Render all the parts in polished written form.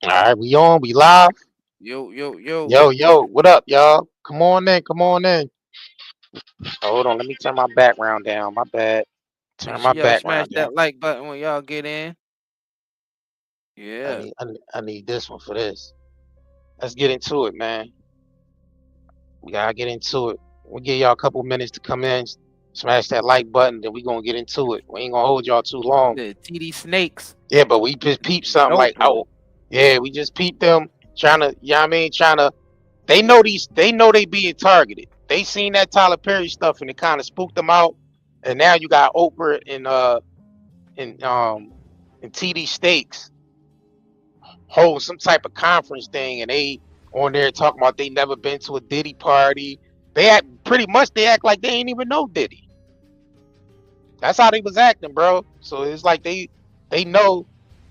All right, we on, we live. Yo, yo, yo. Yo, what up, y'all? Come on in, come on in. Hold on, let me turn my background down. My bad. Make Turn my sure y'all smash background down. that like button when y'all get in. I Yeah. need, I need, I need this one for this. Let's get into it, man. We gotta get into it. We'll give y'all a couple minutes to come in, smash that like button, then we gonna get into it. We ain't gonna hold y'all too long. The TD Snakes Yeah, but we just peeped and something like, Oprah. oh, yeah, we just peeped them trying to, you know what I mean, trying to. They know they being targeted. They seen that Tyler Perry stuff and it kind of spooked them out. And now you got Oprah and and TD Stakes hold some type of conference thing, and they on there talking about they never been to a Diddy party. They act pretty much they act like they ain't even know Diddy. That's how they was acting, bro. So it's like they know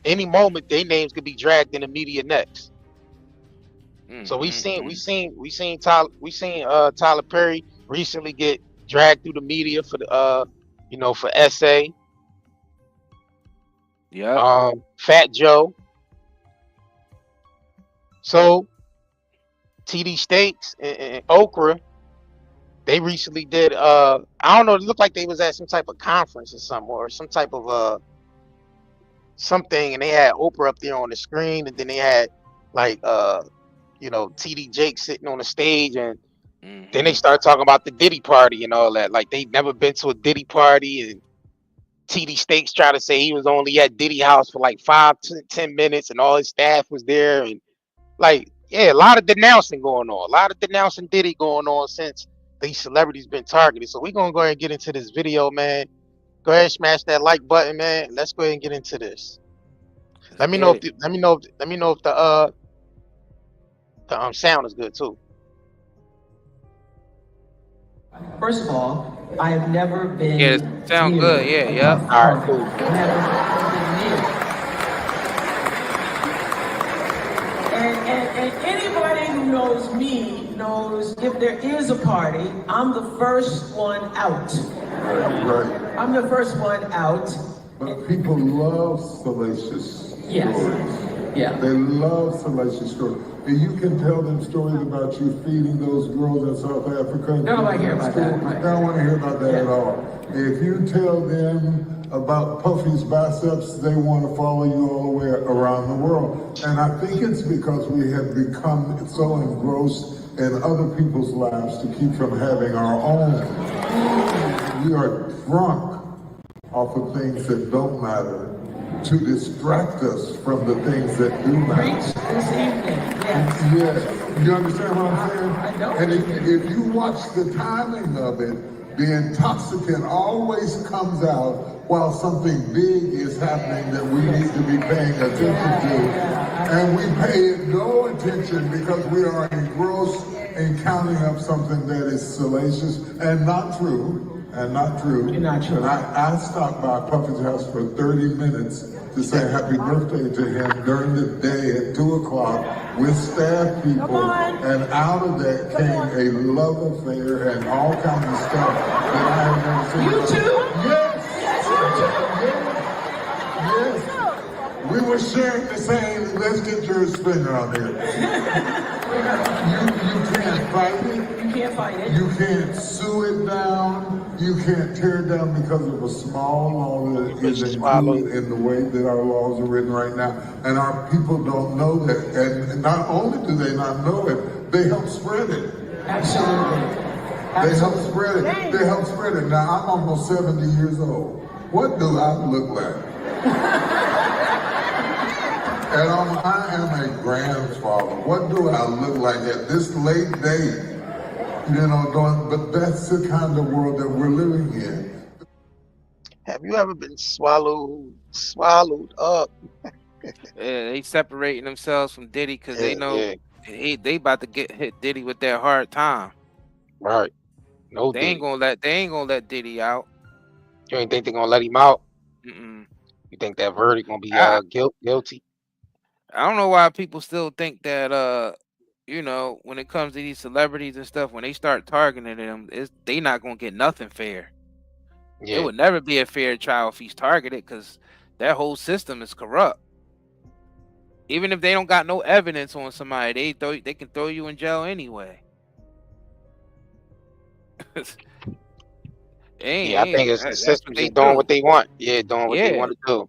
any moment their names could be dragged in the media next. So Mm. Tyler Perry recently get dragged through the media for the for SA. Yep. Fat Joe. So TD Stakes and Okra, they recently did I don't know, it looked like they was at some type of conference or something or some type of something, and they had Oprah up there on the screen, and then they had like TD Jake sitting on the stage, and then they Mm-hmm. start talking about the Diddy party and all that. Like they never been to a Diddy party, and TD Stakes tried to say he was only at Diddy house for like 5 to 10 minutes, and all his staff was there, and like yeah, a lot of denouncing going on, a lot of denouncing Diddy going on since these celebrities been targeted. So we're gonna go ahead and get into this video, man. Go ahead and smash that like button, man. Let's go ahead and get into this. Let's Let me know get if it. the sound is good too. First of all, I have never Yeah, it been sound near good. Yeah, a yep. All right, puffy. cool. Never been near. And anybody who knows me knows if there is a party, I'm the first one out. Right. I'm the first one out. But people love salacious stories. Yes. Yeah. They love salacious stories. And you can tell them stories about you feeding those girls in South Africa. They don't want to hear about that. Right. They don't want to hear about that at all. If you tell them about Puffy's biceps, they want to follow you all the way around the world. And I think it's because we have become so engrossed in other people's lives to keep from having our own. We are drunk off of things that don't matter to distract us from the things that do matter. Preach this evening, yes. Yes, you understand what I'm saying? I know. And if you watch the timing of it, the intoxicant always comes out while something big is happening that we need to be paying attention to. And we pay no attention because we are engrossed in counting up something that is salacious and not true. And not true. You're not true. And I stopped by Puffy's house for 30 minutes to say happy birthday to him during the day at 2 o'clock with staff people. And out of that came a love affair and all kinds of stuff that I have never seen. You too? Yes. Yes. Yes. We were sharing the same, let's get your spinner on here. You can't fight it. You can't fight it. You can't sue it down. You can't tear it down because of a small law that is included in the way that our laws are written right now. And our people don't know that. And not only do they not know it, they help spread it. Absolutely. They help spread it. They help spread it. Now, I'm almost 70 years old. What do I look like? And I am a grandfather. What do I look like at this late date? But that's the kind of world that we're living in. Have you ever been swallowed up? Yeah, they separating themselves from Diddy because they Yeah, know yeah, they about to get hit Diddy with that hard time. right. No They ain't Diddy. gonna let Diddy out. You ain't think they gonna let him out? Mm-mm. You think that verdict gonna be I guilty? I don't know why people still think that when it comes to these celebrities and stuff, when they start targeting them, they not gonna get nothing fair. It Yeah, would never be a fair trial if he's targeted because that whole system is corrupt. Even if they don't got no evidence on somebody, they can throw you in jail anyway. Yeah, I think it's the That's what system they just doing do. what they want. Yeah, doing what they Yeah. want to do.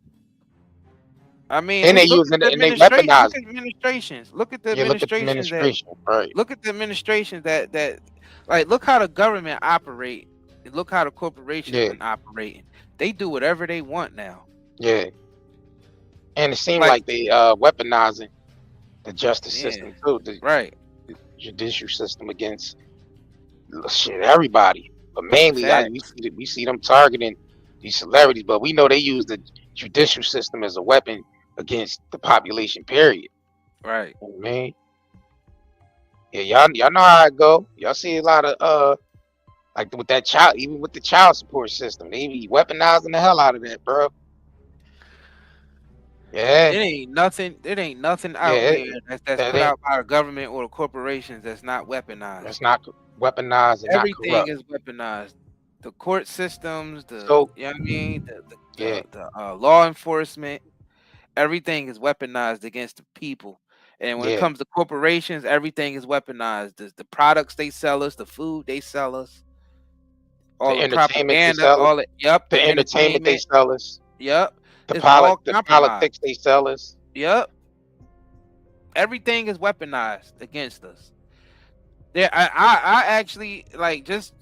I mean, And they look at using the it and they administration. Look weaponize at it. administrations. Look at the Yeah, look at the administrations that administration. Right. look at the administrations that like look how the government operate. And look how the corporations Yeah, been operating. They do whatever they want now. yeah. And it seemed Like, like they weaponizing the justice yeah, system too, the right. judicial system against shit everybody. But mainly, Facts. we see them targeting these celebrities, but we know they use the judicial system as a weapon against the population. Period. Right. You know what I mean, yeah, y'all know how it go. Y'all see a lot of like with that child, even with the child support system, they be weaponizing the hell out of that, bro. Yeah, It ain't nothing out yeah, there that's that put ain't out by the government or the corporations that's not weaponized. that's not weaponized and not Everything corrupt. is weaponized. The court systems, So you know what I mean, yeah, the law enforcement, everything is weaponized against the people. And when it yeah, comes to corporations, everything is weaponized. The products they sell us, the food they sell us, all the the entertainment they propaganda, sell us, all it. Yep, the the entertainment they entertainment. sell us, Yep, it's all the compromised. politics they sell us. Yep, everything is weaponized against us. Yeah, I actually like just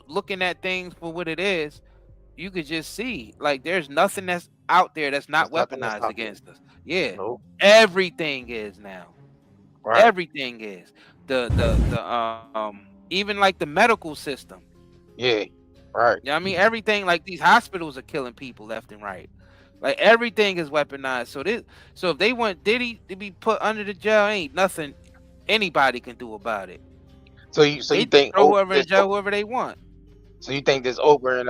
looking at things for what it is. You could just see like there's nothing that's out there that's not There's nothing that's weaponized out there. against us. Yeah, No, everything is now. right. Everything is even like the medical system. Yeah, right. Yeah, I mean everything like these hospitals are killing people left and right. Like everything is weaponized. So if they want Diddy to be put under the jail, ain't nothing anybody can do about it. So They you just think throw whoever in jail, whoever they want. so you think this Oprah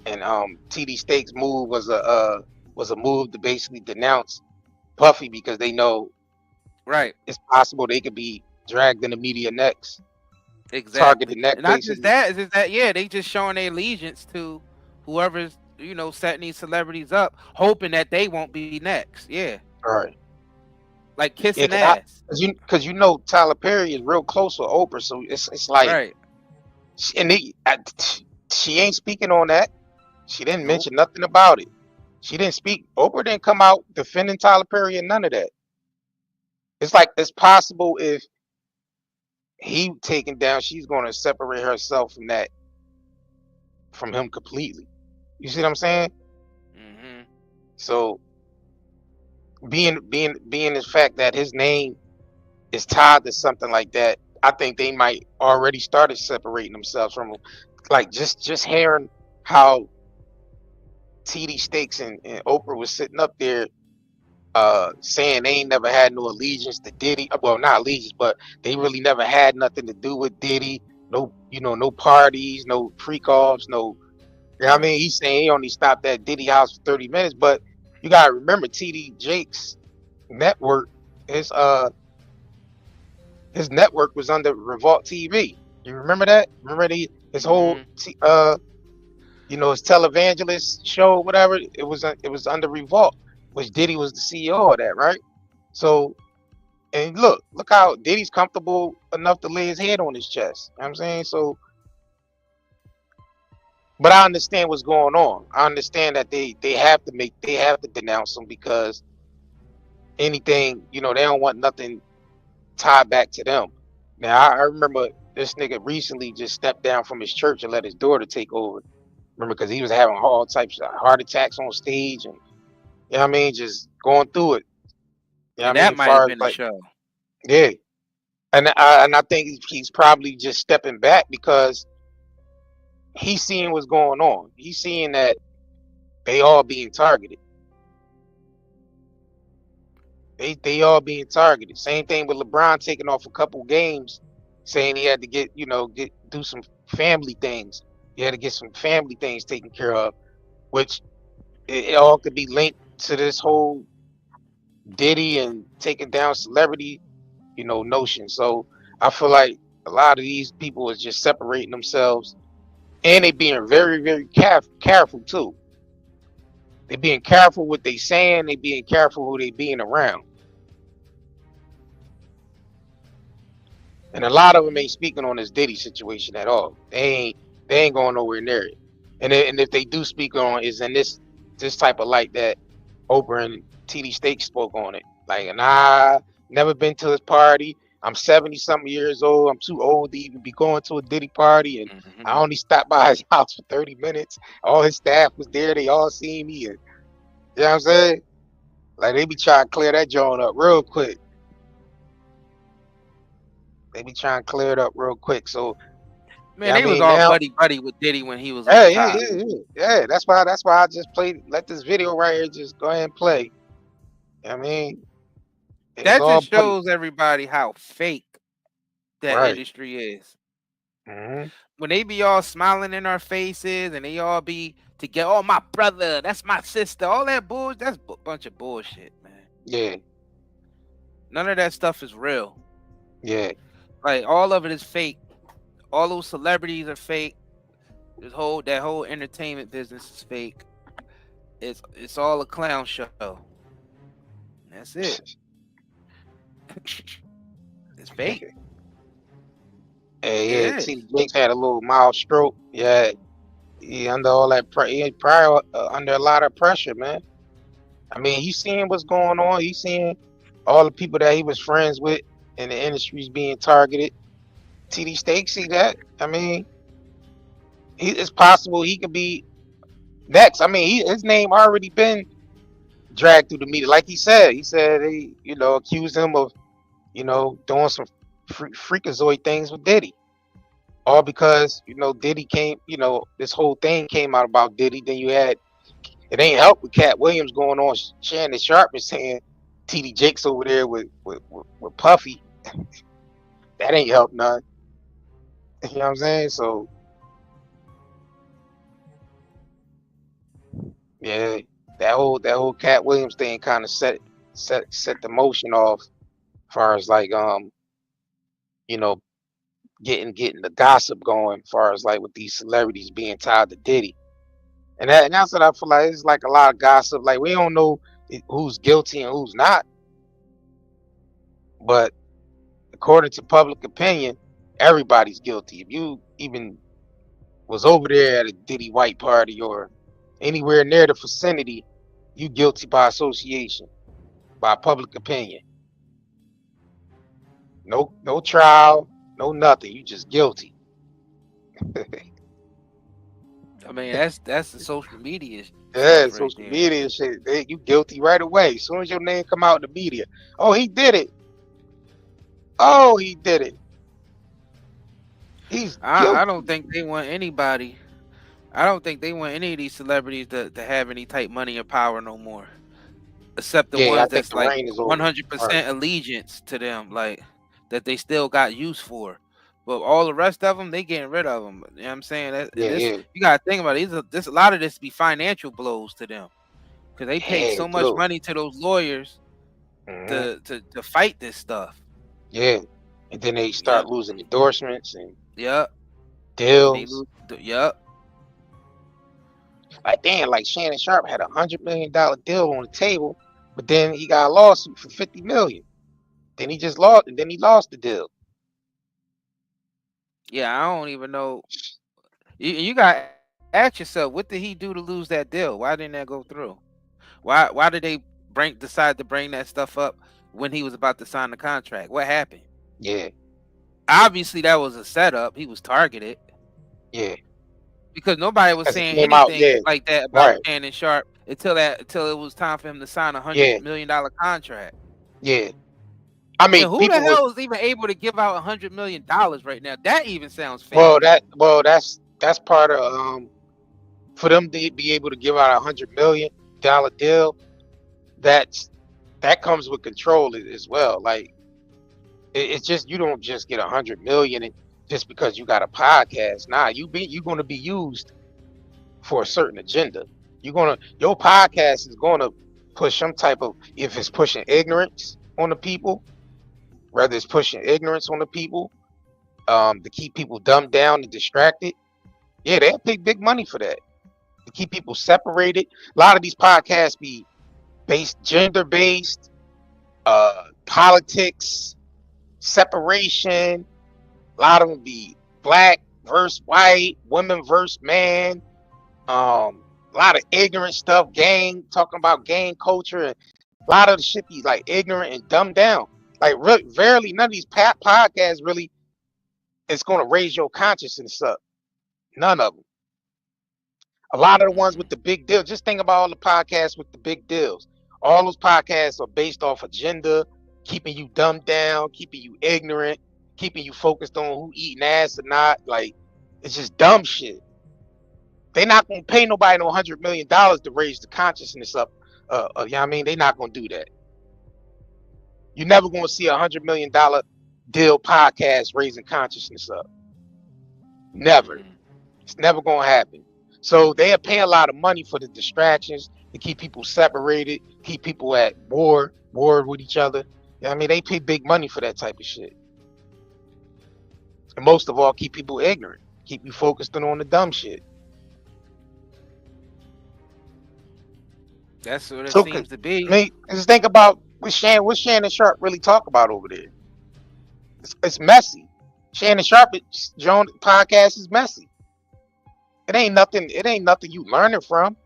and TD Stakes move was a move to basically denounce Puffy because they know Right. it's possible they could be dragged in the media next, Exactly. targeted And next, not just basically. that, is just that yeah, they just showing their allegiance to whoever's, setting these celebrities up, hoping that they won't be next. Yeah. All right. Like Yeah, kissing ass. cause you know Tyler Perry is real close with Oprah, so it's like Right. and she ain't speaking on that. She didn't Nope. mention nothing about it. She didn't speak. Oprah didn't come out defending Tyler Perry and none of that. It's like it's possible if he taken down, she's going to separate herself from him completely. You see what I'm saying? Mm-hmm. So being the fact that his name is tied to something like that, I think they might already started separating themselves from him. Like just hearing how TD Stakes and Oprah was sitting up there saying they ain't never had no allegiance to Diddy. Well, not allegiance, but they really never had nothing to do with Diddy. No, no parties, no freak offs, no. You know what I Right. mean? He's saying he only stopped at Diddy house for 30 minutes, but you gotta remember TD Jake's network, his network was under Revolt TV. You remember that? Remember his whole Mm-hmm. his televangelist show, whatever. It was under Revolt, which Diddy was the CEO of that, right? So, and look how Diddy's comfortable enough to lay his head on his chest. You know what I'm saying? So, but I understand what's going on. I understand that they have to denounce him because anything, they don't want nothing tied back to them. Now I remember this nigga recently just stepped down from his church and let his daughter take over. Remember, because he was having all types of heart attacks on stage and you know what I mean, just going through it. You know And what I mean, that as might have far as been the like show. yeah. And I think he's probably just stepping back because he's seeing what's going on. He's seeing that they all being targeted. They all being targeted. Same thing with LeBron taking off a couple games, saying he had to do some family things. He had to get some family things taken care of, which it all could be linked to this whole Diddy and taking down celebrity, notion. So I feel like a lot of these people is just separating themselves, and they being very, very careful too. They being careful what they saying. They being careful who they being around. And a lot of them ain't speaking on this Diddy situation at all. They ain't going nowhere near it. And if they do speak on, is in this type of light that Oprah and TD Steak spoke on it. Like, nah, never been to his party. I'm 70 something years old. I'm too old to even be going to a Diddy party, and I only stopped by his house for 30 minutes. All his staff was there. They all seen me, and you know what I'm saying? Like, they be trying to clear that joint up real quick. They be trying to clear it up real quick. So, Man, I they was mean, all now, buddy with Diddy when he was on top. yeah. That's why I just let this video right here just go ahead and play. I mean, it was That all just buddy. shows everybody how fake that Right. industry is. Mm-hmm. When they be all smiling in our faces and they all be together, oh, my brother, that's my sister, all that bullshit, that's a bunch of bullshit, man. Yeah. None of that stuff is real. Yeah. Like, all of it is fake. All those celebrities are fake. That whole entertainment business is fake. It's all a clown show. That's it. It's fake. Hey, yeah. See, Jake's had a little mild stroke. Yeah. He under all that prior under a lot of pressure, man. I mean, he's seeing what's going on. He's seeing all the people that he was friends with in the industries being targeted. TD Steak see that. I mean, it's possible he could be next. I mean, his name already been dragged through the media. Like he said they, accused him of, doing some freakazoid things with Diddy. All because, Diddy came, this whole thing came out about Diddy. Then you had, it ain't help with Cat Williams going on Shannon Sharp and saying TD Jakes over there with Puffy. That ain't help none. You know what I'm saying? So yeah, that whole Cat Williams thing kind of set the motion off, as far as like getting the gossip going, as far as like with these celebrities being tied to Diddy. And that's what I feel like. It's like a lot of gossip. Like, we don't know who's guilty and who's not. But according to public opinion, everybody's guilty. If you even was over there at a Diddy white party or anywhere near the vicinity, you guilty by association, by public opinion. No trial, no nothing. You just guilty. I mean, that's the social media. Yeah, social media shit. You guilty right away. As soon as your name come out in the media, oh, he did it. Oh, he did it. He's guilty. I don't think they want anybody. I don't think they want any of these celebrities to have any type money or power no more, except the ones that's like 100% allegiance to them, like that they still got use for. But all the rest of them, they getting rid of them. You know what I'm saying? You gotta think about it. This a lot of this be financial blows to them, because they pay so much money to those lawyers to fight this stuff. Yeah, and then they start losing endorsements and deals. Like, damn, like Shannon Sharp had $100 million deal on the table, but then he got a lawsuit for $50 million. Then he just lost, and then he lost the deal. Yeah, I don't even know. You got to ask yourself, what did he do to lose that deal? Why didn't that go through? Why did they decide to bring that stuff up when he was about to sign the contract? What happened? Yeah. Obviously, that was a setup. He was targeted. Yeah. Because nobody was saying anything like that about Shannon Sharp until it was time for him to sign $100 million contract. Yeah. I mean, who the hell is even able to give out $100 million right now? That even sounds fake. That's part of for them to be able to give out $100 million deal. That comes with control as well. Like, it's just, you don't just get $100 million just because you got a podcast. Nah, you're going to be used for a certain agenda. Your podcast is going to push some type of, if it's pushing ignorance on the people, whether it's pushing ignorance on the people, to keep people dumbed down and distracted. Yeah, they'll pay big money for that. to keep people separated. A lot of these podcasts be gender based, politics, separation. A lot of them be black versus white, women versus man. A lot of ignorant stuff, talking about gang culture, and a lot of the shit be like ignorant and dumbed down. Like rarely, none of these podcasts really is going to raise your consciousness up. None of them. A lot of the ones with the big deal. Just think about all the podcasts with the big deals. All those podcasts are based off agenda, keeping you dumbed down, keeping you ignorant, keeping you focused on who eating ass or not. Like, it's just dumb shit. They're not gonna pay nobody no $100 million to raise the consciousness up. You know what I mean? They're not gonna do that. You're never gonna see $100 million deal podcast raising consciousness up. Never. It's never gonna happen. So they are paying a lot of money for the distractions to keep people separated, keep people at war with each other. You know what I mean? They pay big money for that type of shit. And most of all, keep people ignorant, keep you focused on the dumb shit. That's what it seems to be. I mean, just think about what Shannon Sharp really talk about over there. It's messy. Shannon Sharp's podcast is messy. It ain't nothing you learning from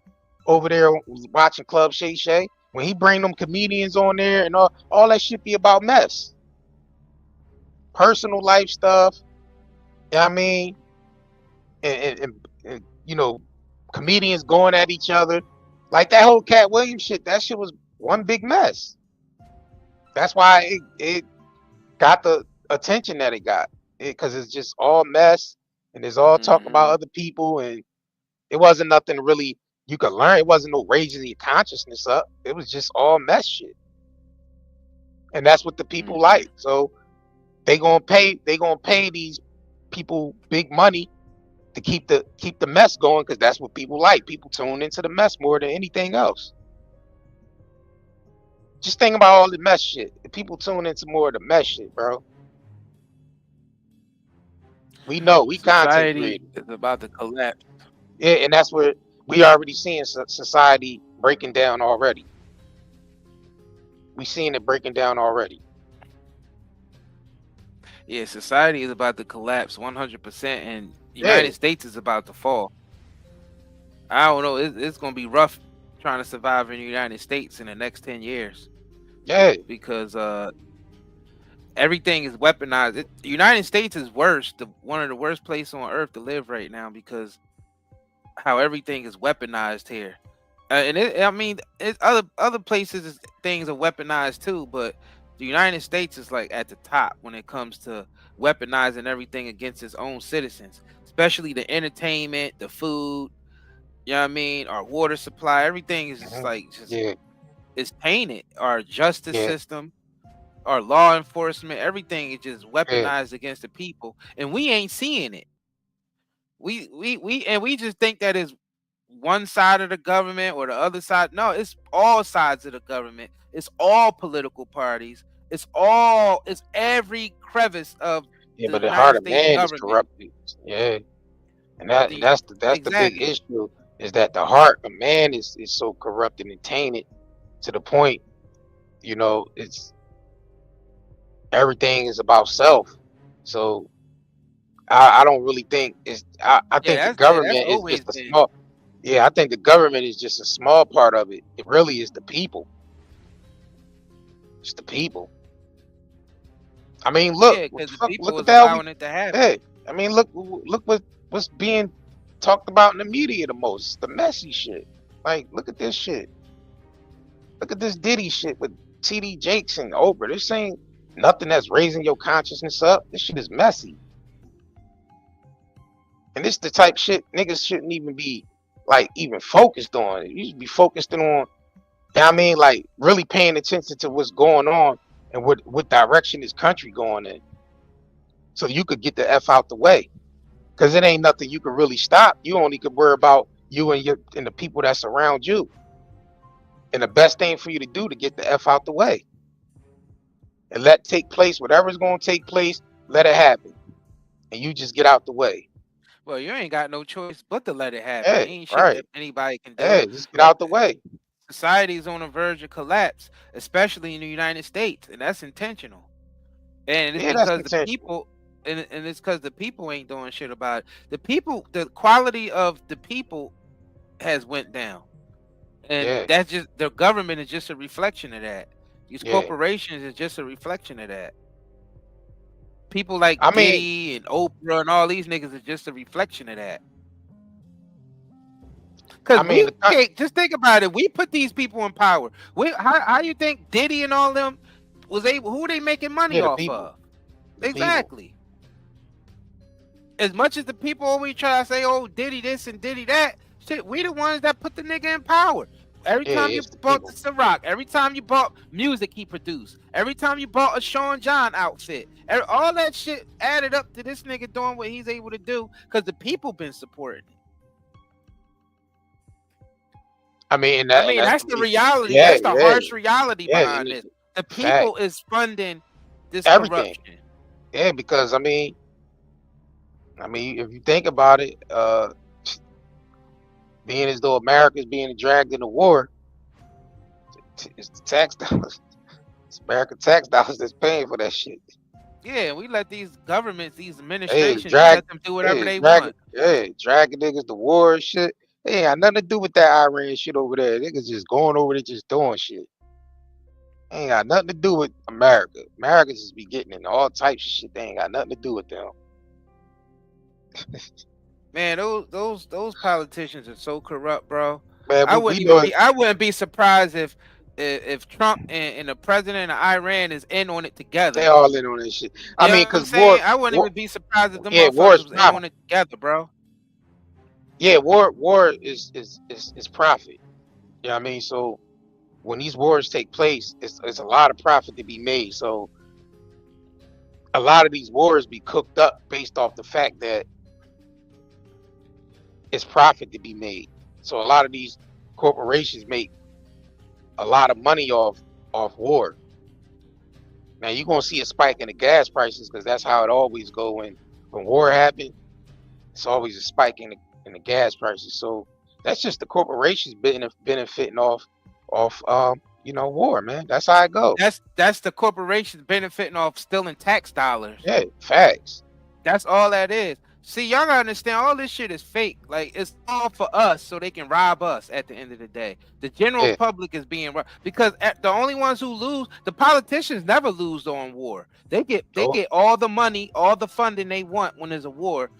over there watching Club Shay Shay. When he bring them comedians on there and all that shit be about mess. Personal life stuff. You know what I mean? And you know, comedians going at each other. Like that whole Cat Williams shit, that shit was one big mess. That's why it got the attention that it got. Because it's just all mess. And there's all talk about other people, and it wasn't nothing really you could learn. It wasn't no raising your consciousness up. It was just all mess shit. And that's what the people like. So they gonna pay these people big money to keep the mess going, because that's what people like. People tune into the mess more than anything else. Just think about all the mess shit. People tune into more of the mess shit, bro. We know we content creators. Is about to collapse. Yeah, and that's what we already seeing society breaking down already. We seeing it breaking down already. Yeah, society is about to collapse 100%, and the United States is about to fall. I don't know. It's going to be rough trying to survive in the United States in the next 10 years. Yeah. Because everything is weaponized. The United States is worse, one of the worst places on earth to live right now, because how everything is weaponized here. Other places things are weaponized too, but the United States is like at the top when it comes to weaponizing everything against its own citizens, especially the entertainment, the food, you know what I mean, our water supply. Everything is just it's tainted. Our justice system, our law enforcement, everything is just weaponized against the people, and we ain't seeing it. We just think that is one side of the government or the other side. No, it's all sides of the government. It's all political parties. It's every crevice of the but the heart of man is corrupted. Yeah, and that's the big issue, is that the heart of man is so corrupted and tainted to the point, you know, it's everything is about self. So I don't really think I think the government is just a small. Yeah, I think the government is just a small part of it. It really is the people. It's the people. I mean, look at it to happen. Hey, I mean, look what's being talked about in the media the most. It's the messy shit. Like, look at this shit. Look at this Diddy shit with TD Jakes and Oprah. This ain't nothing that's raising your consciousness up. This shit is messy. And this the type shit niggas shouldn't even be like even focused on. You should be focused on, you know what I mean, like really paying attention to what's going on and what direction this country going in. So you could get the F out the way. Cause it ain't nothing you can really stop. You only could worry about you and the people that's around you. And the best thing for you to do to get the F out the way. And let take place, whatever's gonna take place, let it happen. And you just get out the way. Well, you ain't got no choice but to let it happen. Yeah, Ain't shit right. that anybody can do. Yeah, just get out the way. Society is on the verge of collapse, especially in the United States, and that's intentional. And it's Yeah, that's because the intentional. people, and it's because the people ain't doing shit about it. The people, the quality of the people has went down, and Yeah, that's just the government is just a reflection of that. These yeah. corporations is just a reflection of that. People like I mean, Diddy and Oprah and all these niggas is just a reflection of that. Because we can't just think about it. We put these people in power. How you think Diddy and all them was able? Who they making money yeah, the off people. of? The Exactly. As much as the people always try to say, "Oh, Diddy this and Diddy that," shit, we the ones that put the nigga in power. Every time you bought the Ciroc, every time you bought music he produced, every time you bought a Sean John outfit, all that shit added up to this nigga doing what he's able to do because the people been supporting it. I mean, that's the reality. Yeah, that's the harsh reality behind this. The people is funding this everything. corruption. Yeah, because I mean, if you think about it, being as though America's being dragged into war, it's the tax dollars. It's American tax dollars that's paying for that shit. Yeah, we let these governments, these administrations, let them do whatever they want. Yeah, dragging niggas to war and shit. They ain't got nothing to do with that Iran shit over there. Niggas just going over there just doing shit. Ain't got nothing to do with America. Americans just be getting into all types of shit. They ain't got nothing to do with them. Man, those politicians are so corrupt, bro. Man, I wouldn't be surprised if Trump and the president of Iran is in on it together. They all in on this shit. I mean, because I wouldn't even be surprised if them motherfuckers was in on it together, bro. Yeah, war is profit. You know what I mean? So when these wars take place, it's a lot of profit to be made. So a lot of these wars be cooked up based off the fact that it's profit to be made. So a lot of these corporations make a lot of money off war. Now you're gonna see a spike in the gas prices because that's how it always go when war happens. It's always a spike in the gas prices. So that's just the corporations benefiting off war, man. That's how it goes. That's the corporations benefiting off stealing tax dollars. Yeah, facts. That's all that is. See, y'all gotta understand all this shit is fake. Like, it's all for us so they can rob us at the end of the day. The general public is being robbed because the only ones who lose, the politicians never lose on war. They get all the money, all the funding they want when there's a war.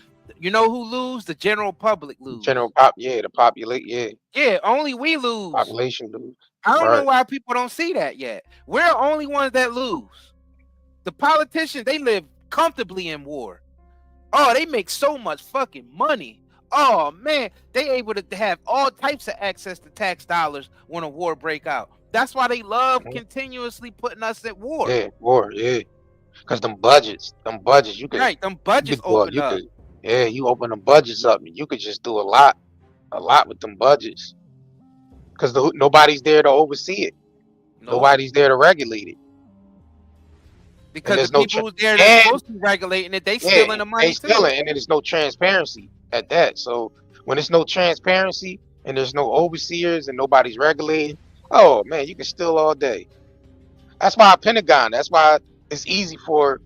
You know who lose? The general public lose. The population, Yeah, only we lose. Population lose. I don't know why people don't see that yet. We're the only ones that lose. The politicians, they live comfortably in war. Oh, they make so much fucking money. Oh man, they able to have all types of access to tax dollars when a war break out. That's why they love continuously putting us at war. Yeah, war, yeah. Because them budgets, you could them budgets open up. You open them budgets up, and you could just do a lot with them budgets. Because nobody's there to oversee it. Nobody's there to regulate it. Because the people who's there that's supposed to be regulating it, they stealing the money too. And there's no transparency at that. So when there's no transparency and there's no overseers and nobody's regulating, oh man, you can steal all day. That's why Pentagon. That's why it's easy for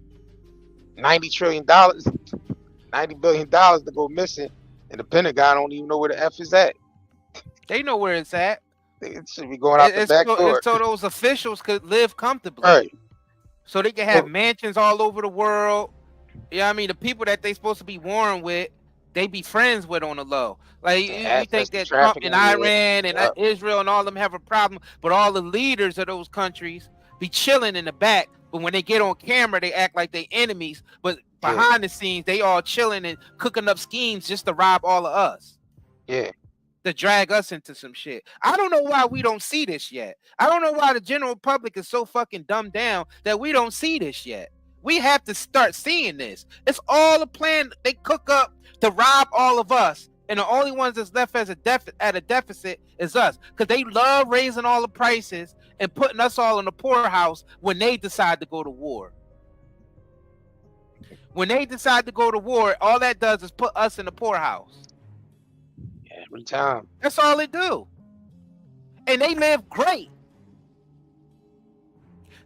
$90 trillion, $90 billion to go missing, and the Pentagon don't even know where the F is at. They know where it's at. It should be going out the back door. So those officials could live comfortably. Right. So they can have mansions all over the world. Yeah, I mean, the people that they supposed to be warring with, they be friends with on the low. Like, you think that Trump and Iran and Israel and all of them have a problem, but all the leaders of those countries be chilling in the back. But when they get on camera, they act like they enemies. But behind the scenes, they all chilling and cooking up schemes just to rob all of us. Yeah. To drag us into some shit. I don't know why we don't see this yet. I don't know why the general public is so fucking dumbed down that we don't see this yet. We have to start seeing this. It's all a plan they cook up to rob all of us. And the only ones that's left as at a deficit is us. Because they love raising all the prices and putting us all in the poorhouse when they decide to go to war. When they decide to go to war, all that does is put us in the poorhouse. Every time. That's all it do. And they live great.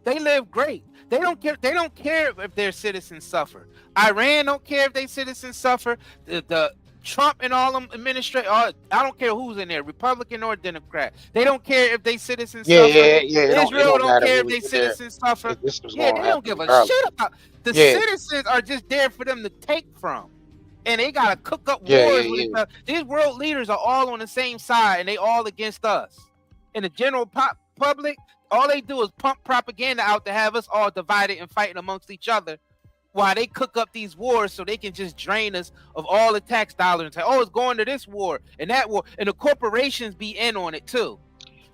They live great. They don't care. They don't care if their citizens suffer. Iran don't care if their citizens suffer. The Trump and all them administrators. I don't care who's in there, Republican or Democrat. They don't care if their citizens suffer. Israel don't care if their citizens suffer. Yeah, they don't give a shit about. The citizens are just there for them to take from. And they gotta cook up wars with each other. These world leaders are all on the same side, and they all against us. And the general public, all they do is pump propaganda out to have us all divided and fighting amongst each other, while they cook up these wars so they can just drain us of all the tax dollars and say, "Oh, it's going to this war and that war," and the corporations be in on it too,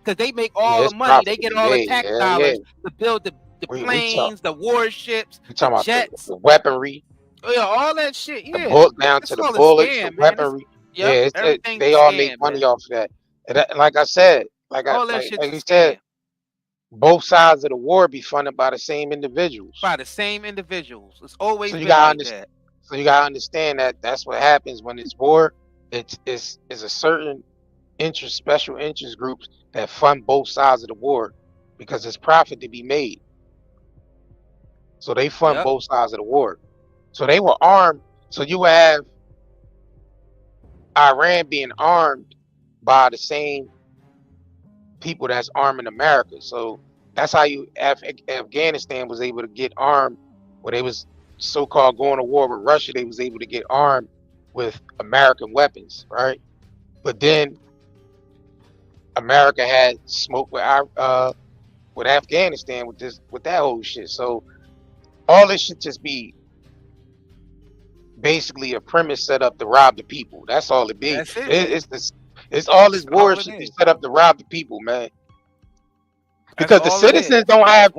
because they make all the money. They get all the tax dollars to build the planes, the warships, the jets, the weaponry. Yeah, all that shit. Yeah, down to the bullets, the weaponry. They all make money off that. And like I said, like you said, both sides of the war be funded by the same individuals. It's always been like that. So you gotta understand that that's what happens when it's war. It's a certain special interest groups that fund both sides of the war because there's profit to be made. So they fund both sides of the war. So they were armed. So you would have Iran being armed by the same people that's arming America. So that's how Afghanistan was able to get armed. When they was so-called going to war with Russia, they was able to get armed with American weapons, right? But then America had smoke with Afghanistan with that whole shit. So all this shit just be basically a premise set up to rob the people. That's all it be. It's all this war shit set up to rob the people, man. Because the citizens don't have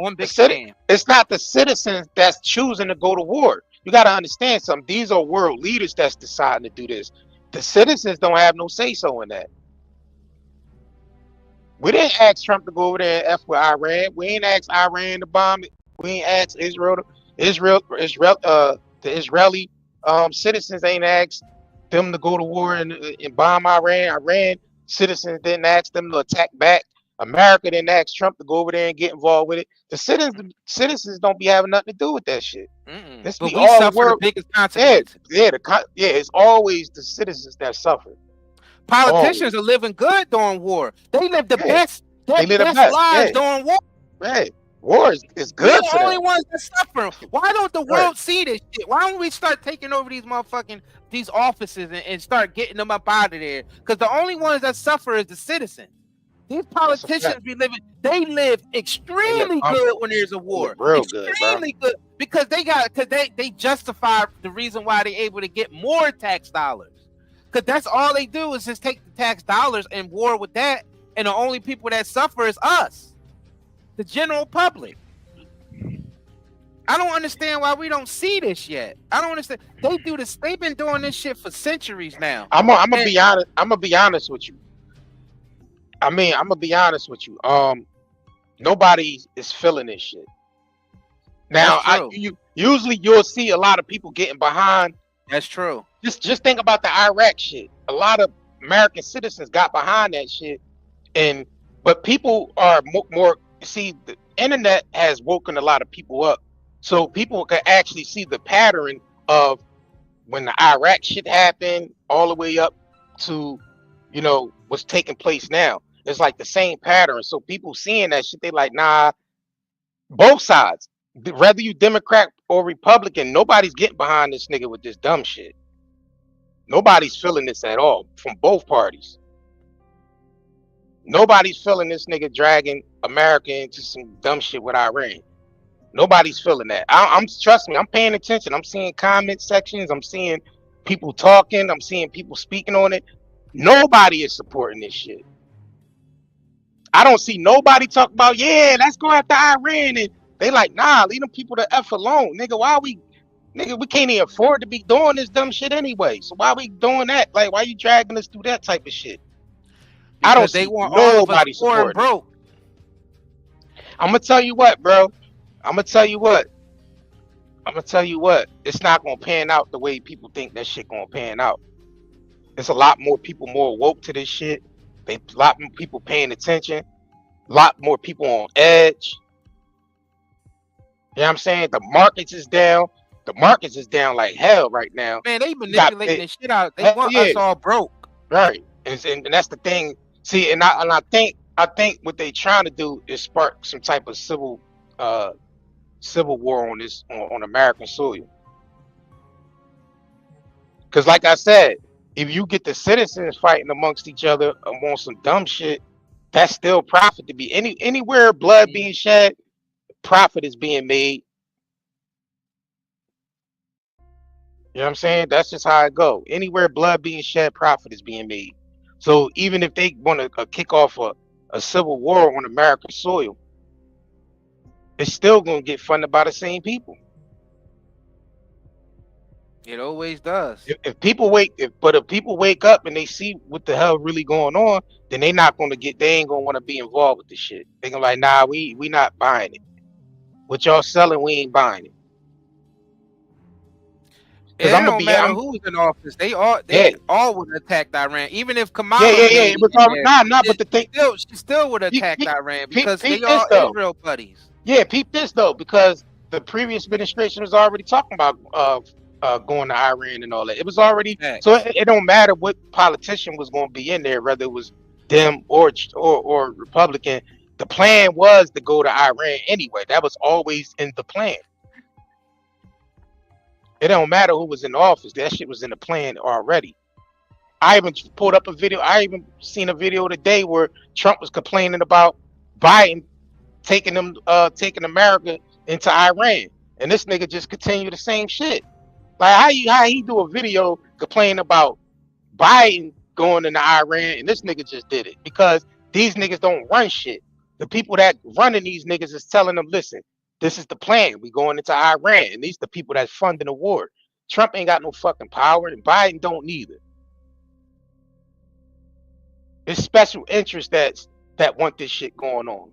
it's not the citizens that's choosing to go to war. You got to understand something. These are world leaders that's deciding to do this. The citizens don't have no say so in that. We didn't ask Trump to go over there and F with Iran. We ain't asked Iran to bomb it. We ain't asked the Israeli citizens ain't asked them to go to war and bomb Iran. Iran citizens didn't ask them to attack back. America didn't ask Trump to go over there and get involved with it. The citizens don't be having nothing to do with that shit. This be all the world. The biggest consequences. It's always the citizens that suffer. Politicians are living good during war. They live the best. They live the best lives during war. Right. War is good. We're the only ones that suffer. Why don't the world see this shit? Why don't we start taking over these offices and start getting them up out of there? Because the only ones that suffer is the citizens. These politicians they live extremely good when there's a war. Extremely good because they justify the reason why they're able to get more tax dollars. Because that's all they do is just take the tax dollars and war with that. And the only people that suffer is us, the general public. I don't understand why we don't see this yet. I don't understand. They do this. They've been doing this shit for centuries now. I'm gonna be honest. I'm gonna be honest with you. Nobody is feeling this shit. Now, usually you'll see a lot of people getting behind. That's true. Just think about the Iraq shit. A lot of American citizens got behind that shit, but people are more. See, the internet has woken a lot of people up, so people can actually see the pattern of when the Iraq shit happened, all the way up to, what's taking place now. It's like the same pattern. So people seeing that shit, they like, nah, both sides, whether you Democrat or Republican, nobody's getting behind this nigga with this dumb shit. Nobody's feeling this at all from both parties. Nobody's feeling this nigga dragging America into some dumb shit with Iran. Nobody's feeling that. Trust me, I'm paying attention. I'm seeing comment sections. I'm seeing people talking. I'm seeing people speaking on it. Nobody is supporting this shit. I don't see nobody talk about, let's go after Iran. And they like, nah, leave them people the F alone. Nigga, we can't even afford to be doing this dumb shit anyway. So why we doing that? Like, why you dragging us through that type of shit? Because I don't see nobody supporting. Broke. I'm gonna tell you what, bro. I'm gonna tell you what, it's not gonna pan out the way people think that shit gonna pan out. There's a lot more people more woke to this shit. A lot more people paying attention. A lot more people on edge. You know what I'm saying? The markets is down. The markets is down like hell right now. Man, they You got manipulating the shit out. They hell want yeah, us all broke. right. And that's the thing. See, and I think what they trying to do is spark some type of civil war on this on American soil. Because like I said, if you get the citizens fighting amongst each other on some dumb shit, that's still profit to be anywhere blood being shed, profit is being made. You know what I'm saying? That's just how it go. Anywhere blood being shed, profit is being made. So even if they want to kick off a civil war on American soil, it's still gonna get funded by the same people. It always does. If people wake up and they see what the hell really going on, then they ain't gonna want to be involved with this shit. They gonna like, nah, we not buying it. What y'all selling, we ain't buying it. It don't matter who's in office. They all would attack Iran, even if Kamala. Yeah. But the thing, she still would attack Iran because they are Israel buddies. Yeah, peep this though, because the previous administration was already talking about going to Iran and all that. It was already so it don't matter what politician was going to be in there, whether it was Dem or Republican. The plan was to go to Iran anyway. That was always in the plan. It don't matter who was in office. That shit was in the plan already. I even pulled up a video. I even seen a video today where Trump was complaining about Biden taking America into Iran, and this nigga just continued the same shit. Like how he do a video complaining about Biden going into Iran, and this nigga just did it because these niggas don't run shit. The people that running these niggas is telling them, listen, this is the plan. We going into Iran, and these the people that's funding the war. Trump ain't got no fucking power, and Biden don't neither. It's special interests that want this shit going on.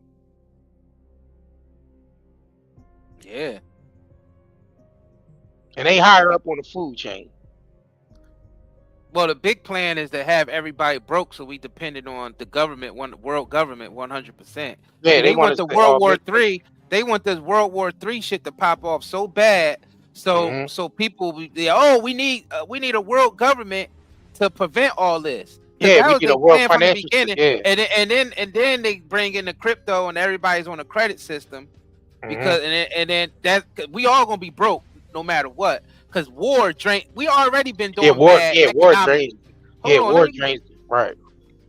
Yeah. And they higher up on the food chain. Well, the big plan is to have everybody broke, so we depended on the government, world government, 100%. Yeah, they want the World War III. They want this World War III shit to pop off so bad, so people, we need a world government to prevent all this. Yeah, we get a world financial. Yeah. And then they bring in the crypto, and everybody's on a credit system, because and then that we all gonna be broke no matter what, because war drain. We already been doing war drains. War drains. Right.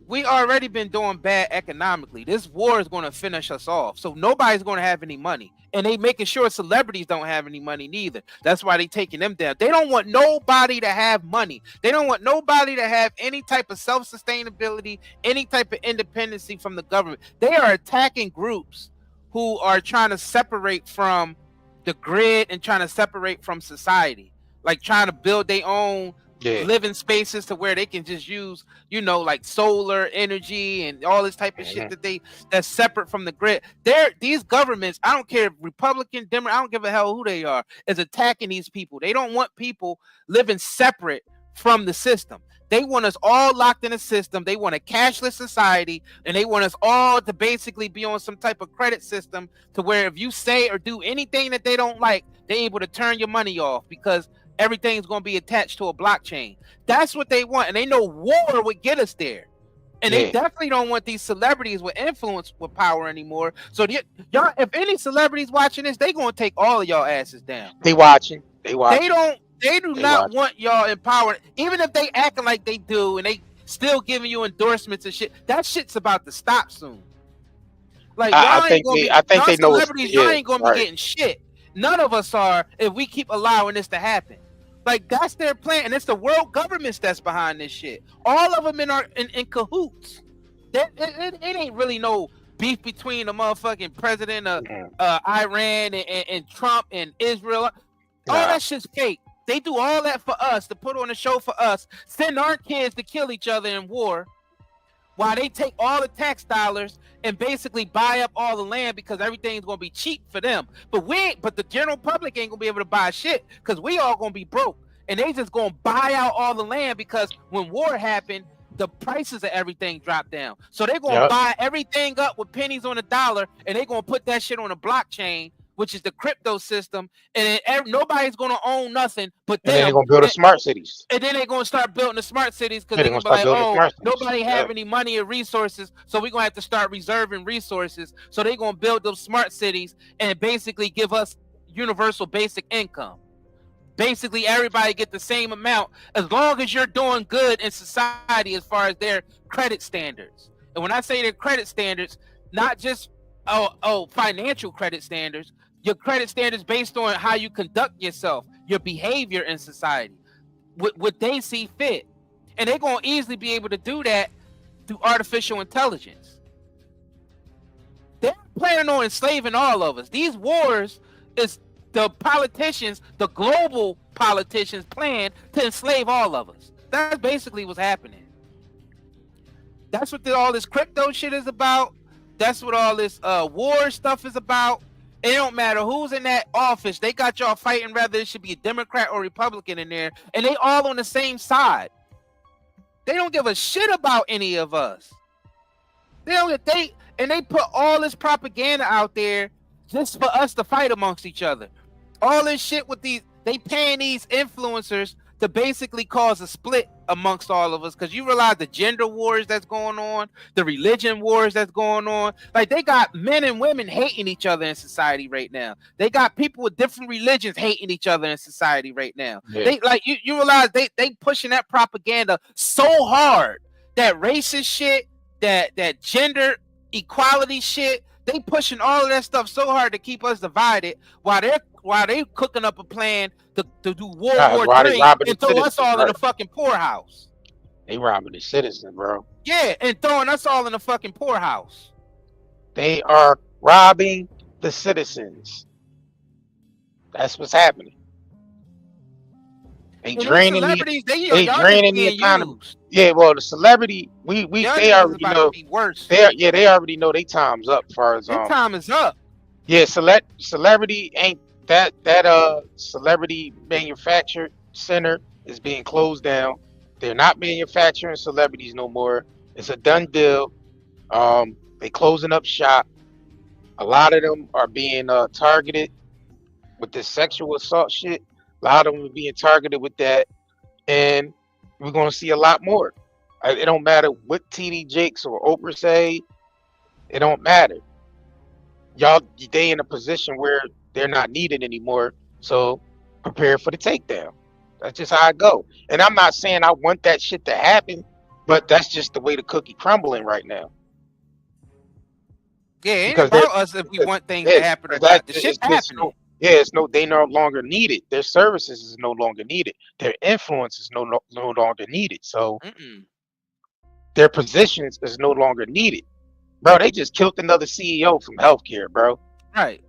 We already been doing bad economically. This war is going to finish us off. So nobody's going to have any money. And they making sure celebrities don't have any money neither. That's why they taking them down. They don't want nobody to have money. They don't want nobody to have any type of self-sustainability, any type of independency from the government. They are attacking groups who are trying to separate from the grid and trying to separate from society. Like trying to build their own living spaces to where they can just use, like solar energy and all this type of shit that's separate from the grid. These governments, I don't care if Republican, Democrat, I don't give a hell who they are, is attacking these people. They don't want people living separate from the system. They want us all locked in a system. They want a cashless society, and they want us all to basically be on some type of credit system to where if you say or do anything that they don't like, they're able to turn your money off because everything's going to be attached to a blockchain. That's what they want. And they know war would get us there. And they definitely don't want these celebrities with influence with power anymore. So y'all, if any celebrities watching this, they going to take all of y'all asses down. They watching. They do not want y'all in power. Even if they acting like they do and they still giving you endorsements and shit, that shit's about to stop soon. Like y'all ain't going to be, they know celebrities, y'all ain't going to be getting shit. None of us are if we keep allowing this to happen. Like that's their plan, and it's the world governments that's behind this shit. All of them in cahoots. It ain't really no beef between the motherfucking president of Iran and Trump and Israel. All that shit's fake. They do all that for us, to put on a show for us, send our kids to kill each other in war, while they take all the tax dollars and basically buy up all the land because everything's gonna be cheap for them. But the general public ain't gonna be able to buy shit because we all gonna be broke. And they just gonna buy out all the land because when war happened, the prices of everything dropped down. So they're gonna buy everything up with pennies on the dollar, and they're gonna put that shit on a blockchain, which is the crypto system, and nobody's gonna own nothing but them. And then they're gonna build the smart cities. And then they're gonna start building the smart cities because Yeah, they're gonna be like, oh, nobody have any money or resources, so we're gonna have to start reserving resources. So they're gonna build those smart cities and basically give us universal basic income. Basically, everybody get the same amount as long as you're doing good in society as far as their credit standards. And when I say their credit standards, not just financial credit standards, your credit standards based on how you conduct yourself, your behavior in society, what they see fit. And they're going to easily be able to do that through artificial intelligence. They're planning on enslaving all of us. These wars is the politicians, the global politicians plan to enslave all of us. That's basically what's happening. That's what all this crypto shit is about. That's what all this war stuff is about. It don't matter who's in that office. They got y'all fighting whether it should be a Democrat or Republican in there. And they all on the same side. They don't give a shit about any of us. They put all this propaganda out there just for us to fight amongst each other. All this shit with they paying these influencers to basically cause a split amongst all of us, because you realize the gender wars that's going on, the religion wars that's going on. Like, they got men and women hating each other in society right now. They got people with different religions hating each other in society right now. Yeah. They like you realize they pushing that propaganda so hard, that racist shit, that gender equality shit. They pushing all of that stuff so hard to keep us divided while they cooking up a plan to do World War III and throw us all in the fucking poorhouse. They robbing the citizens, bro. Yeah, and throwing us all in the fucking poorhouse. They are robbing the citizens. That's what's happening. They draining the economy. Yeah, well, the celebrity, they already know. They already know their time's up. As far as their time is up. Yeah, celebrity ain't that celebrity manufactured center is being closed down. They're not manufacturing celebrities no more. It's a done deal. They closing up shop. A lot of them are being targeted with this sexual assault shit. A lot of them are being targeted with that, and we're gonna see a lot more. It don't matter what TD Jakes or Oprah say. It don't matter. They in a position where they're not needed anymore. So prepare for the takedown. That's just how I go. And I'm not saying I want that shit to happen, but that's just the way the cookie crumbling right now. Yeah, it ain't about us if we want things to happen or not. The shit's happening. They no longer needed. Their services is no longer needed. Their influence is no longer needed. So their positions is no longer needed. Bro, they just killed another CEO from healthcare, bro. Right.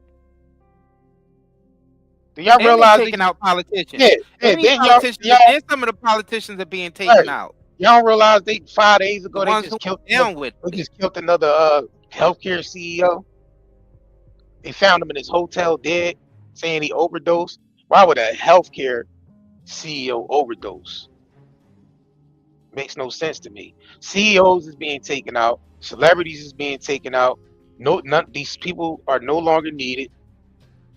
Do y'all realize taking out politicians? Yeah. And some of the politicians are being taken out. Y'all realize 5 days ago they just killed another healthcare CEO. They found him in his hotel dead, saying he overdosed. Why would a healthcare CEO overdose? Makes no sense to me. CEOs is being taken out. Celebrities is being taken out. These people are no longer needed.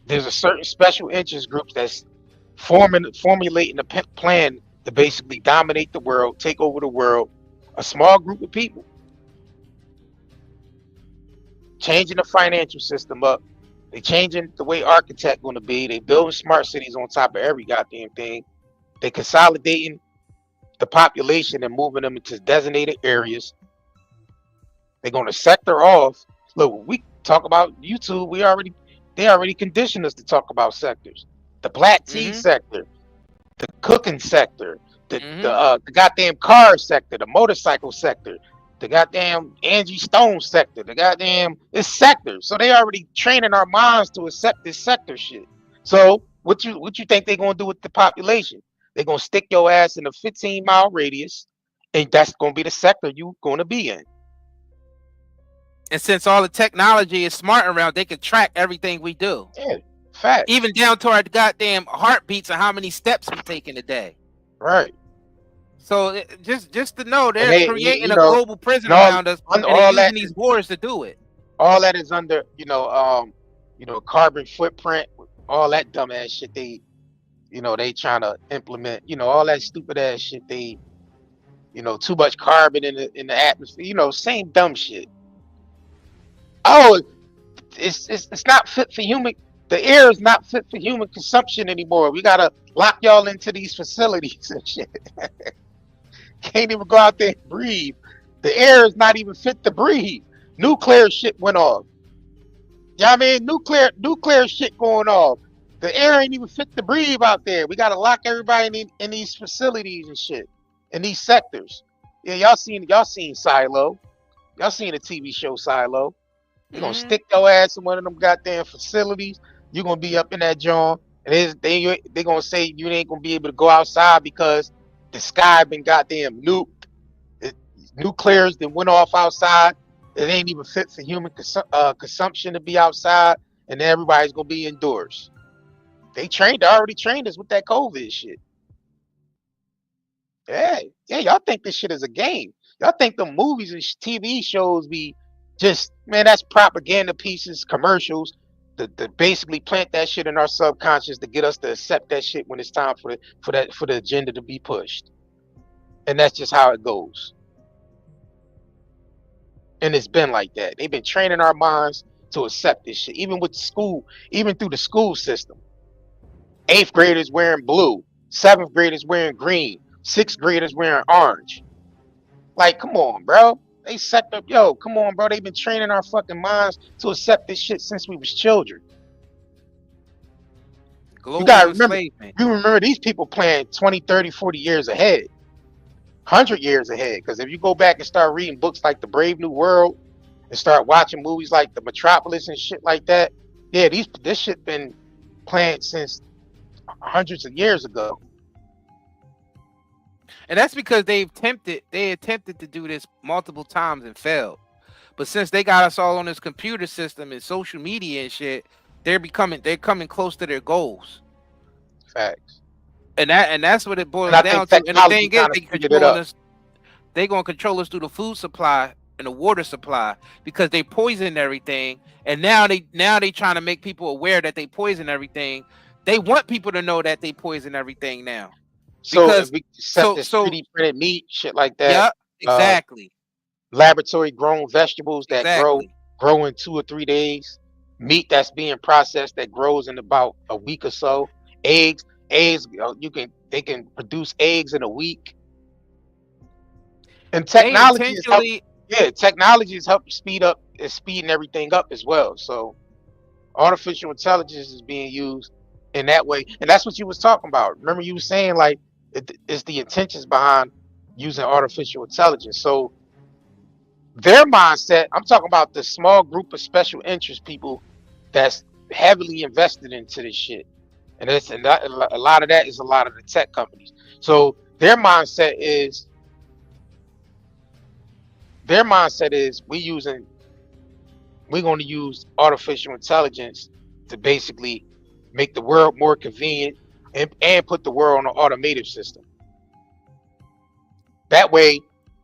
There's a certain special interest groups that's formulating a plan to basically dominate the world, take over the world. A small group of people. Changing the financial system up. They changing the way architect going to be. They building smart cities on top of every goddamn thing. They consolidating the population and moving them into designated areas. They're going to sector off. Look, when we talk about YouTube, they already conditioned us to talk about sectors. The black tea sector, the cooking sector, the goddamn car sector, the motorcycle sector, the goddamn Angie Stone sector, it's sectors. So they already training our minds to accept this sector shit. So what you think they're gonna do with the population? They're gonna stick your ass in a 15-mile radius, and that's gonna be the sector you're gonna be in. And since all the technology is smart around, they can track everything we do. Yeah, facts. Even down to our goddamn heartbeats and how many steps we take in a day. Right. So just to know, And they're they, creating you a know, global prison and all around us, under and they're all that, using these wars to do it. all that is under, carbon footprint, all that dumbass shit. They trying to implement, all that stupid ass shit. Too much carbon in the atmosphere. Same dumb shit. Oh, it's not fit for human. The air is not fit for human consumption anymore. We gotta lock y'all into these facilities and shit. Can't even go out there and breathe. The air is not even fit to breathe. Nuclear shit went off. Yeah, I mean nuclear shit going off. The air ain't even fit to breathe out there. We gotta lock everybody in these facilities and shit, in these sectors. Yeah, y'all seen Silo. Y'all seen the TV show Silo. You're gonna stick your ass in one of them goddamn facilities. You're gonna be up in that joint, and they gonna say you ain't gonna be able to go outside because the sky been goddamn nuked. Nuclears that went off outside. It ain't even fit for human consumption to be outside, and everybody's gonna be indoors. They already trained us with that COVID shit. Yeah, y'all think this shit is a game. Y'all think the movies and TV shows be just, man, that's propaganda pieces, commercials, to basically plant that shit in our subconscious to get us to accept that shit when it's time for the agenda to be pushed. And that's just how it goes. And it's been like that. They've been training our minds to accept this shit, even with school, even through the school system. 8th graders wearing blue, 7th graders wearing green, 6th graders wearing orange. Like, come on, bro. They set up, come on, bro. They've been training our fucking minds to accept this shit since we was children. Global you gotta remember, enslavement. you remember these people playing 20, 30, 40 years ahead, 100 years ahead. Because if you go back and start reading books like The Brave New World and start watching movies like The Metropolis and shit like that, yeah, this shit been planned since hundreds of years ago. And that's because they attempted to do this multiple times and failed. But since they got us all on this computer system and social media and shit, they're coming close to their goals. Facts. And that's what it boils And I down think to. And the thing is, they gonna control us through the food supply and the water supply because they poison everything. And now they trying to make people aware that they poison everything. They want people to know that they poison everything now. So if we accept this 3D printed meat, shit like that. Yeah, exactly. Laboratory grown vegetables that grow in 2 or 3 days. Meat that's being processed that grows in about a week or so. Eggs, they can produce eggs in a week. And technology is helping speeding everything up as well. So artificial intelligence is being used in that way, and that's what you was talking about. Remember, you were saying like it's the intentions behind using artificial intelligence. So their mindset, I'm talking about the small group of special interest people that's heavily invested into this shit, and a lot of that is a lot of the tech companies. So their mindset is we're going to use artificial intelligence to basically make the world more convenient and put the world on an automated system. That way,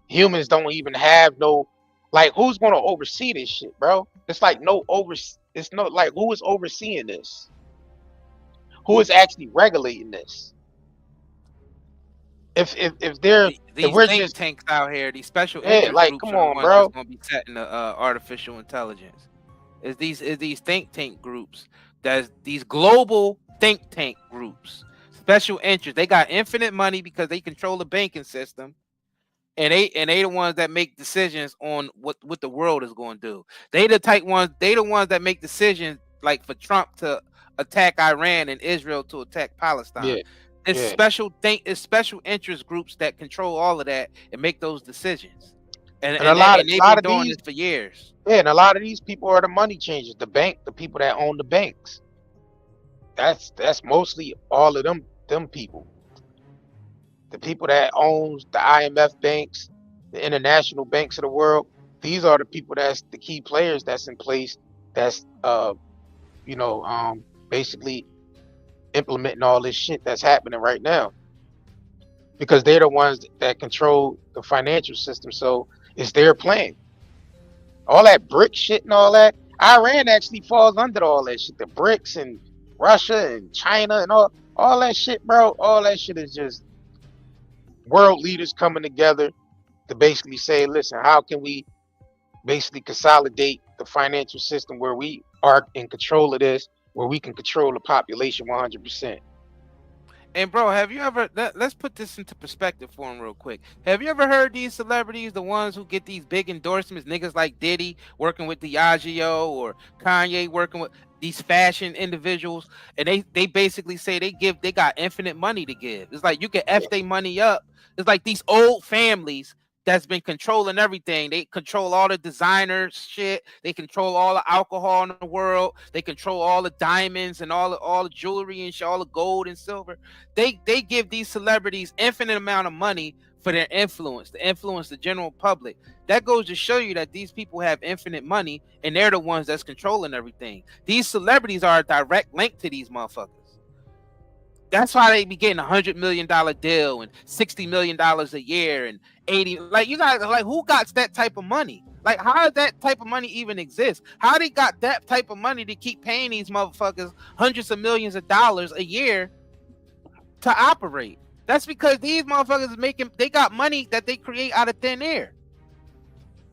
humans don't even have who's going to oversee this shit, bro? It's like who is overseeing this? Who is actually regulating this? If we're think just tanks out here, these special interest groups come are on, the ones bro. that's gonna be setting the artificial intelligence. Is these think tank groups? That's these global think tank groups, special interest. They got infinite money because they control the banking system, and they the ones that make decisions on what the world is going to do. They the ones that make decisions like for Trump to attack Iran and Israel to attack Palestine. Yeah. It's special interest groups that control all of that and make those decisions. And they've been doing this for years. Yeah, and a lot of these people are the money changers, the people that own the banks. That's mostly all of them people. The people that owns the IMF banks, the international banks of the world, These are the people that's the key players that's in place. That's basically implementing all this shit that's happening right now, because they're the ones that control the financial system. So it's their plan. All that brick shit and all that. Iran actually falls under all that shit. The BRICS and Russia and China and all that shit, bro. All that shit is just world leaders coming together to basically say, listen, how can we basically consolidate the financial system where we are in control of this, where we can control the population 100%. And bro, have you ever, let's put this into perspective for him real quick. Have you ever heard these celebrities, the ones who get these big endorsements, niggas like Diddy working with Diageo or Kanye working with these fashion individuals, and they basically say they got infinite money to give. It's like you can F their money up. It's like these old families that's been controlling everything. They control all the designer shit. They control all the alcohol in the world. They control all the diamonds and all the jewelry and shit, all the gold and silver. They give these celebrities infinite amount of money for their influence, to influence the general public. That goes to show you that these people have infinite money and they're the ones that's controlling everything. These celebrities are a direct link to these motherfuckers. That's why they be getting $100 million deal and $60 million a year and 80. Like, you guys, like, who got that type of money? Like, how does that type of money even exist? How they got that type of money to keep paying these motherfuckers hundreds of millions of dollars a year to operate? That's because these motherfuckers they got money that they create out of thin air.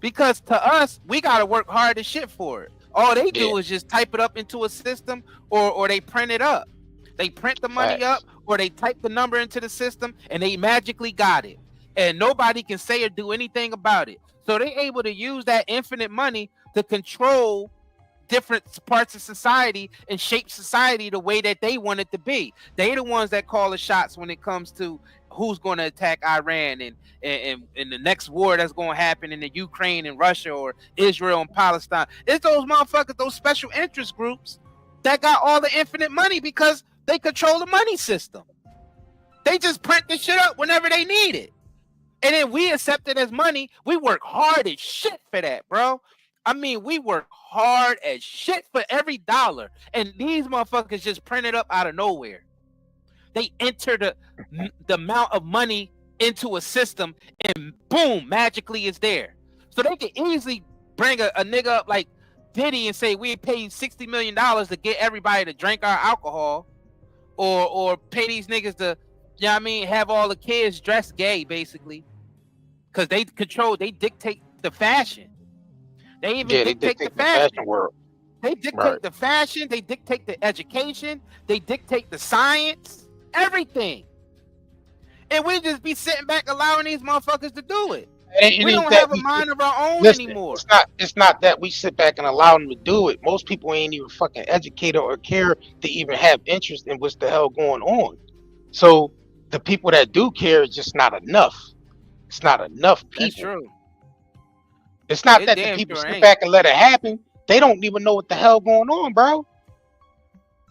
Because to us, we gotta work hard as shit for it. All they do is just type it up into a system or they print it up. They print the money up or they type the number into the system and they magically got it. And nobody can say or do anything about it. So they're able to use that infinite money to control different parts of society and shape society the way that they want it to be. They're the ones that call the shots when it comes to who's going to attack Iran and the next war that's going to happen in the Ukraine and Russia or Israel and Palestine. It's those motherfuckers, those special interest groups that got all the infinite money because they control the money system. They just print the shit up whenever they need it. And then we accept it as money. We work hard as shit for that, bro. I mean, we work hard as shit for every dollar. And these motherfuckers just print it up out of nowhere. They enter the amount of money into a system and boom, magically it's there. So they can easily bring a nigga up like Diddy and say, we pay you $60 million to get everybody to drink our alcohol. Or pay these niggas to, you know what I mean, have all the kids dressed gay, basically. Because they dictate the fashion. They even dictate the fashion world. They dictate the fashion, they dictate the education, they dictate the science, everything. And we just be sitting back allowing these motherfuckers to do it. We don't have a mind of our own anymore. It's not that we sit back and allow them to do it. Most people ain't even fucking educated or care to even have interest in what's the hell going on. So the people that do care is just not enough. It's not enough people. That's true. It's not that the people sit back and let it happen. They don't even know what the hell going on, bro.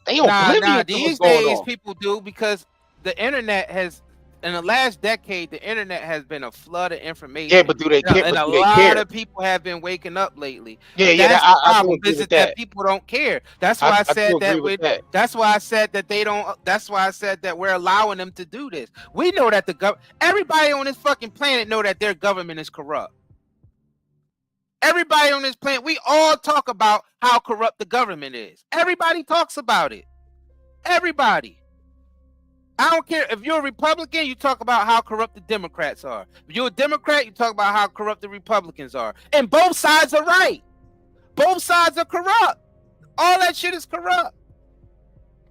They oblivious to what's going on. These days people do, because the internet has, in the last decade, the internet has been a flood of information. Yeah, but do they care? And a lot of people have been waking up lately. Yeah, I do agree with that people don't care. That's why I said that. That's why I said that they don't. That's why I said that we're allowing them to do this. We know that everybody on this fucking planet know that their government is corrupt. Everybody on this planet, we all talk about how corrupt the government is. Everybody talks about it. Everybody. I don't care if you're a Republican, you talk about how corrupt the Democrats are. If you're a Democrat, you talk about how corrupt the Republicans are. And both sides are right. Both sides are corrupt. All that shit is corrupt.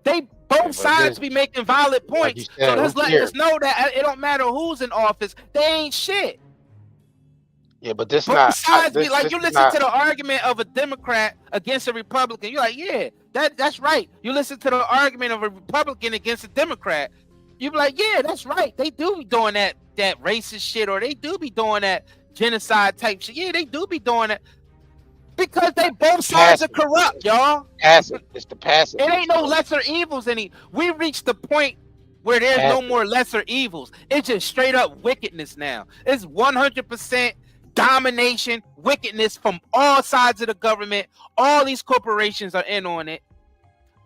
Both sides be making valid points. So that's letting us know that it don't matter who's in office. They ain't shit. Yeah, but this both not sides this, be like, this you is listen not, to the argument of a Democrat against a Republican. You're like, yeah, that's right. You listen to the argument of a Republican against a Democrat. You be like, yeah, that's right. They do be doing that racist shit, or they do be doing that genocide type shit. Yeah, they do be doing it because they both sides are corrupt, y'all. Passive. It's the passive. It ain't no lesser evils we reached the point where there's no more lesser evils. It's just straight up wickedness now. It's 100% domination, wickedness from all sides of the government. All these corporations are in on it,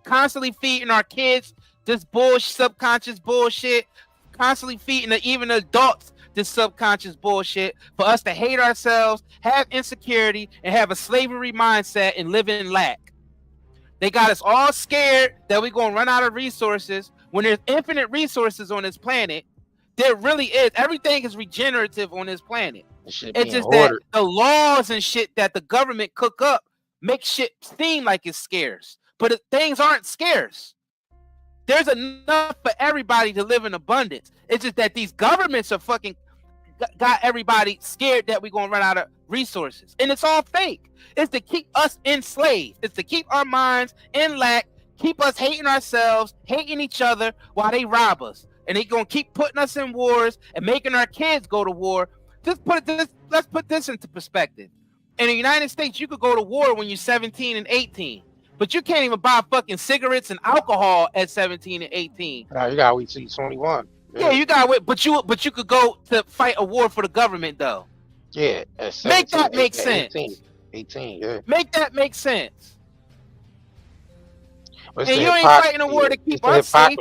constantly feeding our kids this bullshit, subconscious bullshit, constantly feeding even adults this subconscious bullshit for us to hate ourselves, have insecurity, and have a slavery mindset and live in lack. They got us all scared that we're going to run out of resources when there's infinite resources on this planet. There really is. Everything is regenerative on this planet. It's just ordered. That the laws and shit that the government cook up make shit seem like it's scarce. But things aren't scarce. There's enough for everybody to live in abundance. It's just that these governments are fucking got everybody scared that we're going to run out of resources. And it's all fake. It's to keep us enslaved. It's to keep our minds in lack, keep us hating ourselves, hating each other while they rob us. And they going to keep putting us in wars and making our kids go to war. Let's put this into perspective. In the United States, you could go to war when you're 17 and 18. But you can't even buy fucking cigarettes and alcohol at 17 and 18. Nah, you gotta wait till you're 21. Yeah, you gotta wait, but you could go to fight a war for the government though. Yeah, at 17, make that make sense. 18, yeah. Make that make sense. And you ain't fighting a war to keep us safe.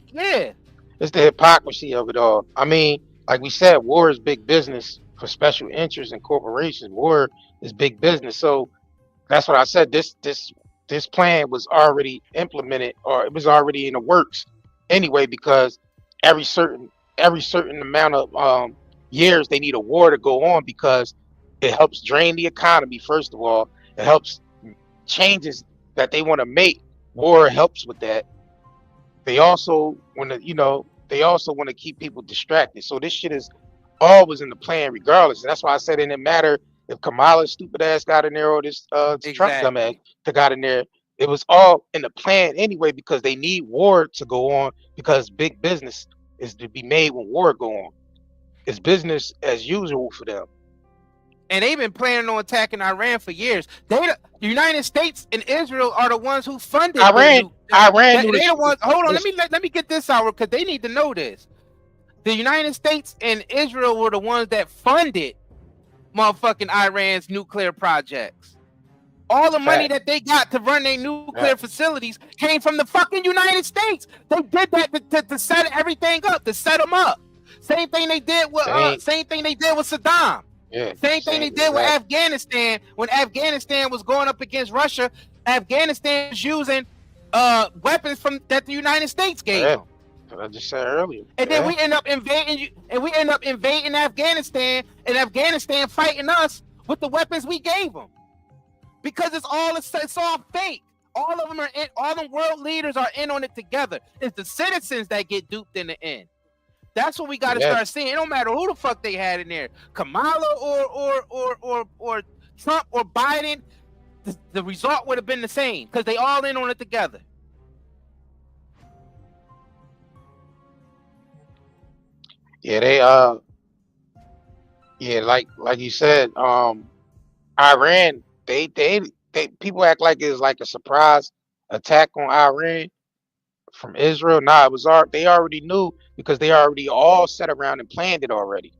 Yeah. It's the hypocrisy of it all. I mean, like we said, war is big business for special interests and corporations. War is big business. So that's what I said. This plan was already implemented, or it was already in the works anyway, because every certain amount of years they need a war to go on, because it helps drain the economy. First of all, it helps changes that they want to make. War helps with that. They also want to keep people distracted. So this shit is always in the plan regardless. And that's why I said it didn't matter if Kamala's stupid ass got in there or this Trump dumb ass that got in there. It was all in the plan anyway, because they need war to go on, because big business is to be made when war go on. It's business as usual for them. And they've been planning on attacking Iran for years. The United States and Israel are the ones who funded Iran. They the ones. Hold on, let me get this out, because they need to know this. The United States and Israel were the ones that funded motherfucking Iran's nuclear projects. All the money that they got to run their nuclear facilities came from the fucking United States. They did that to set everything up, to set them up. Same thing they did with Saddam. Yeah, same thing they did with Afghanistan. When Afghanistan was going up against Russia, Afghanistan was using weapons that the United States gave them. I just said earlier. And then we end up invading Afghanistan, and Afghanistan fighting us with the weapons we gave them. Because it's all fake. All of them are in. All the world leaders are in on it together. It's the citizens that get duped in the end. That's what we got to start seeing. It don't matter who the fuck they had in there, Kamala or Trump or Biden. The result would have been the same, because they all in on it together. Yeah, like you said, Iran. They people act like it's like a surprise attack on Iran from Israel. Nah, they already knew, because they already all sat around and planned it already.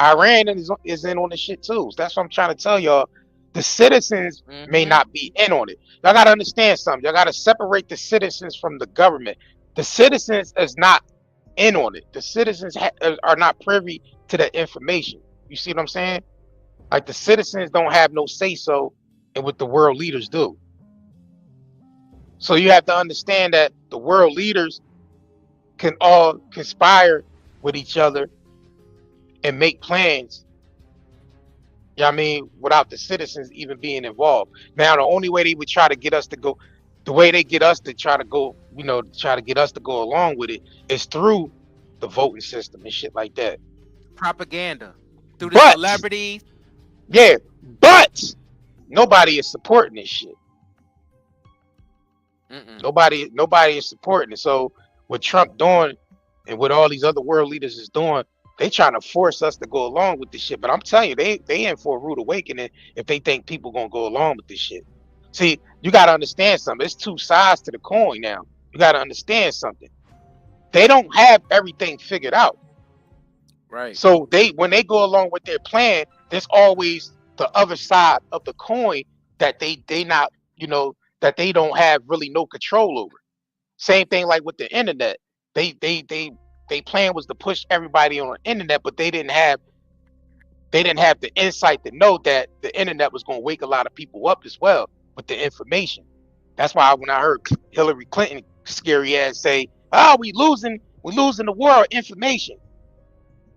Iran is in on the shit too. That's what I'm trying to tell y'all. The citizens may not be in on it. Y'all gotta understand something. Y'all gotta separate the citizens from the government. The citizens is not in on it. The citizens are not privy to the information. You see what I'm saying? Like, the citizens don't have no say so in what the world leaders do. So you have to understand that the world leaders can all conspire with each other and make plans, you know what I mean, without the citizens even being involved. Now, the only way they would try to get us to go, the way they get us to try to go, try to get us to go along with it, is through the voting system and shit like that. Propaganda. Through the celebrities. Yeah, but nobody is supporting this shit. Nobody is supporting it. So what Trump doing and what all these other world leaders is doing, they trying to force us to go along with this shit. But I'm telling you, they in for a rude awakening if they think people gonna go along with this shit. See, you gotta understand something. There's two sides to the coin now. You gotta understand something. They don't have everything figured out. Right. So when they go along with their plan, there's always the other side of the coin that they not, that they don't have really no control over. Same thing like with the internet. They plan was to push everybody on the internet, but they didn't have the insight to know that the internet was going to wake a lot of people up as well with the information. That's why when I heard Hillary Clinton scary ass say, "Oh, we're losing the war of information,"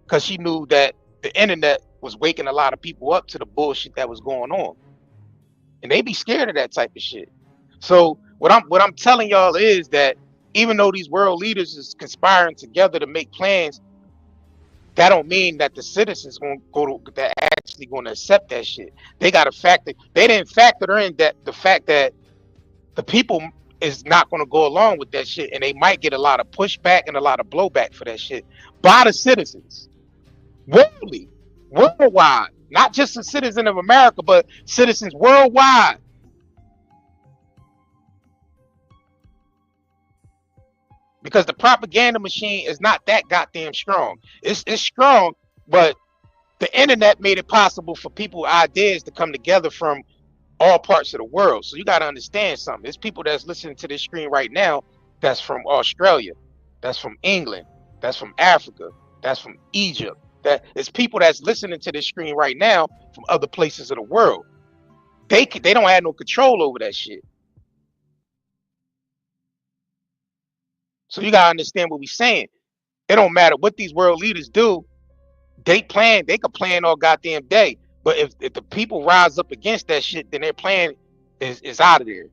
because she knew that the internet was waking a lot of people up to the bullshit that was going on, and they be scared of that type of shit. So what I'm telling y'all is that even though these world leaders is conspiring together to make plans, that don't mean that the citizens that actually going to accept that shit. They got to factor. They didn't factor in that the fact that the people is not going to go along with that shit, and they might get a lot of pushback and a lot of blowback for that shit by the citizens, worldwide, not just a citizen of America, but citizens worldwide. Because the propaganda machine is not that goddamn strong. It's strong, but the internet made it possible for people ideas to come together from all parts of the world. So you got to understand something. There's people that's listening to this screen right now that's from Australia, that's from England, that's from Africa, that's from Egypt. That it's people that's listening to this screen right now from other places of the world. They don't have no control over that shit. So you gotta understand what we're saying. It don't matter what these world leaders do. They could plan all goddamn day. But if the people rise up against that shit, then their plan is out of there.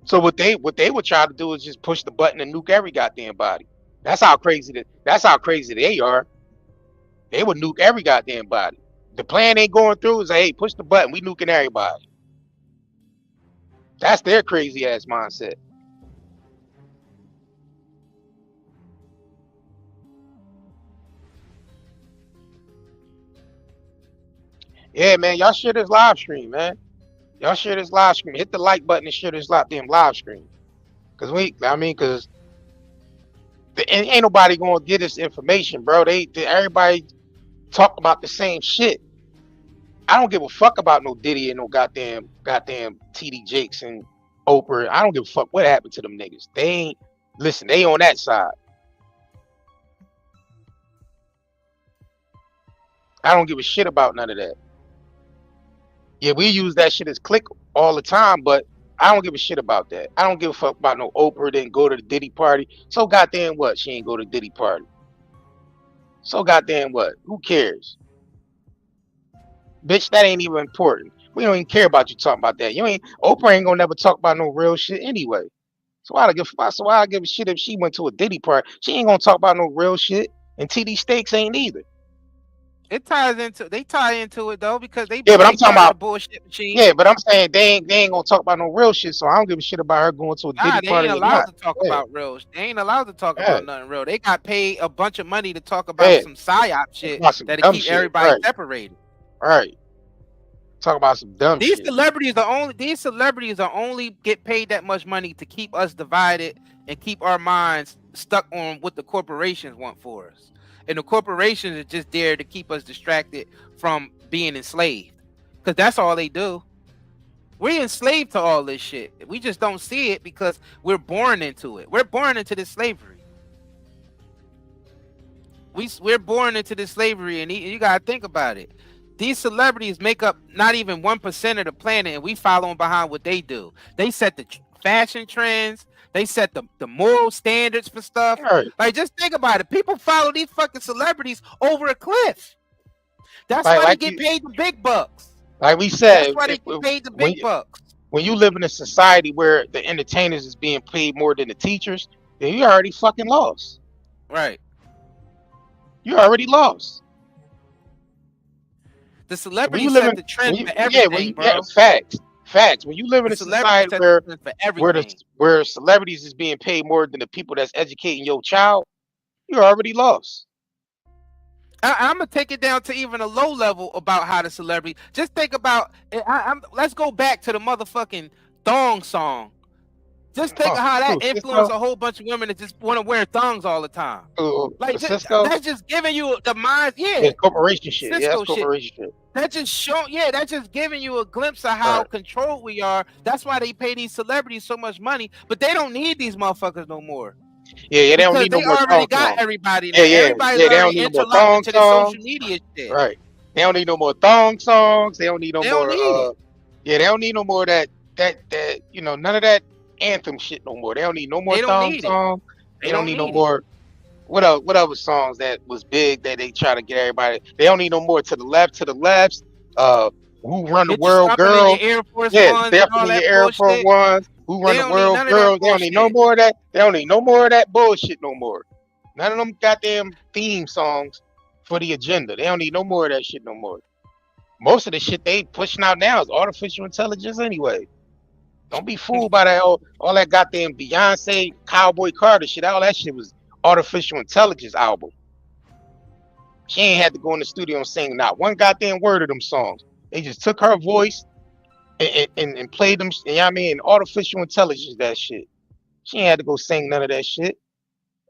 So what they would try to do is just push the button and nuke every goddamn body. That's how crazy they are. They would nuke every goddamn body. The plan ain't going through is, hey, push the button, we nuking everybody. That's their crazy ass mindset. Yeah, man, y'all share this live stream, man. Y'all share this live stream. Hit the like button and share this damn live stream. Cause ain't nobody gonna get this information, bro. Everybody talk about the same shit. I don't give a fuck about no Diddy and no goddamn TD Jakes and Oprah. I don't give a fuck what happened to them niggas. They on that side. I don't give a shit about none of that. Yeah, we use that shit as click all the time, but I don't give a shit about that. I don't give a fuck about no Oprah didn't go to the Diddy party. So goddamn what? She ain't go to the Diddy party. So goddamn what? Who cares? Bitch, that ain't even important. We don't even care about you talking about that. Oprah ain't gonna never talk about no real shit anyway. So why I give a shit if she went to a Diddy party? She ain't gonna talk about no real shit. And TD Stakes ain't either. They tie into it though, because they but I'm talking about the bullshit machine. Yeah, but I'm saying they ain't gonna talk about no real shit, so I don't give a shit about her going to a Diddy They party. ain't allowed to talk about real. They ain't allowed to talk about nothing real. They got paid a bunch of money to talk about some psyop shit that'll keep everybody separated. Right. Talk about some dumb shit. These celebrities are only get paid that much money to keep us divided and keep our minds stuck on what the corporations want for us. And the corporations are just there to keep us distracted from being enslaved. Because that's all they do. We're enslaved to all this shit. We just don't see it because we're born into it. We're born into this slavery. We're born into this slavery, and you gotta think about it. These celebrities make up not even 1% of the planet, and we following behind what they do. They set the fashion trends. They set the moral standards for stuff. Right. Like, just think about it. People follow these fucking celebrities over a cliff. That's why they get paid the big bucks. Like we said, that's why they get paid the big bucks. When you live in a society where the entertainers is being paid more than the teachers, then you already fucking lost. Right. You already lost. The celebrities set the trend for everything, bro. Yeah, facts. When you live in a society where celebrities is being paid more than the people that's educating your child, you're already lost. I'm gonna take it down to even a low level about how the celebrity. Just think about. Let's go back to the motherfucking thong song. Just think of how that influenced Cisco? a whole bunch of women that just want to wear thongs all the time. Like Cisco? that's just giving you the mind. Yeah, Yeah, corporation shit. Yeah, that's Cisco shit. corporation shit. That just that's just giving you a glimpse of how controlled we are. That's why they pay these celebrities so much money, but they don't need these motherfuckers no more. Yeah, they don't need no more already got songs. everybody now. Everybody's they don't already need no more interlocked thong into the songs. social media shit. Right. They don't need no more thong songs. They don't need no more. They don't need no more that none of that anthem shit no more. They don't need no more thong songs. They don't need no more. What other songs that was big that they try to get everybody? They don't need no more to the left. Who run the world, girl? Definitely your Air Force Ones. Who run the world, girl? They don't need no more of that. They don't need no more of that bullshit no more. None of them goddamn theme songs for the agenda. They don't need no more of that shit no more. Most of the shit they pushing out now is artificial intelligence anyway. Don't be fooled by that all that goddamn Beyonce, Cowboy Carter shit. All that shit was artificial intelligence album. She ain't had to go in the studio and sing not one goddamn word of them songs. They just took her voice and played them. You know what I mean? Artificial intelligence, that shit. She ain't had to go sing none of that shit.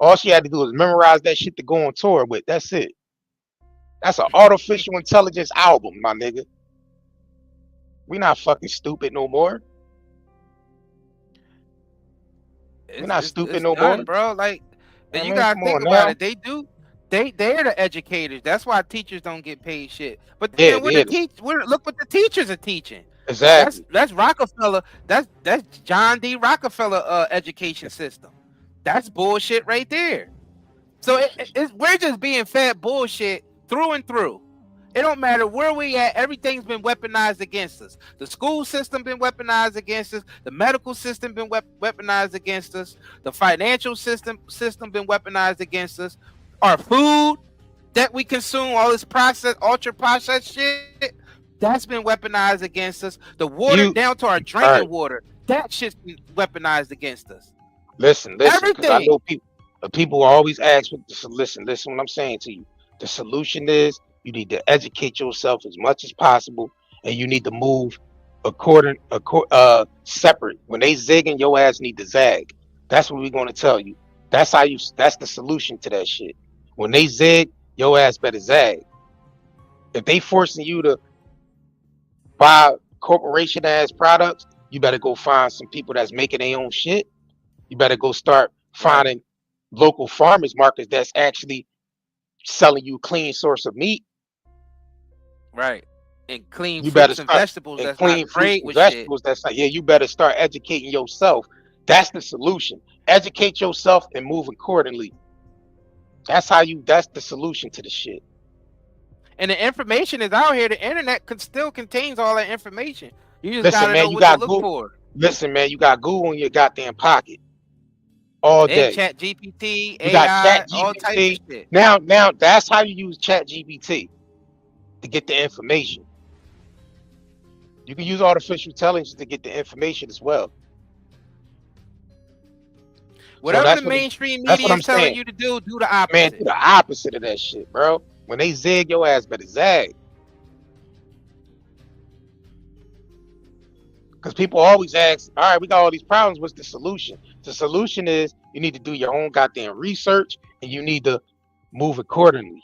All she had to do was memorize that shit to go on tour with. That's it. That's an artificial intelligence album, my nigga. We not fucking stupid no more. We're not stupid no more, bro. Like, and you gotta think about it. They do. They're the educators. That's why teachers don't get paid shit. But then look what the teachers are teaching. Exactly. That's Rockefeller. That's John D. Rockefeller education system. That's bullshit right there. So we're just being fed bullshit through and through. It don't matter where we at. Everything's been weaponized against us. The school system been weaponized against us. The medical system been weaponized against us. The financial system been weaponized against us. Our food that we consume, all this ultra processed shit, that's been weaponized against us. The water down to our drinking water, that shit's been weaponized against us. Listen, because I know people always ask. Listen what I'm saying to you. The solution is you need to educate yourself as much as possible, and you need to move separate. When they zigging, your ass need to zag. That's what we're going to tell you. That's the solution to that shit. When they zig, your ass better zag. If they forcing you to buy corporation ass products, you better go find some people that's making their own shit. You better go start finding local farmers markets that's actually selling you clean source of meat. Right. And clean fruits and vegetables that's not sprayed with vegetables shit. You better start educating yourself. That's the solution. Educate yourself and move accordingly. That's the solution to the shit. And the information is out here. The internet still contains all that information. You just gotta know what to look for. Listen, man, you got Google in your goddamn pocket all day. Chat GPT, you got AI, Chat GPT. All types of shit. Now that's how you use Chat GPT to get the information. You can use artificial intelligence to get the information as well. Whatever the mainstream media is telling you to do the opposite. Man, do the opposite of that shit, bro. When they zig, your ass better zag. Because people always ask, all right, we got all these problems. What's the solution? The solution is you need to do your own goddamn research and you need to move accordingly.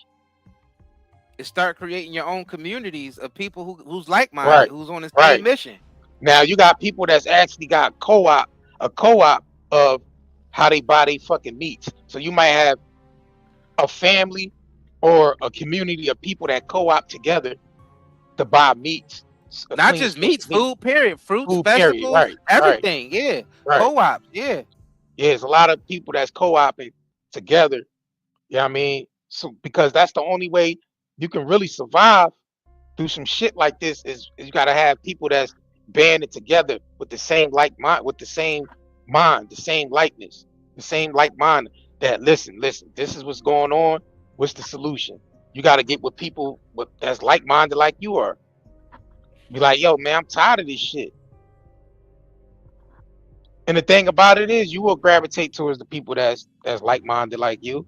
Start creating your own communities of people who's like-minded, who's on the same mission. Now you got people that's actually got a co-op of how they buy their fucking meats. So you might have a family or a community of people that co-op together to buy meats. Not just meats, food, period. Fruits, vegetables, everything. Yeah. Co-ops, yeah. Yeah, there's a lot of people that's co-oping together. You know what I mean? So because that's the only way you can really survive through some shit like this is you gotta have people that's banded together with the same like mind, with the same mind, the same likeness, the same like mind that listen, this is what's going on. What's the solution? You gotta get with people that's like-minded like you are. Be like, yo, man, I'm tired of this shit. And the thing about it is you will gravitate towards the people that's like-minded like you.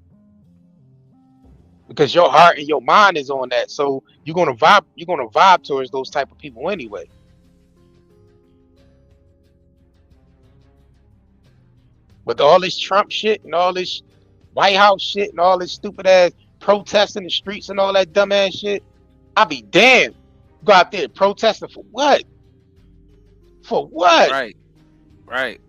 Because your heart and your mind is on that. So you're gonna vibe towards those type of people anyway. With all this Trump shit and all this White House shit and all this stupid ass protesting the streets and all that dumb ass shit, I'll be damned. Go out there protesting for what? For what? Right. Right.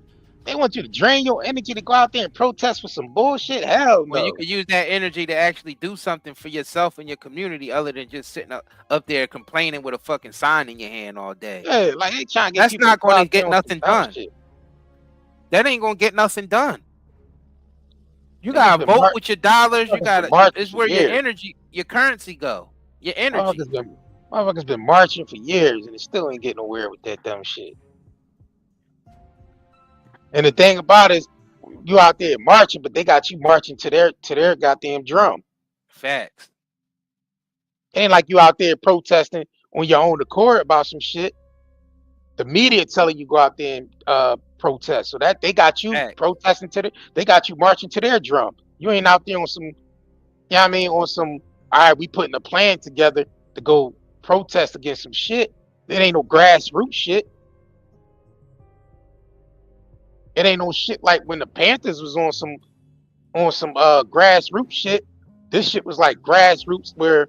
They want you to drain your energy to go out there and protest for some bullshit? Hell no. Well, you could use that energy to actually do something for yourself and your community other than just sitting up there complaining with a fucking sign in your hand all day. Yeah, like they trying to get That's people not to go going out to get there on nothing some dumb done. shit. That ain't going to get nothing done. You Niggas got to been vote mar- with your dollars. You motherfuckers got been to, marching it's for where your years. energy, your currency go. Your energy. Motherfuckers been marching for years and it still ain't getting nowhere with that dumb shit. And the thing about it is, you out there marching, but they got you marching to their goddamn drum. Facts. It ain't like you out there protesting on your own accord about some shit. The media telling you go out there and protest, so that they got you Facts. protesting they got you marching to their drum. You ain't out there on some, you know what I mean, on some, all right, we putting a plan together to go protest against some shit. It ain't no grassroots shit. It ain't no shit like when the Panthers was on some grassroots shit. This shit was like grassroots where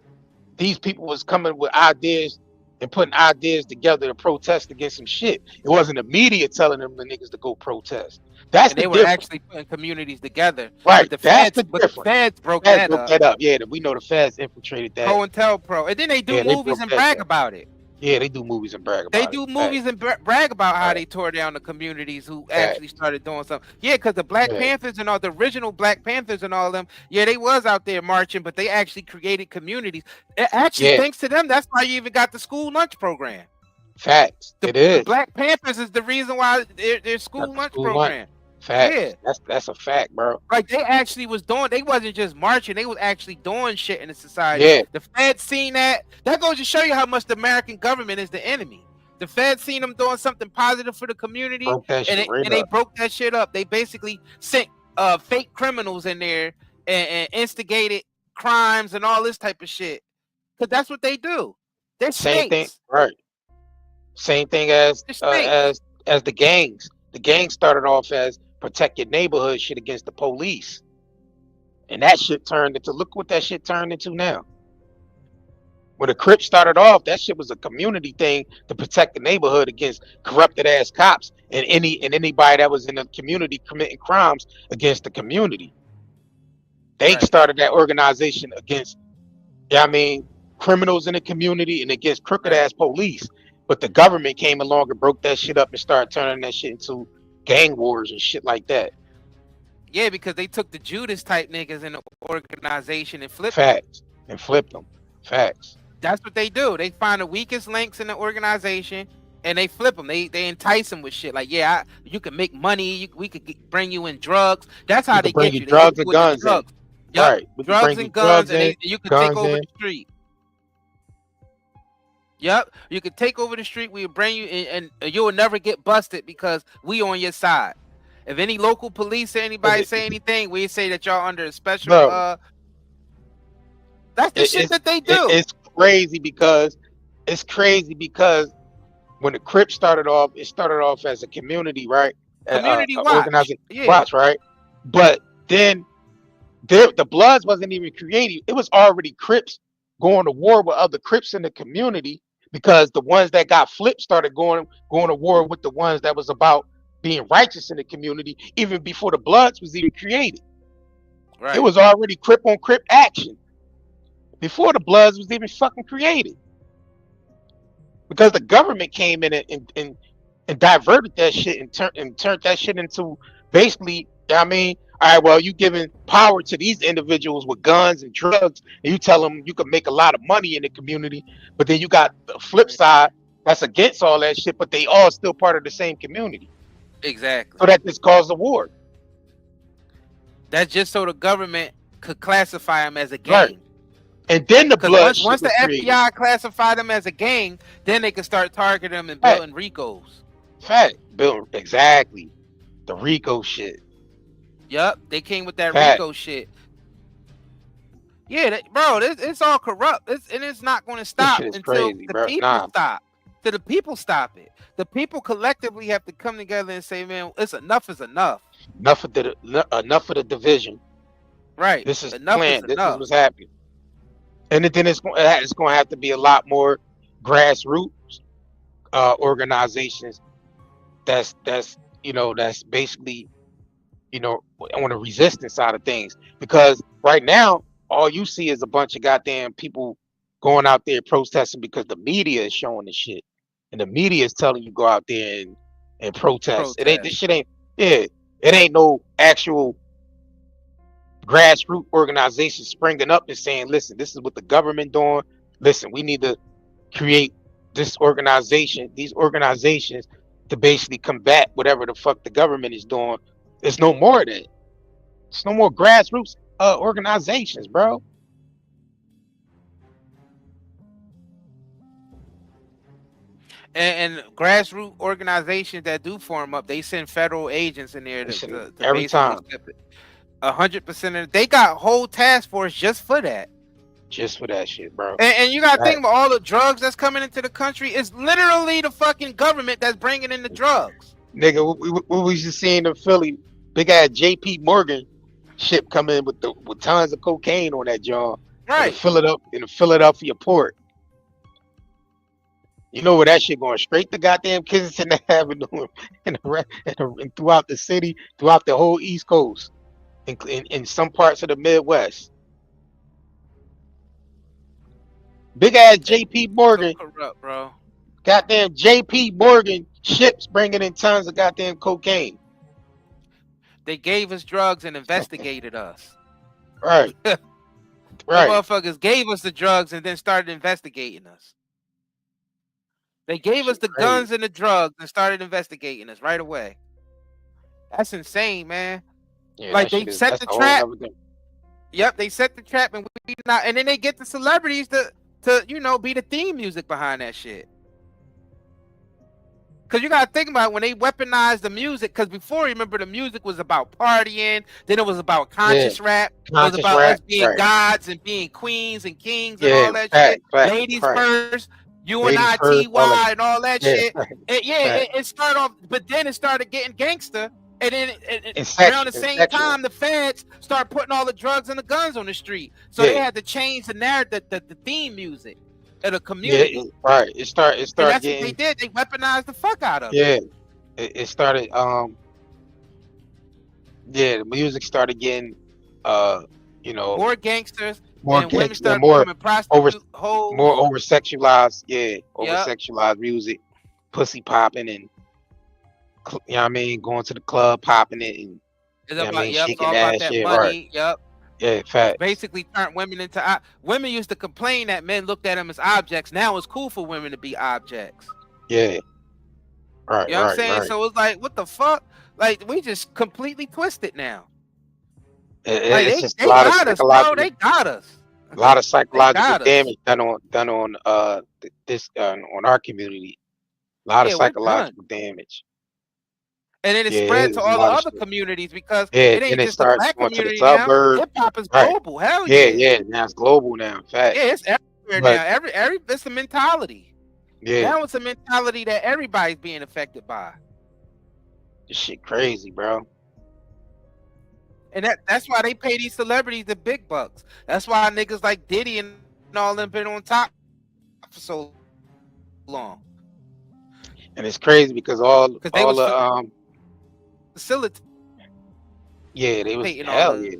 these people was coming with ideas and putting ideas together to protest against some shit. It wasn't the media telling them the niggas to go protest. That's And the they were difference. actually putting communities together. Right. But That's the but the difference. feds broke Feds that broke up. that up. Yeah, we know the feds infiltrated that. COINTELPRO. And then they do Yeah, they movies broke and that brag down. about it. Yeah, they do movies and brag about They it. do Facts. movies and brag about how Right. they tore down the communities who Facts. actually started doing something. Yeah, because the Black Yeah. Panthers and all the original Black Panthers and all of them, yeah, they was out there marching, but they actually created communities. Actually, Yeah. thanks to them, that's why you even got the school lunch program. Facts. The It is. Black Panthers is the reason why their school Got the lunch school lunch. program. Facts. Yeah. That's a fact, bro. Like they actually was doing, they wasn't just marching, they was actually doing shit in the society. Yeah. The Fed seen that. That goes to show you how much the American government is the enemy. The Fed seen them doing something positive for the community, Broke that and shit right they up. broke that shit up. They basically sent fake criminals in there and instigated crimes and all this type of shit. Cause that's what they do. They're Same thing, snakes. right? Same thing as They're snakes. as the gangs. The gangs started off as protect your neighborhood shit against the police, and that shit turned into, look what that shit turned into now. When the Crips started off, that shit was a community thing to protect the neighborhood against corrupted ass cops and anybody that was in the community committing crimes against the community. They Right. started that organization against, yeah, I mean, criminals in the community and against crooked ass police. But the government came along and broke that shit up and started turning that shit into gang wars and shit like that. Yeah, because they took the Judas type niggas in the organization and flipped them. Facts. And flipped them. Facts. That's what they do. They find the weakest links in the organization and they flip them. They entice them with shit like, yeah, you can make money. We could bring you in drugs. That's how We they could bring get you you. They drugs get and you with the guns in. drugs. Yup. Right. We can Drugs bring you and guns, drugs and in, you can guns take over in. the street. Yep, you can take over the street. We'll bring you in, and you will never get busted because we on your side. If any local police or anybody say anything, we say that y'all under a special. Bro, That's the shit that they do. It's crazy because when the Crips started off, it started off as a community, right? Community watch. Organizing Yeah. watch, right? But then the Bloods wasn't even created. It was already Crips going to war with other Crips in the community, because the ones that got flipped started going to war with the ones that was about being righteous in the community even before the Bloods was even created. Right. It was already Crip on Crip action before the Bloods was even fucking created, because the government came in and diverted that shit and turned that shit into basically, I mean, all right, well, you giving power to these individuals with guns and drugs, and you tell them you can make a lot of money in the community, but then you got the flip side that's against all that shit, but they all still part of the same community. Exactly. So that this caused a war. That's just so the government could classify them as a gang. Right. And then the Bloods. Once the FBI classify them as a gang, then they can start targeting them and building RICOs. Fact. Exactly. The RICO shit. Yup, they came with that Fact. RICO shit. Yeah, bro, it's all corrupt. And it's not going to stop until crazy, the bro. people stop. Till the people stop it. The people collectively have to come together and say, man, enough is enough. enough of the division. Right. This is Enough is planned. This is enough. what's happening. And then it's going to have to be a lot more grassroots organizations. That's that's basically on the resistance side of things. Because right now, all you see is a bunch of goddamn people going out there protesting because the media is showing the shit, and the media is telling you go out there and protest. It ain't this Protest. shit ain't yeah. It ain't no actual grassroots organization springing up and saying, listen, this is what the government doing. Listen, we need to create these organizations to basically combat whatever the fuck the government is doing. There's no more of that. There's no more grassroots organizations, bro. And grassroots organizations that do form up, they send federal agents in there Listen, to every basically time, step it. 100% of they got whole task force just for that. just for that shit, bro. And you gotta That think about all the drugs that's coming into the country. It's literally the fucking government that's bringing in the drugs. nigga, what we just seeing in Philly, big ass JP Morgan ship come in with tons of cocaine on that joint and Right. fill it up in the Philadelphia port. You know where that shit going straight to goddamn Kensington Avenue and throughout the city, throughout the whole East Coast, in some parts of the Midwest. Big ass JP So Morgan, corrupt, bro. goddamn JP Morgan ships bringing in tons of goddamn cocaine. They gave us drugs and investigated us. Right, The right. motherfuckers gave us the drugs and then started investigating us. They gave us Shit the crazy. guns and the drugs and started investigating us right away. That's insane, man. Yeah, Like that they shit is set that's the a whole trap. nother thing. Yep, they set the trap, and we not, and then they get the celebrities to be the theme music behind that shit. Cause you gotta think about it, when they weaponized the music. Cause before, remember, the music was about partying. Then it was about Yeah, conscious rap. It was conscious about us rap. being Right. gods and being queens and kings and Yeah, all that shit. fact. Ladies Right. first, Ladies first, all that. UNITY and all that Yeah, shit. fact. It started off, but then it started getting gangster. And then around And the same sexual. time, the feds start putting all the drugs and the guns on the street. So they Yeah, had to change the narrative, the theme music of the yeah. community. Right. It And started that's what they getting. did. They weaponized the fuck out of it. Yeah, it started. Yeah, the music started getting. Uh, you know, More gangsters, more and women gangster, started becoming over, prostitute more hoes. over sexualized. Yeah, over Yep. sexualized music, pussy popping, and you know what I mean, going to the club, popping it, and you It's know what I about mean, yep. It's shaking all about ass. that Yeah, right. money. Yep. Yeah, It's facts. basically turned women into women used to complain that men looked at them as objects. Now it's cool for women to be objects. Yeah, right, You know what I'm right, saying? right. So it's like, what the fuck? Like we just completely twisted now. Like It's just they got us, bro. They got us. a lot of They psychological got us. damage done on this on our community. A lot of Yeah, we're done. psychological damage. And then it Yeah, spread to it's a all the lot of other shit. communities because Yeah, it then ain't it just the starts black going to the community now. suburbs. Hip hop is Right. global. Hell Yeah, yeah. yeah. Now it's global now. Yeah, Facts. it's everywhere But now. Every it's a mentality. yeah, Now it's a mentality that everybody's being affected by. this shit crazy, bro. And that's why they pay these celebrities the big bucks. That's why niggas like Diddy and all them been on top for so long. And it's crazy because Because they all was the facilitating yeah, they was all hell of yeah.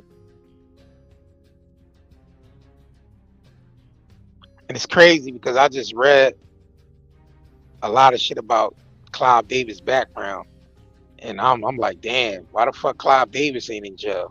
And it's crazy because I just read a lot of shit about Clive Davis' background. And I'm like, damn, why the fuck Clive Davis ain't in jail?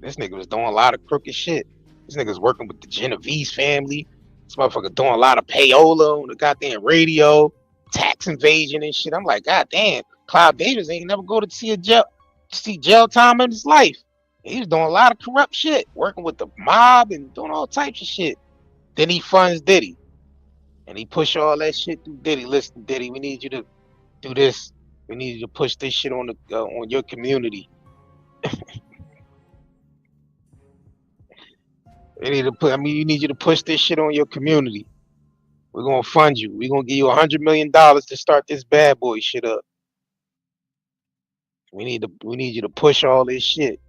This nigga was doing a lot of crooked shit. This nigga's working with the Genovese family. This motherfucker doing a lot of payola on the goddamn radio, tax invasion and shit. I'm like, god damn, Clive Davis ain't never go to see jail time in his life. He was doing a lot of corrupt shit, working with the mob and doing all types of shit. Then he funds Diddy, and he push all that shit through Diddy. Listen, Diddy, we need you to do this. We need you to push this shit on on your community. We need to put. I mean, you need you to push this shit on your community. We're gonna fund you. We're gonna give you $100 million to start this bad boy shit up. We need you to push all this shit.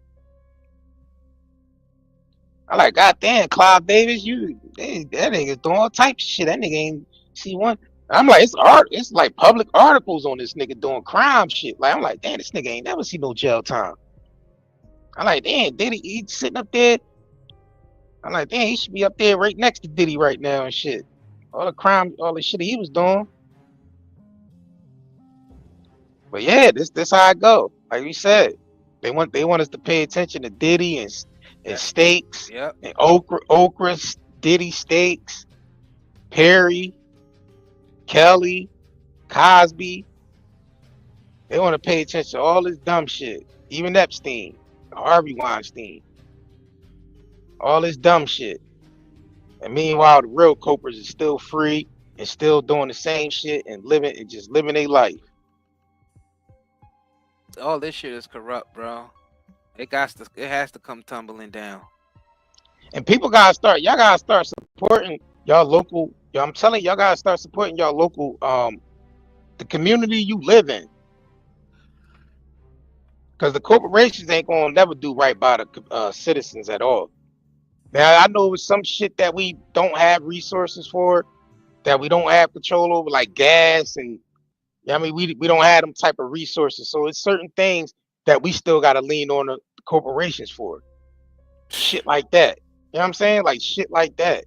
I like, goddamn, Clive Davis, that nigga's doing all types of shit. That nigga ain't see one. I'm like, it's like public articles on this nigga doing crime shit. Like, I'm like, damn, this nigga ain't never seen no jail time. I'm like, damn, Diddy, he's sitting up there. I'm like, damn, he should be up there right next to Diddy right now and shit. All the crime, all the shit he was doing. But yeah, this how I go. Like we said, they want us to pay attention to Diddy and Stakes, Yep. and Oprah, Diddy, Stakes, Perry, Kelly, Cosby. They want to pay attention to all this dumb shit. Even Epstein, Harvey Weinstein, all this dumb shit. And meanwhile, the real culprits is still free and still doing the same shit and just living their life. All this shit is corrupt, bro. It has to come tumbling down. And y'all gotta start supporting y'all local. I'm telling y'all gotta start supporting y'all local, the community you live in. Because the corporations ain't gonna never do right by the citizens at all. Now I know it's some shit that we don't have resources for, that we don't have control over, like gas and I mean we don't have them type of resources. So it's certain things that we still gotta lean on the corporations for. Shit like that. You know what I'm saying? Like shit like that.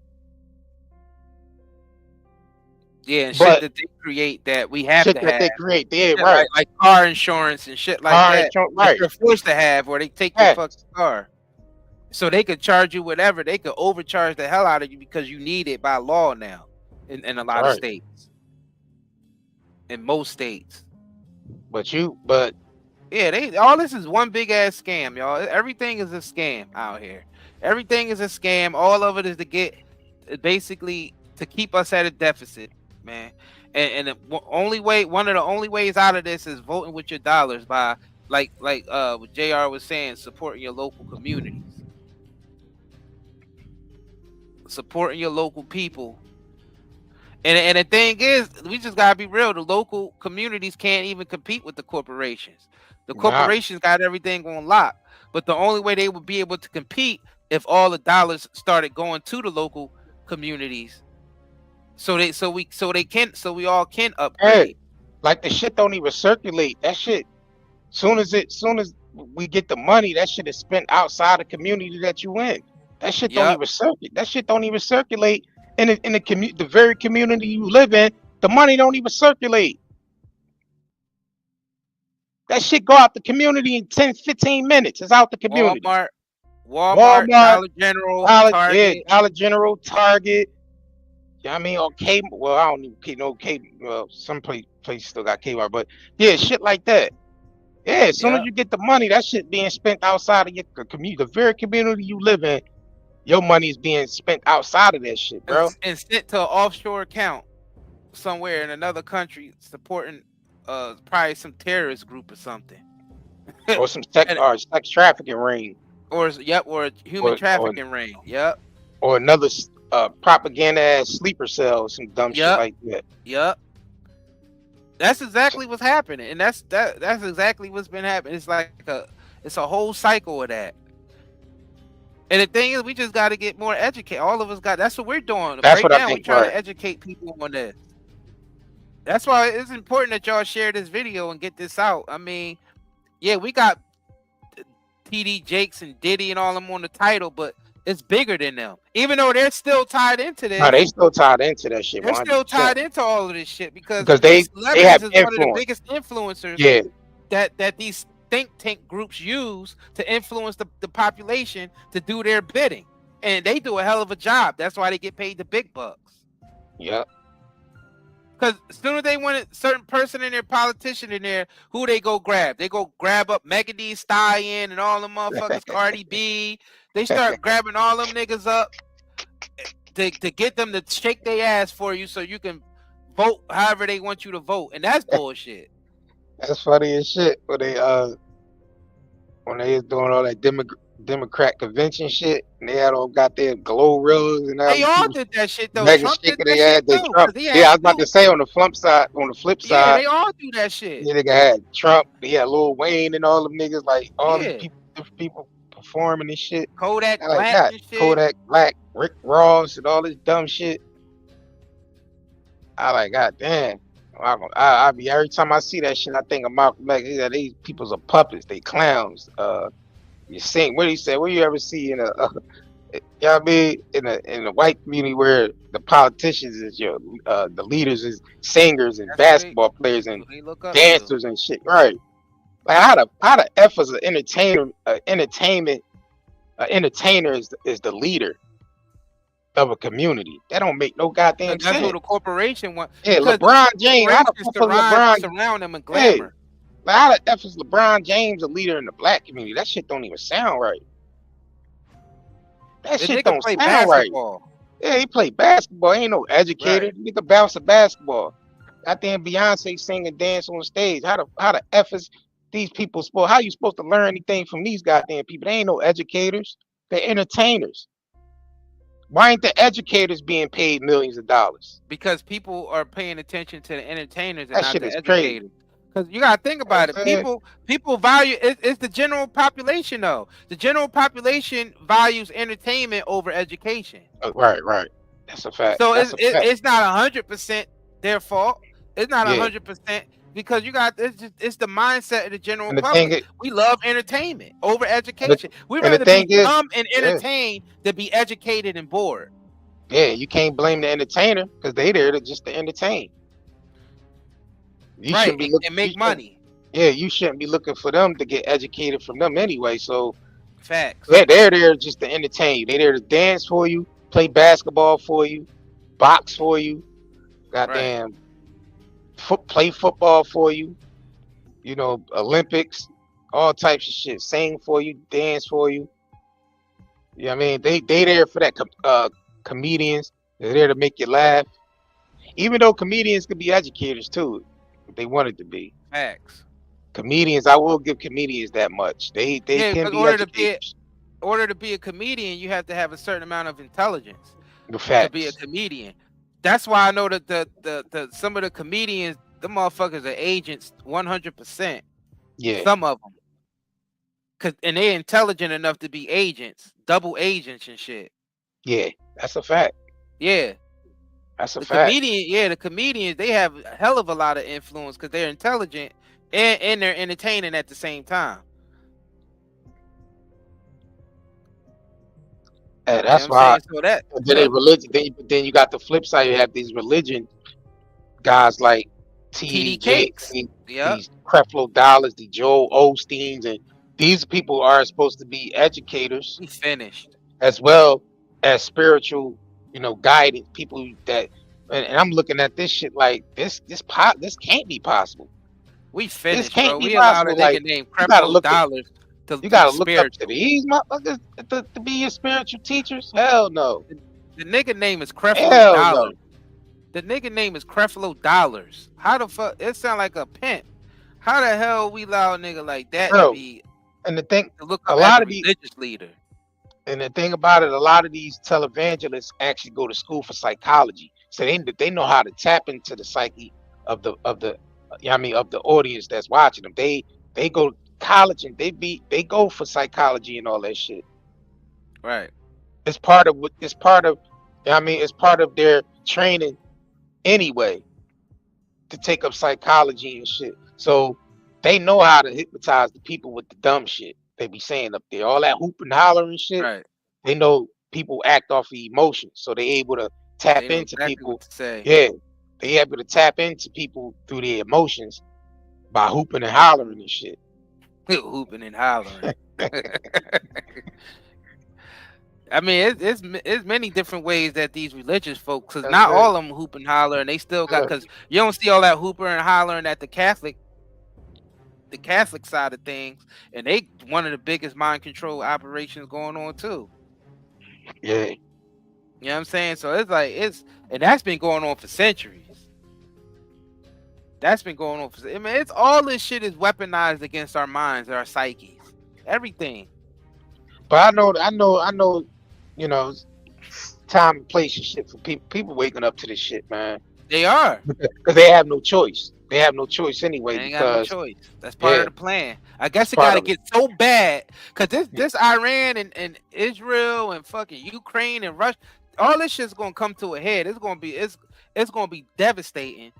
Yeah, and shit that they create that we have shit to that have. they create, yeah, right. Like car insurance and shit like that. Right. You're forced to have, or they take your fucking car. So they could charge you whatever. They could overcharge the hell out of you because you need it by law now in a lot of states. In most states. But yeah, all this is one big ass scam, y'all. Everything is a scam out here. Everything is a scam. All of it is to get basically to keep us at a deficit, man. And one of the only ways out of this is voting with your dollars by like what JR was saying, supporting your local communities. Supporting your local people. And the thing is, we just gotta be real. The local communities can't even compete with the corporations. The corporations got everything on lock. But the only way they would be able to compete if all the dollars started going to the local communities. So we all can upgrade. Hey, like the shit don't even circulate. That shit, soon as we get the money, that shit is spent outside the community that you in. That shit don't even circulate. That shit don't even circulate in the very community you live in. The money don't even circulate. That shit go out the community in 10, 15 minutes. It's out the community. Walmart, Dollar General, Target. Dollar General, Target. I mean, on cable. Well, I don't even know cable. Well, some places still got cable, but yeah, shit like that. Yeah, as soon as you get the money, that shit being spent outside of your community, the very community you live in. Your money is being spent outside of that shit, bro. And sent to an offshore account somewhere in another country, supporting probably some terrorist group or something. Or some sex trafficking ring. Or a human trafficking ring. Yep. Or another propaganda ass sleeper cell, some dumb shit like that. Yep. That's exactly what's happening. And that's exactly what's been happening. It's like it's a whole cycle of that. And the thing is, we just got to get more educated. All of us that's what we're doing. That's right what now, I think. We're trying to educate people on this. That's why it's important that y'all share this video and get this out. I mean, yeah, we got TD Jakes and Diddy and all them on the title, but it's bigger than them. Even though they're still tied into this. No, they still tied into that shit. They're 100%. Still tied into all of this shit because they have influence. One of the biggest influencers. Yeah. That these think tank groups use to influence the population to do their bidding, and they do a hell of a job. That's why they get paid the big bucks. Yep. Because as soon as they want a certain person in there, politician in there, who they go grab? They go grab up Megan Thee Stallion and all them motherfuckers, Cardi B. They start grabbing all them niggas up to get them to shake their ass for you so you can vote however they want you to vote, and that's bullshit. That's funny as shit when they was doing all that Democrat convention shit. And they had all got their glow reels and all They these all people did that shit though. mega Trump shit did that that they shit had. They too, Trump. cause he Yeah, had I was to about do. to say on the flip side. On the flip Yeah, side, they all do that shit. yeah, nigga had Trump. They had Lil Wayne and all them niggas. Like all these Yeah, people, different people performing and shit. Kodak I like Black that. and shit. Kodak Black, Rick Ross, and all this dumb shit. I like, god damn. I be every time I see that shit, I think of Malcolm X. Yeah, these people's are puppets. They clowns. You sing. What do you say? What do you ever see in a you know what I mean? In the white community where the politicians is your the leaders is singers and basketball players That's and what they look up to. dancers and shit, right? Like how the F is an entertainer entertainer is the leader of a community. That don't make no goddamn That's who sense. the corporation want, Yeah, because the LeBron James, how the corporations fuck is LeBron? surround them in Hey, glamour. like how the F is LeBron James a leader in the black community? That shit don't even sound right. That The shit nigga don't play sound right. basketball. Yeah, he play basketball. He ain't no educator. Right. Nigga bounce a basketball. Goddamn Beyonce sing and dance on stage. How the F is these people supposed? How you supposed to learn anything from these goddamn people? They ain't no educators. They're entertainers. Why ain't the educators being paid millions of dollars? Because people are paying attention to the entertainers and That not shit the is crazy. educators. Because you gotta think You know about what it. I'm saying? People value it's the general population though. The general population values entertainment over education. Right. That's a fact. So That's a fact. it's not 100% their fault. It's not Yeah. 100% because it's the mindset of the general And the thing public. is, We love entertainment over and education. We the rather thing be is, dumb and yeah, entertained than be educated and bored. yeah, you can't blame the entertainer because they there to just to entertain. You Right, shouldn't be looking. and make money. Yeah, you shouldn't be looking for them to get educated from them anyway. So Facts. they're there just to entertain you. They're there to dance for you, play basketball for you, box for you, goddamn, play football for you. You know, Olympics, all types of shit. Sing for you, dance for you. You know what I mean? They there for that. Comedians, they're there to make you laugh. Even though comedians could be educators too, if they wanted to be. Facts. Comedians, I will give comedians that much. They Yeah, can because be educators. in order to be a comedian, you have to have a certain amount of intelligence The to be a facts. comedian. That's why I know that the some of the comedians, the motherfuckers are agents 100%. Yeah, Some of them, and they're intelligent enough to be agents, double agents and shit. yeah, that's a fact. Yeah, That's a the fact. the comedians, they have a hell of a lot of influence because they're intelligent and they're entertaining at the same time. And You know that's what I'm why. saying? So that And then they religion. Then you got the flip side. You have these religion guys like TD TJ, Cakes. Yep. these Creflo Dollars, the Joel Osteens, and these people are supposed to be educators We finished. as well as spiritual, guidance people that. And I'm looking at this shit like this can't be possible. We This finished, can't bro. be We allowed a possible. nigga Like named you gotta Creflo look up. Dollars to You gotta be look up to spiritual. these motherfuckers to be your spiritual teachers. Hell no. The nigga name is Creflo Hell Dollars. no. The nigga name is Creflo Dollars. How the fuck? It sound like a pimp. How the hell we allow a nigga like that Bro, to and the thing, look a up lot as a of these, religious leader? and the thing about it, a lot of these televangelists actually go to school for psychology, so they know how to tap into the psyche of the of the audience that's watching them. They go to college and they go for psychology and all that shit. Right. It's part of it's part of their training anyway to take up psychology and shit. So they know how to hypnotize the people with the dumb shit they be saying up there. All that hooping, hollering shit. Right. They know people act off of emotions, so they able to tap They know into exactly people. what to say. Yeah, they able to tap into people through their emotions by hooping and hollering and shit. Hooping and hollering. I mean, it's many different ways that these religious folks, because not all of them hoop and holler, and they still got, because you don't see all that hooper and hollering at the Catholic side of things, and they one of the biggest mind control operations going on too. Yeah. You know what I'm saying? So it's like and that's been going on for centuries. That's been going on for. I mean, it's all this shit is weaponized against our minds and our psyches. Everything. But I know, you know, time and place and shit for people. People waking up to this shit, man. They are. Because they have no choice. They have no choice anyway. They ain't got no Because choice. That's part of the plan. I guess it's it got part to of it. get so bad because this Iran and Israel and fucking Ukraine and Russia, all this shit's gonna come to a head. It's gonna be devastating.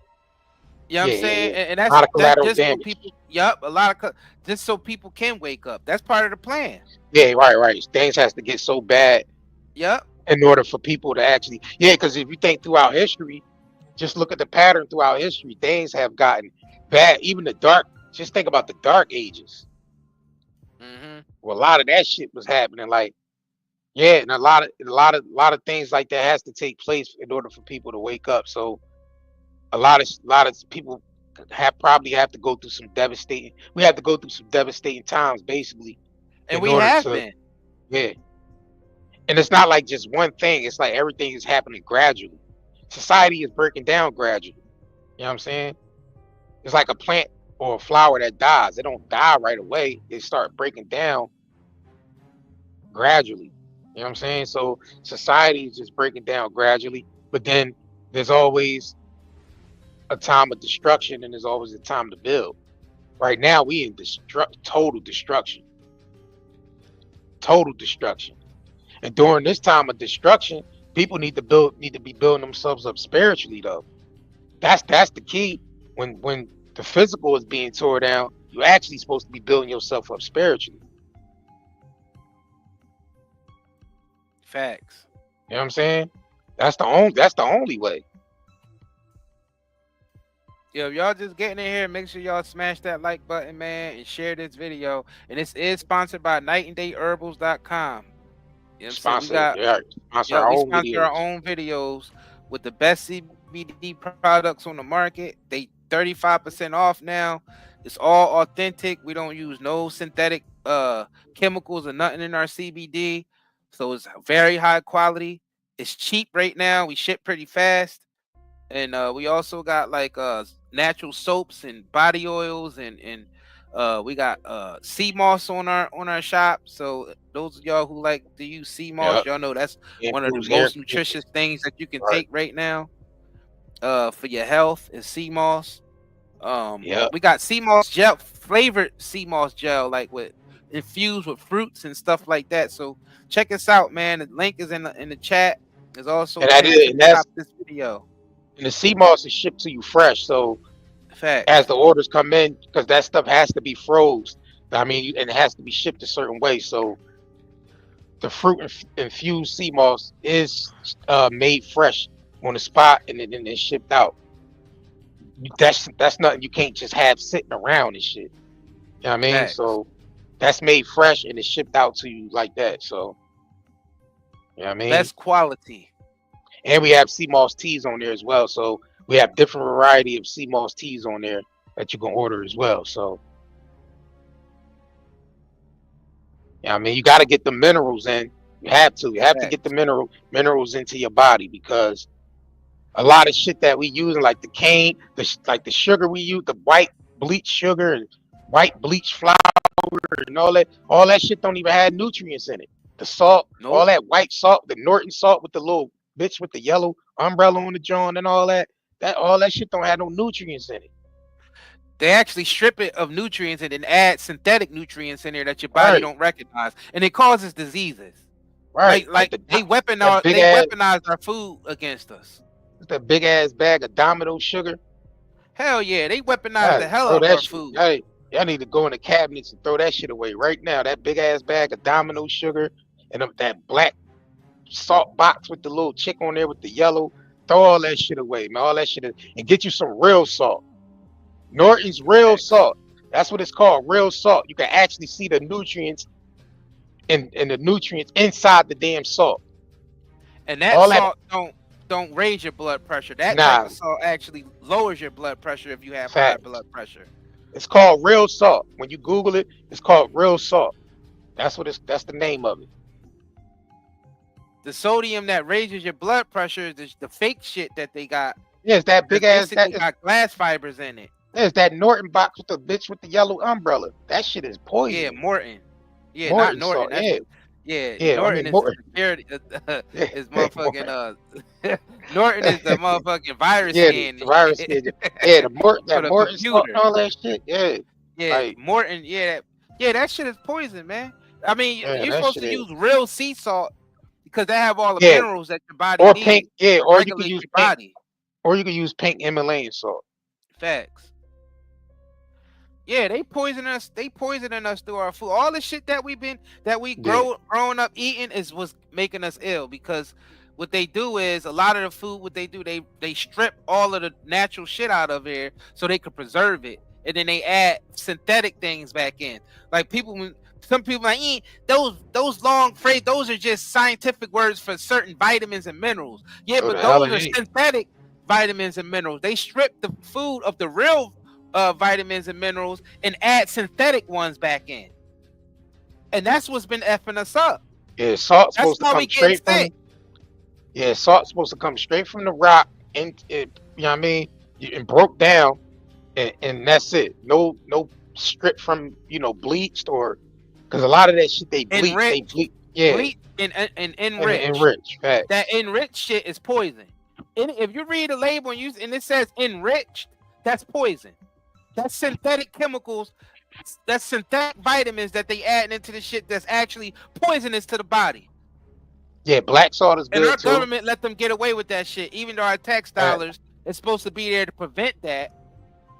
You know what I'm saying? Yeah. And A lot of that's collateral just so damage. people. Yup, a lot of just so people can wake up. That's part of the plan. Yeah, right. Things has to get so bad Yup. in order for people to actually. Yeah, because if you think throughout history, just look at the pattern throughout history. Things have gotten bad. Even the dark. Just think about the dark ages. Mm-hmm. Well, a lot of that shit was happening. Like, yeah, and a lot of things like that has to take place in order for people to wake up. So a lot of people probably have to go through some devastating. We have to go through some devastating times, basically, And in we order have to. been. Yeah, and it's not like just one thing. It's like everything is happening gradually. Society is breaking down gradually. You know what I'm saying? It's like a plant or a flower that dies. It don't die right away. It start breaking down gradually. You know what I'm saying? So society is just breaking down gradually. But then there's always a time of destruction and there's always a time to build. Right now we in total destruction. Total destruction. And during this time of destruction, people need to be building themselves up spiritually though. That's the key. When the physical is being torn down, you're actually supposed to be building yourself up spiritually. Facts. You know what I'm saying? That's the only way. Yo, y'all just getting in here, make sure y'all smash that like button, man, and share this video. And this is sponsored by nightandayherbals.com. You know what I'm saying? We sponsor our own videos with the best CBD products on the market. They 35% off now. It's all authentic. We don't use no synthetic chemicals or nothing in our CBD. So it's very high quality. It's cheap right now. We ship pretty fast. And we also got like natural soaps and body oils and we got sea moss on our shop. So those of y'all who like to use sea moss, y'all know that's one of the most nutritious things that you can take right now for your health is sea moss. We got sea moss gel, flavored sea moss gel, like with infused with fruits and stuff like that. So check us out, man. The link is in the chat. There's also and that's this video. And the sea moss is shipped to you fresh. So as the orders come in, because that stuff has to be froze. I mean, and it has to be shipped a certain way. So the fruit infused sea moss is made fresh on the spot and then it's shipped out. That's nothing you can't just have sitting around and shit. You know what I mean? So that's made fresh and it's shipped out to you like that. So you know what I mean? Best quality. And we have sea moss teas on there as well. So we have different variety of sea moss teas on there that you can order as well. So yeah, I mean, you got to get the minerals in. You have to get the minerals into your body, because a lot of shit that we use, like the cane, like the sugar we use, the white bleach sugar and white bleach flour and all that shit don't even have nutrients in it. The salt, all that white salt, the Norton salt with the little bitch with the yellow umbrella on the joint and all that shit don't have no nutrients in it. They actually strip it of nutrients and then add synthetic nutrients in there that your body don't recognize, and it causes diseases. Right, like they weaponize our food against us. The big ass bag of Domino sugar. Hell yeah, they weaponize the hell out of our food. Y'all need to go in the cabinets and throw that shit away right now. That big ass bag of Domino sugar and that black salt box with the little chick on there with the yellow, throw all that shit away, man. All that shit and get you some real salt. Norton's real salt. That's what it's called, real salt. You can actually see the nutrients and the nutrients inside the damn salt. And that salt don't raise your blood pressure. That type of salt actually lowers your blood pressure if you have high blood pressure. It's called real salt. When you Google it, it's called real salt. That's the name of it. The sodium that raises your blood pressure is the fake shit that they got. Yeah, it's that big ass that got glass fibers in it. There's that Norton box with the bitch with the yellow umbrella. That shit is poison. Yeah, Morton. Yeah, Morton, not Norton. Yeah, Yeah, I Norton mean is the Morton. security. Yeah, Is motherfucking Norton is the motherfucking virus yeah, scan the and virus shit kid. Yeah, the for that the Morton salt computer. and all that shit. Yeah, Yeah, like Morton. Yeah, that shit is poison, man. I mean, yeah, you're that supposed shit to is. use real sea salt because they have all the Yeah, minerals that your body or pink. needs Yeah, to or you could regulate use your pink, body. or you could use pink Himalayan salt. Facts. Yeah, they poison us. They poisoning us through our food. All the shit that we Yeah, growing up eating is what's making us ill. Because what they do is a lot of the food. What they do, they strip all of the natural shit out of here so they could preserve it, and then they add synthetic things back in. Like some people like those long phrase. Those are just scientific words for certain vitamins and minerals. Yeah, oh but the hell those it are ain't. synthetic vitamins and minerals. They strip the food of the real vitamins and minerals and add synthetic ones back in, and that's what's been effing us up. Yeah, salt's That's supposed to why come we getting straight sick. from. Yeah, salt's supposed to come straight from the rock, and it, you know what I mean, and broke down, and that's it. No strip from bleached or because a lot of that shit they bleach. They Enriched, bleach. Yeah, bleach, and and enriched. enrich That facts. enriched shit is poison. And if you read a label and it says enriched, that's poison. That's synthetic chemicals. That's synthetic vitamins that they add into the shit that's actually poisonous to the body. Yeah, black salt is And good our too. government let them get away with that shit, even though our tax dollars is supposed to be there to prevent that.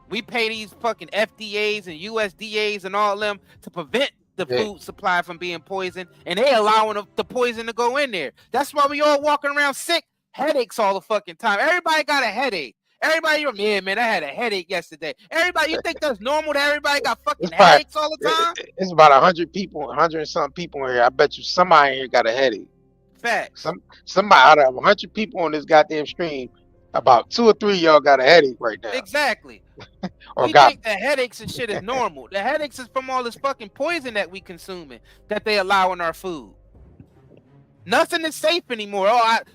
We pay these fucking FDAs and USDAs and all of them to prevent the Yeah, food supply from being poisoned, and they allowing the poison to go in there. That's why we all walking around sick, headaches all the fucking time. Everybody got a headache. Everybody, you're man, I had a headache yesterday. Everybody, you think that's normal that everybody got fucking it's probably headaches all the time? it's about 100 people, 100 and something people in here. I bet you somebody in here got a headache. Facts. Somebody out of 100 people on this goddamn stream, about 2 or 3 of y'all got a headache right now, Exactly. or We got think that headaches and shit is normal. The headaches is from all this fucking poison that we consuming, that they allow in our food. Nothing is safe anymore.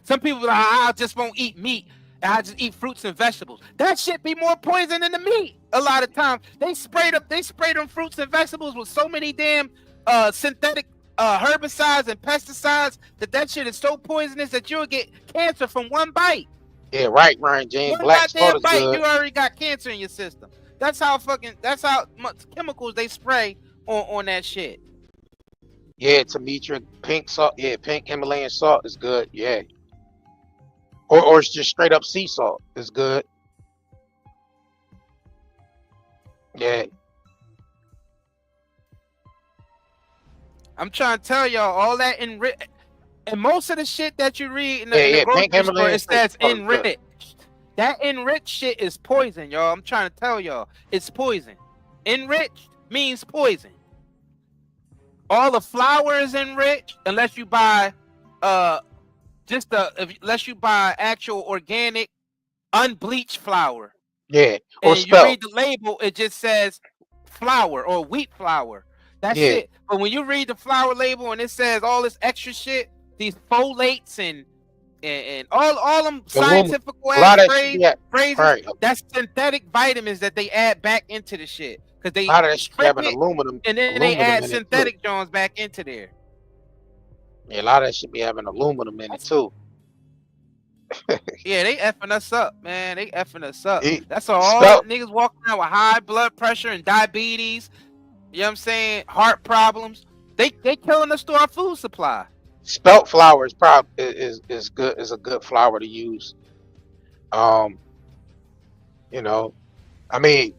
Some people be like, I just won't eat meat. I just eat fruits and vegetables. That shit be more poison than the meat. A lot of times they spray them fruits and vegetables with so many damn synthetic herbicides and pesticides that shit is so poisonous that you'll get cancer from one bite. yeah, right, Ryan James. One Black salt goddamn is bite, good. you already got cancer in your system. That's how much chemicals they spray on that shit. Yeah, Demetra, pink salt. Yeah, pink Himalayan salt is good. Yeah, or it's just straight up sea salt. It's good. Yeah, I'm trying to tell y'all all that and most of the shit that you read in the yeah. Pink grocery store, Himalayan it sea says salt is good. enriched. That enriched shit is poison, y'all. I'm trying to tell y'all, it's poison. Enriched means poison. All the flour is enriched unless you buy unless you buy actual organic unbleached flour. Yeah, or And you spelt. read the label, it just says flour or wheat flour. That's Yeah, it. But when you read the flour label and it says all this extra shit, these folates and all them aluminum. scientific A lot ass of that should be at phrases, right. that's synthetic vitamins that they add back into the shit. Because A they lot of that should be strip having it aluminum, and then they aluminum add in it too. synthetic jones back into there. Yeah, a lot of that should be having aluminum in it too. Yeah, they effing us up, man. They effing us up. It, That's all spelt niggas walking around with high blood pressure and diabetes. You know what I'm saying? Heart problems. They killing us through our food supply. spelt flour is probably is good. Is a good flour to use. Um, you know, I mean,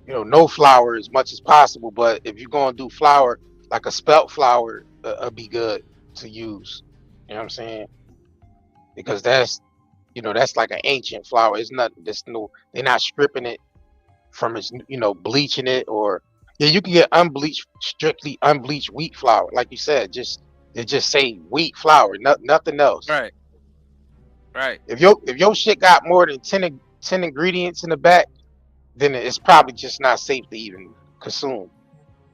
no flour as much as possible. But if you're gonna do flour, like a spelt flour, be good to use. You know what I'm saying? Because that's like an ancient flour. It's not. There's no. They're not stripping it from its. Bleaching it or yeah. You can get unbleached, strictly unbleached wheat flour, like you said. They just say wheat flour, nothing else. Right. Right. If your shit got more than 10 ingredients in the back, then it's probably just not safe to even consume.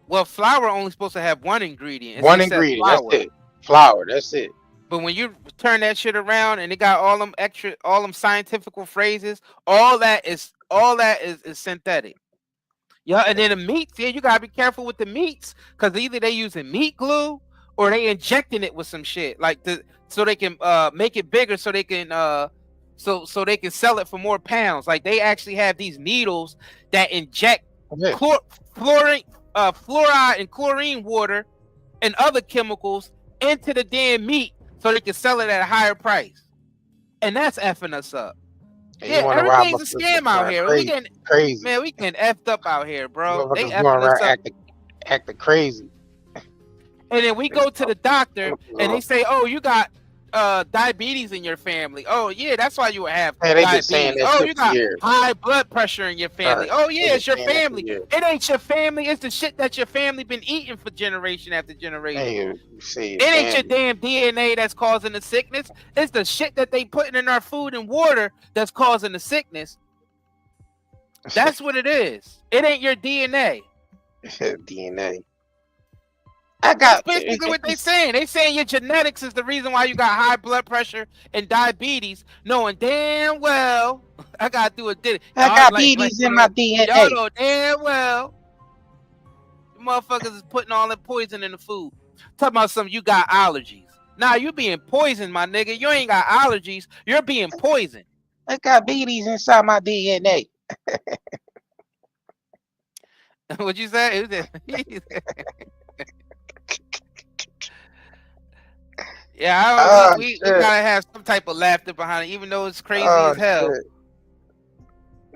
Well, flour only supposed to have one ingredient. It One just says ingredient, that's flour. it. Flour, that's it. But when you turn that shit around and it got all them scientific phrases, all that is synthetic. Yeah, and then the meats, yeah, you gotta be careful with the meats, because either they using meat glue or they injecting it with some shit, like so they can make it bigger, so they can so they can sell it for more pounds. Like they actually have these needles that inject Yeah. fluoride and chlorine water and other chemicals into the damn meat so they can sell it at a higher price. And that's effing us up. And Yeah, you want to rob everything's us a scam out here. crazy, crazy. Man, we getting effed up out here, bro. They Motherfuckers going effing us around up. acting crazy. And then we go to the doctor and they say, "Oh, you got diabetes in your family. Oh yeah, that's why you have Man, they been diabetes. saying that Oh, shit you for got years. high blood pressure in your family. Right. Oh yeah, it's your They been saying that for family. years. It ain't your family. It's the shit that your family been eating for generation after generation. Hey, you see, It ain't your damn DNA that's causing the sickness. It's the shit that they putting in our food and water that's causing the sickness. That's what it is. It ain't your DNA. DNA. I got That's basically what they saying. They saying your genetics is the reason why you got high blood pressure and diabetes, knowing damn well I gotta do a Diddy. I got diabetes in my DNA. Y'all know damn well motherfuckers is putting all that poison in the food. Talking about something, you got allergies. Nah, you being poisoned, my nigga. You ain't got allergies. You're being poisoned. I got diabetes inside my DNA. What you say? Yeah, we gotta have some type of laughter behind it, even though it's crazy as hell. Shit.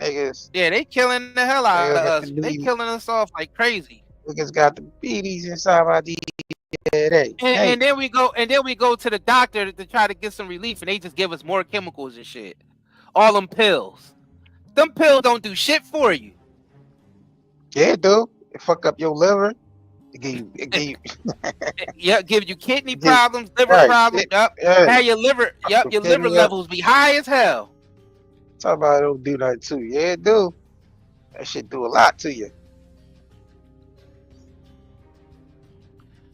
Niggas. Yeah, they killing the hell out of us. They killing us off like crazy. Niggas got the diabetes inside my DNA. And then we go to the doctor to try to get some relief, and they just give us more chemicals and shit. All them pills. Them pills don't do shit for you. Yeah, dude. It fuck up your liver. It give you Yeah, give you kidney problems, liver problems. Have your liver, your liver levels be high as hell. Talk about it don't do nothing to you. Yeah, it do. That shit do a lot to you.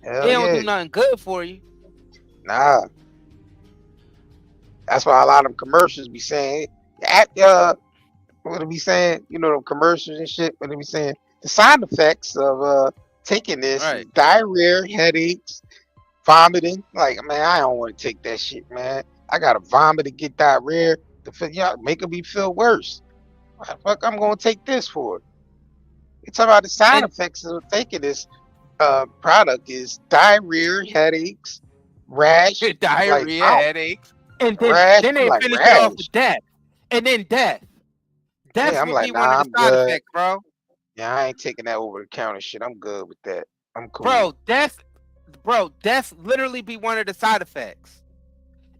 Hell They don't do nothing good for you. Nah. That's why a lot of them commercials be saying, what they be saying, you know, them commercials and shit, what they be saying, the side effects of taking this is diarrhea, headaches, vomiting. Like, man, I don't want to take that shit, man. I gotta vomit to get diarrhea to feel, making me feel worse. What the fuck I'm gonna take this for? You talk about the side effects of taking this product is diarrhea, headaches, rash, diarrhea, headaches, and then, rash, then they finish it off with death, and then death. That's I'm what like, be one of the side effects, bro. Yeah, I ain't taking that over the counter shit. I'm good with that. I'm cool. Bro, death literally be one of the side effects.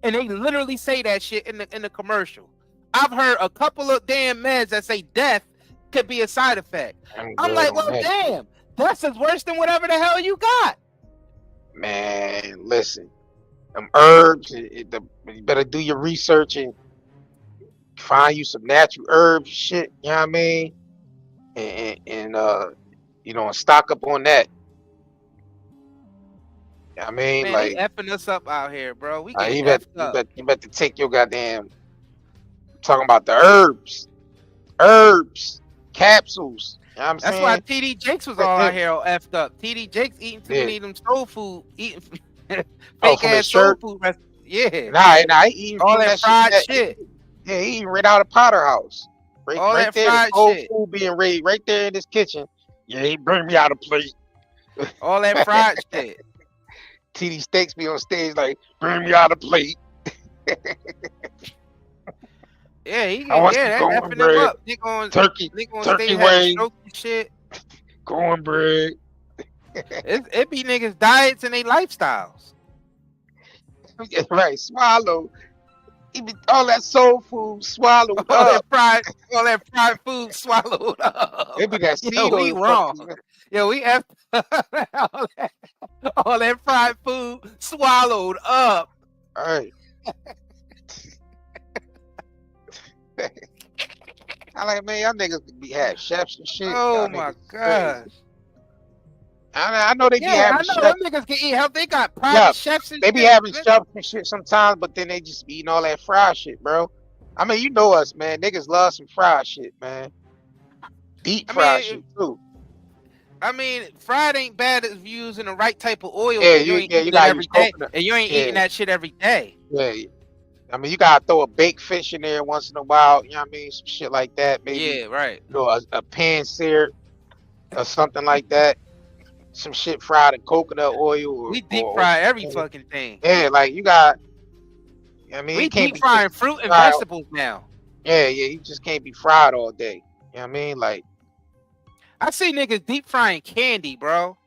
And they literally say that shit in the commercial. I've heard a couple of damn meds that say death could be a side effect. I'm like, well, damn, death is worse than whatever the hell you got. Man, listen, them herbs, you better do your research and find you some natural herbs shit, you know what I mean? And you know, stock up on that. You know what I mean? Man, like, they effing us up out here, bro. We you get effed up. You better take your goddamn, talking about the herbs, capsules. You know what I'm saying? That's why TD Jakes was all out here all effed up. TD Jakes eating too many of them soul food, eating fake ass soul food. Yeah. Nah, he eating all that fried shit. Yeah, he eating right out of Potter House. All that there, fried shit. Food being raised right there in this kitchen. Yeah, he bring me out a plate. All that fried shit. TD Steaks be on stage like, bring me out a plate. Yeah, that's effing him up. Nick on turkey wings, shit. cornbread. it be niggas diets and they lifestyles. Right, swallow. Even all that soul food swallowed all up. All that fried food swallowed up. It be that Yo, we wrong. Yo, we have all that fried food swallowed up. All right. I like, man, y'all niggas be having chefs and shit. Oh my gosh. I know they be having chefs. Them niggas can eat health. They got private chefs and they be having chefs and shit sometimes, but then they just be eating all that fried shit, bro. I mean, you know us, man. Niggas love some fried shit, man. Deep I fried mean, shit too. fried ain't bad if you're using the right type of oil, Yeah, but you ain't you eating it gotta use every day, coconut. and you ain't Yeah, eating that shit every day. yeah. I mean, you gotta throw a baked fish in there once in a while. You know what I mean? Some shit like that. Maybe Yeah, right. a pan seared or something like that. Some shit fried in coconut oil We deep or fry every some, fucking thing. yeah, like you got. I mean, We it can't deep be just frying fruit and fried. vegetables now. Yeah, you just can't be fried all day. You know what I mean? Like I see niggas deep frying candy, bro.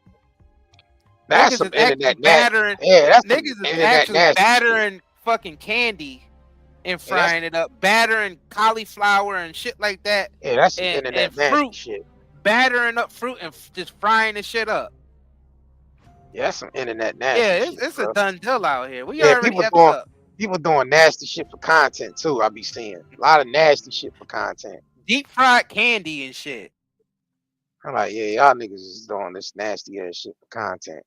that's Niggas some is actually internet nat. battering. Yeah, that's some Niggas is internet actually nasty shit. battering fucking candy and Yeah, that's frying it up, battering cauliflower and shit like that, some and internet nasty fruit, shit. battering up fruit and just frying the shit up. Yeah, that's some internet Yeah, nasty shit, it's a bro. done deal out here. We Yeah, already effed up. people doing nasty shit for content too. I be seeing a lot of nasty shit for content. Deep fried candy and shit. I'm like, yeah, y'all niggas is doing this nasty ass shit for content.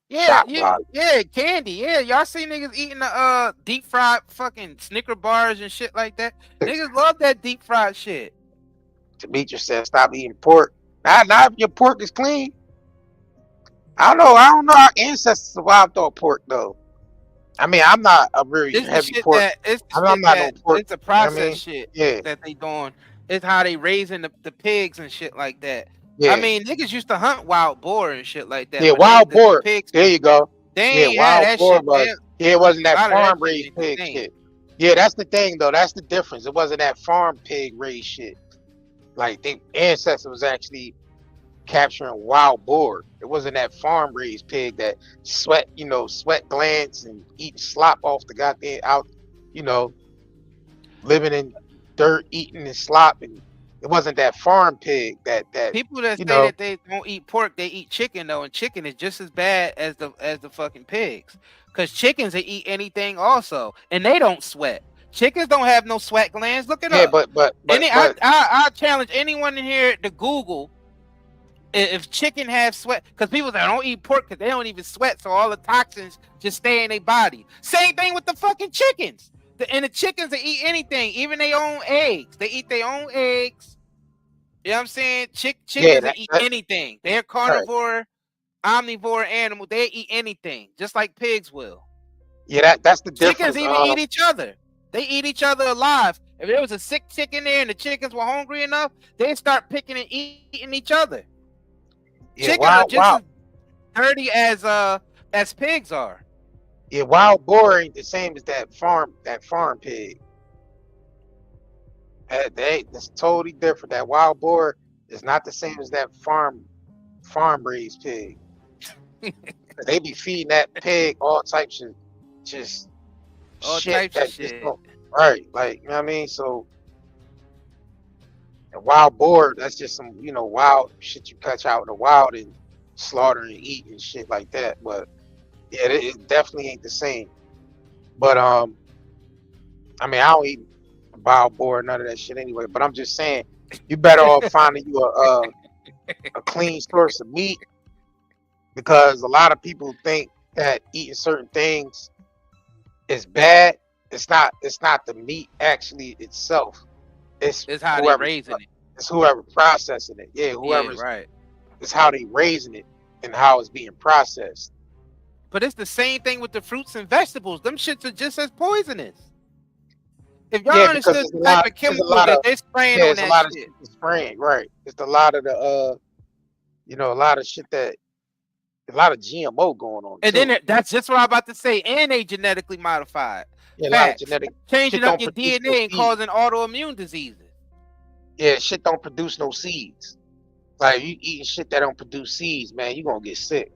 Yeah, Shock value. yeah, candy. Yeah, y'all see niggas eating the deep fried fucking Snicker bars and shit like that. Niggas love that deep fried shit. Demetrius said, stop eating pork. Not if your pork is clean. I don't know our ancestors survived on pork though. I mean, I'm not a very It's the heavy shit pork. that it's the I'm shit not no that pork. it's a You know what I process mean? shit Yeah, that they doing. It's how they raising the pigs and shit like that. yeah, I mean, niggas used to hunt wild boar and shit like that, yeah. but Wild the boar. pigs, There you go. they Yeah, ain't had wild that boar shit. was. Yeah, it wasn't A that lot of that farm shit raised ain't the pig same. shit. Yeah, that's the thing though. That's the difference. It wasn't that farm pig raised shit. Like the ancestor was actually capturing wild boar. It wasn't that farm raised pig that sweat glands and eating slop off the goddamn out, you know, living in dirt, eating and slop, and it wasn't that farm pig that People that you say know. that they don't eat pork, they eat chicken though, and chicken is just as bad as the fucking pigs. Cause chickens they eat anything also, and they don't sweat. Chickens don't have no sweat glands. Look it Yeah, up. but I challenge anyone in here to Google if chicken has sweat, because people that don't eat pork because they don't even sweat, so all the toxins just stay in their body. Same thing with the fucking chickens. And the chickens that eat anything, even their own eggs. They eat their own eggs. You know what I'm saying? yeah, Chickens that eat that anything. They're right. carnivore, omnivore animal. They eat anything, just like pigs will. Yeah, that's the Chickens difference. even eat each other. They eat each other alive. If there was a sick chicken there and the chickens were hungry enough, they'd start picking and eating each other. Yeah, Chickens are just as dirty as pigs are. Yeah, wild boar ain't the same as that farm pig. That's totally different. That wild boar is not the same as that farm raised pig. They be feeding that pig all types of just All shit types of that just shit. don't right. Like, you know what I mean? So a wild boar, that's just some, wild shit you catch out in the wild and slaughter and eat and shit like that. But yeah, it definitely ain't the same. But I mean, I don't eat wild boar, none of that shit anyway. But I'm just saying, you better off finding you a clean source of meat, because a lot of people think that eating certain things is bad. It's not. It's not the meat actually itself. It's It's how they whoever. raising it. It's whoever processing it. Yeah, Yeah, whoever's. right. It's how they raising it and how it's being processed. But it's the same thing with the fruits and vegetables. Them shits are just as poisonous. If y'all Yeah, because understood the type of chemicals that they're spraying on there's a that lot of shit. shit spraying, right? It's a lot of the a lot of shit that a lot of GMO going on And too. then that's just what I'm about to say. And they genetically modified. Yeah, a lot of Facts. genetic Changing shit up don't your produce no DNA and seeds. causing autoimmune diseases. Yeah, shit don't produce no seeds. Like, you eating shit that don't produce seeds, man, you gonna get sick.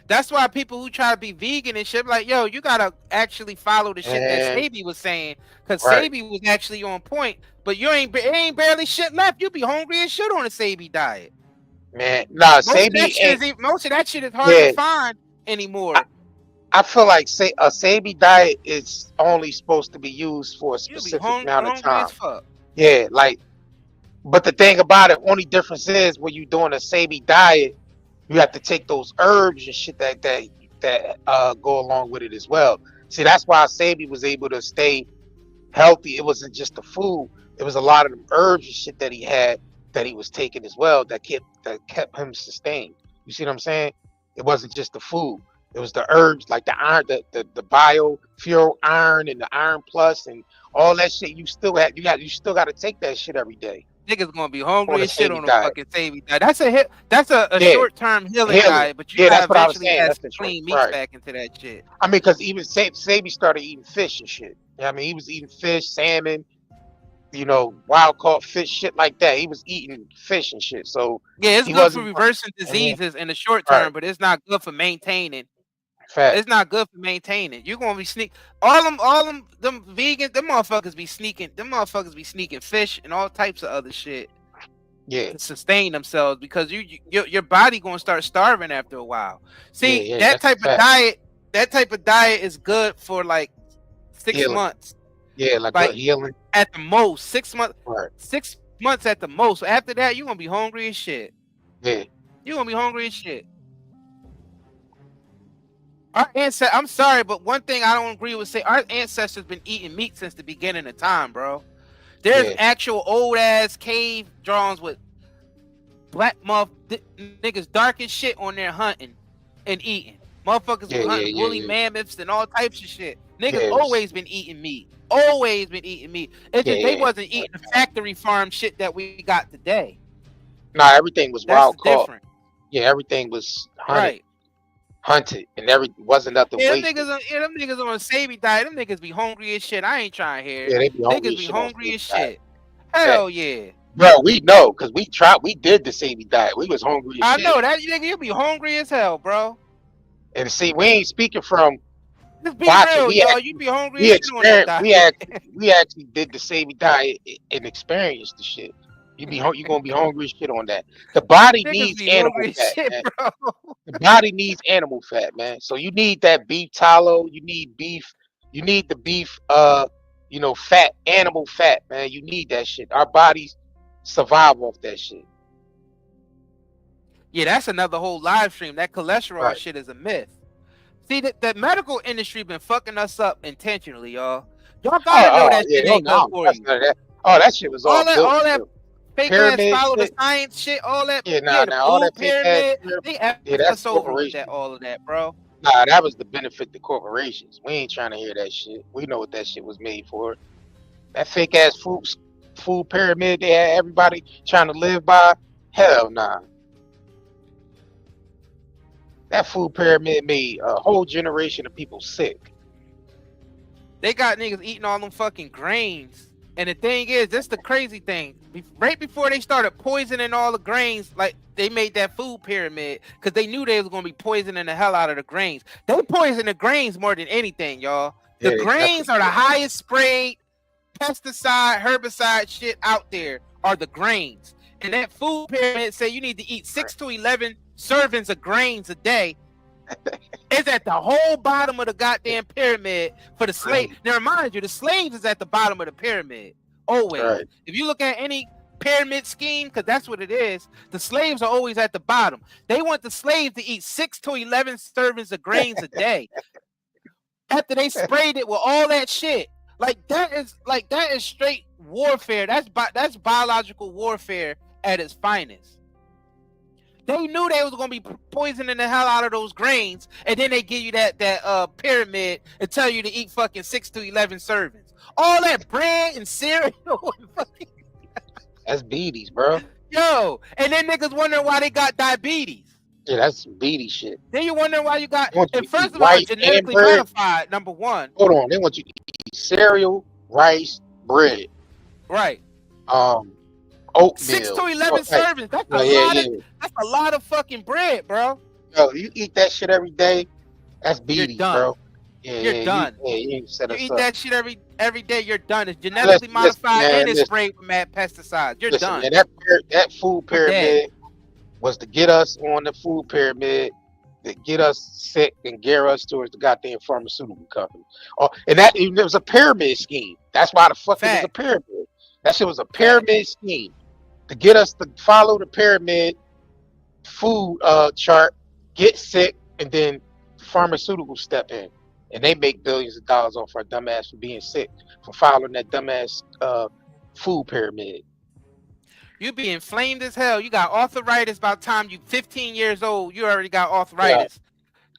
That's why people who try to be vegan and shit, like, yo, you gotta actually follow the shit that And Sabi was saying, because right, Sabi was actually on point. But you ain't barely shit left. You be hungry as shit on a Sabi diet. man. Nah, Most of that Sabi shit ain't. most of that shit is hard to Yeah, find anymore. I feel like a Sabi diet is only supposed to be used for a You be specific amount of hungry as time. fuck. Yeah, like, but the thing about it, only difference is when you doing a Sabi diet, you have to take those herbs and shit that go along with it as well. See, that's why Sabi was able to stay healthy. It wasn't just the food. It was a lot of them herbs and shit that he had that he was taking as well that kept him sustained. You see what I'm saying? It wasn't just the food. It was the herbs like the iron, the biofuel iron and the iron plus and all that shit. You still got to take that shit every day Niggas gonna be on hungry a as shit savvy on a diet. fucking savvy diet. That's a Yeah, short term healing healing. diet, but you Yeah, gotta that's what I was eventually saying. add That's some the truth. clean meats Right. back into that shit. I mean, because even Sabi started eating fish and shit. I mean, he was eating fish, salmon, wild caught fish, shit like that. He was eating fish and shit. So Yeah, it's he good for wasn't. reversing Mhm. diseases in the short Right. term, but it's not good for maintaining. Fact. It's not good for maintaining. You're gonna be them vegans, them motherfuckers be sneaking fish and all types of other shit Yeah. to sustain themselves because your body gonna start starving after a while. See, Yeah. that That's a fact. that type of diet is good for like 6 Healing. months. Yeah, like Like good healing. at the most, 6 months. Right. 6 months at the most. So after that, you're gonna be hungry as shit. Yeah. You're gonna be hungry as shit. Our ancestors, I'm sorry, but one thing I don't agree with our ancestors been eating meat since the beginning of time, bro. There's actual old ass cave drawings with black niggas dark as shit on there hunting and eating. Motherfuckers was hunting woolly mammoths and all types of shit. Niggas always been eating meat. Always been eating meat. It's just they wasn't eating the factory farm shit that we got today. Nah, everything was That's wild caught. different. Yeah, everything was hunted. Right. Hunted and wasn't nothing wasted. Them niggas on a savvy diet. Them niggas be hungry as shit. I ain't trying to hear it. Yeah, they be hungry Niggas as be shit. hungry as shit. Hell yeah. Bro, we know because we did the savvy diet. We was hungry as shit. I know that nigga, you be hungry as hell, bro. And see, we ain't speaking from Just be watching. real, y'all. You be hungry as shit on that diet. We actually did the savvy diet and experienced the shit. You gonna be hungry as shit on that. The body needs animal fat, shit, man. Bro. The body needs animal fat, man. So you need that beef tallow. You need beef. You need the beef. Fat, animal fat, man. You need that shit. Our bodies survive off that shit. Yeah, that's another whole live stream. That cholesterol shit is a myth. See, the medical industry been fucking us up intentionally, y'all. Y'all gotta know that shit ain't good for you. That shit was all that fake ass follow the science shit, all that. All that pyramid. They that's over with all of that, bro. Nah, that was to benefit the corporations. We ain't trying to hear that shit. We know what that shit was made for. That fake ass food pyramid they had everybody trying to live by. Hell nah. That food pyramid made a whole generation of people sick. They got niggas eating all them fucking grains. And the thing is, that's the crazy thing. Right before they started poisoning all the grains, like they made that food pyramid because they knew they was gonna be poisoning the hell out of the grains. They poison the grains more than anything, y'all. The grains are the highest sprayed pesticide, herbicide shit out there are the grains. And that food pyramid say you need to eat 6 to 11 servings of grains a day. It's at the whole bottom of the goddamn pyramid for the slave. Now, remind you, the slaves is at the bottom of the pyramid. Always. Right. If you look at any pyramid scheme, because that's what it is, the slaves are always at the bottom. They want the slaves to eat 6 to 11 servings of grains a day. After they sprayed it with all that shit. That is straight warfare. That's biological warfare at its finest. They knew they was gonna be poisoning the hell out of those grains, and then they give you that pyramid and tell you to eat fucking 6 to 11 servings. All that bread and cereal. And fucking... That's beaties, bro. Yo, and then niggas wondering why they got diabetes. Yeah, that's beady shit. Then you wonder why you got. And first of all, genetically modified. Number one. Hold on, they want you to eat cereal, rice, bread. Right. Oatmeal. 6 to 11 servings. That's a lot of fucking bread, bro. Yo, you eat that shit every day. That's beaties, bro. You're done. You eat that shit every day. You're done. It's genetically modified and it's sprayed with mad pesticides. You're done. Man, that food pyramid was to get us on the food pyramid, to get us sick and gear us towards the goddamn pharmaceutical company. And it was a pyramid scheme. That's why the fuck it was a pyramid. That shit was a pyramid scheme to get us to follow the pyramid food chart, get sick, and then pharmaceuticals step in. And they make billions of dollars off our dumbass for being sick, for following that dumbass Food pyramid. You be inflamed as hell. You got arthritis by the time you 15 years old. You already got arthritis.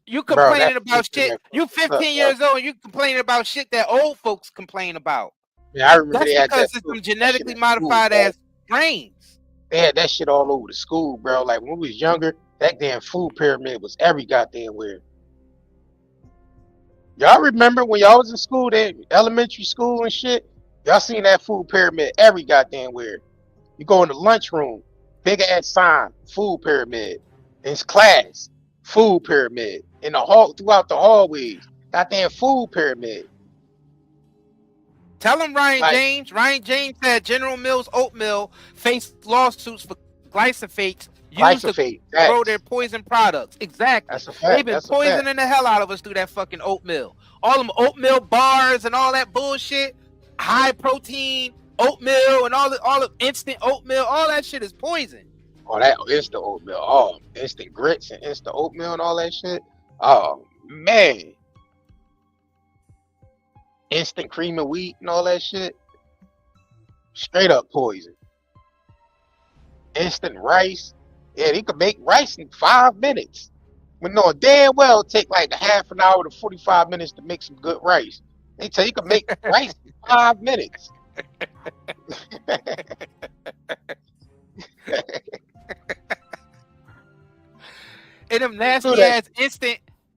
Yeah. You complaining about shit. You 15 years old and you complaining about shit that old folks complain about. Yeah, I remember that's they had because that it's some genetically modified ass brains. They had that shit all over the school, bro. Like when we was younger, that damn food pyramid was every goddamn where. Y'all remember when y'all was in school, that elementary school and shit? Y'all seen that food pyramid every goddamn where. You go in the lunchroom, big ass sign, food pyramid. In class, food pyramid. In the hall, throughout the hallways, goddamn food pyramid. Tell him Ryan James. Ryan James said General Mills oatmeal faced lawsuits for glyphosate used to grow their poison products. Exactly. That's a fact. They've been poisoning the hell out of us through that fucking oatmeal. All them oatmeal bars and all that bullshit. High protein oatmeal and all the instant oatmeal. All that shit is poison. Oh, that instant oatmeal. Oh, instant grits and instant oatmeal and all that shit. Oh, man. Instant cream of wheat and all that shit. Straight up poison. Instant rice. Yeah, they could make rice in 5 minutes. But no, damn well take like a half an hour to 45 minutes to make some good rice. They tell you can make rice in 5 minutes. And them nasty ass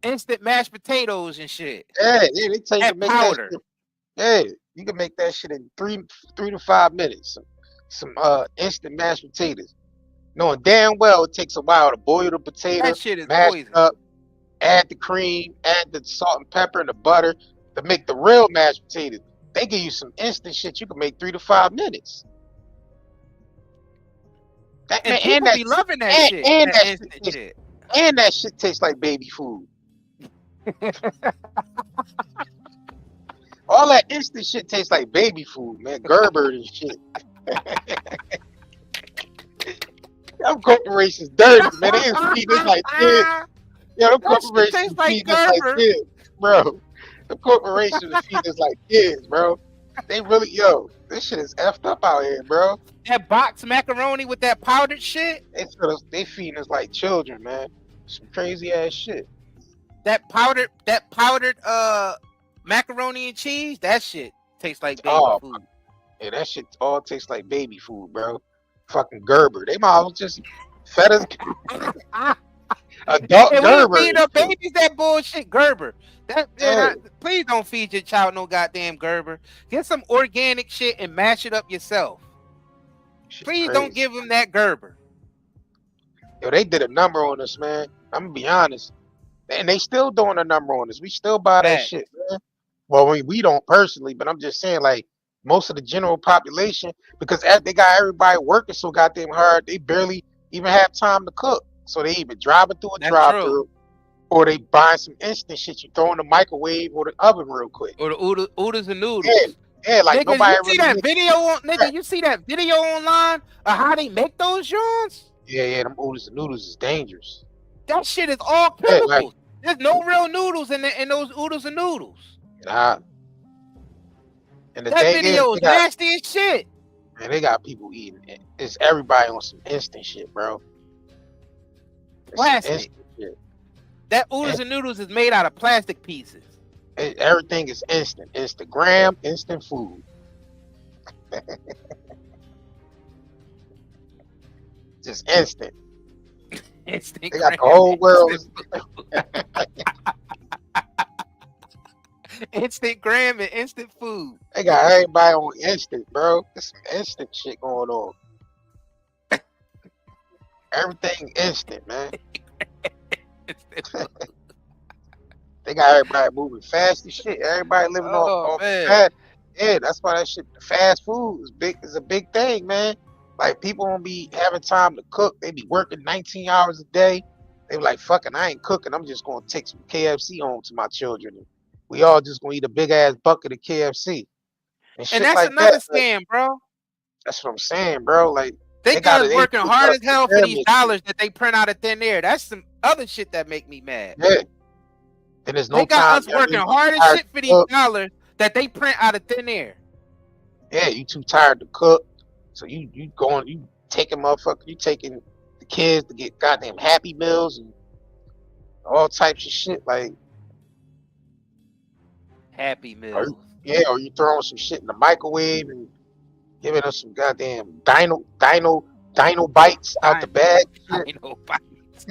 instant mashed potatoes and shit. Yeah, they tell you to make powder. That shit. Yeah, you can make that shit in 3 to 5 minutes. Some instant mashed potatoes. Knowing damn well it takes a while to boil the potato, that shit is mash poison. it up, add the cream, add the salt and pepper and the butter to make the real mashed potatoes. They give you some instant shit you can make 3 to 5 minutes. And people be loving that shit. And that shit tastes like baby food. All that instant shit tastes like baby food, man. Gerber and shit. Them corporations dirty, man. They feed us like kids. Yeah, them corporations feed us like kids, bro. The corporations feed us like kids, bro. They really, this shit is effed up out here, bro. That box macaroni with that powdered shit. They feeding us like children, man. Some crazy ass shit. That powdered macaroni and cheese. That shit tastes like baby food. Yeah, that shit all tastes like baby food, bro. Fucking Gerber. They might just fed us adult Gerber. Feed up babies that bullshit Gerber. Please don't feed your child no goddamn Gerber. Get some organic shit and mash it up yourself. Please don't give them that Gerber. Yo, they did a number on us, man. I'm gonna be honest. And they still doing a number on us. We still buy that shit, man. Well, we don't personally, but I'm just saying, like, most of the general population, because they got everybody working so goddamn hard, they barely even have time to cook. So they even driving through a drive-through, or they buying some instant shit you throw in the microwave or the oven real quick. Or the oodles and noodles. Yeah, like nigga, nobody you see that video you see that video online of how they make those joints? Yeah, them oodles and noodles is dangerous. That shit is all chemicals. There's no real noodles in those oodles and noodles. Nah. And that video is nasty as shit. Man, they got people eating it. It's everybody on some instant shit, bro. Plastic. Shit. That oodles and noodles is made out of plastic pieces. Everything is instant. Instagram, instant food. Just instant. Instant. They got the whole world. Instant gram and instant food. They got everybody on instant, bro. There's some instant shit going on. Everything instant, man. They got everybody moving fast as shit. Everybody living off fast. Yeah, that's why that shit, fast food is a big thing, man. Like, people won't be having time to cook. They be working 19 hours a day. They be like, fucking, I ain't cooking. I'm just gonna take some KFC home to my children. And we all just gonna eat a big ass bucket of KFC. And that's like another scam, bro. That's what I'm saying, bro. Like, they working hard as hell for these dollars that they print out of thin air. That's some other shit that make me mad. Yeah. And there's no they got us working hard as shit for these dollars that they print out of thin air. Yeah, you too tired to cook, so you taking you taking the kids to get goddamn Happy Meals and all types of shit. Like, Happy or, Meals. yeah, or you throwing some shit in the microwave and giving us some goddamn dino bites out the bag. Shit. Dino bites.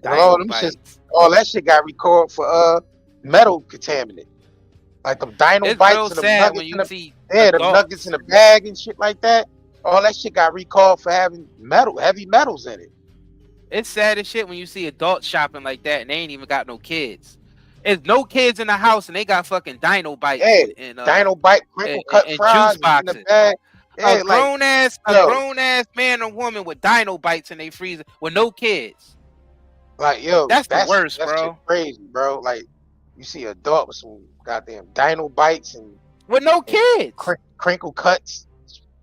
All Dino them shit, bites. all that shit got recalled for metal contaminant. Like them dino It's real bites and them sad when nuggets you in the see them nuggets in the bag and shit like that. All that shit got recalled for having heavy metals in it. It's sad as shit when you see adults shopping like that and they ain't even got no kids. There's no kids in the house and they got fucking dino bites and dino bite, crinkle cut and fries juice in the boxes. bag. Yeah, A grown ass man or woman with dino bites in their freezer with no kids. Like, yo, that's the worst, that's bro. Crazy, bro. Like, you see an adult with some goddamn dino bites and with no kids, crinkle cuts,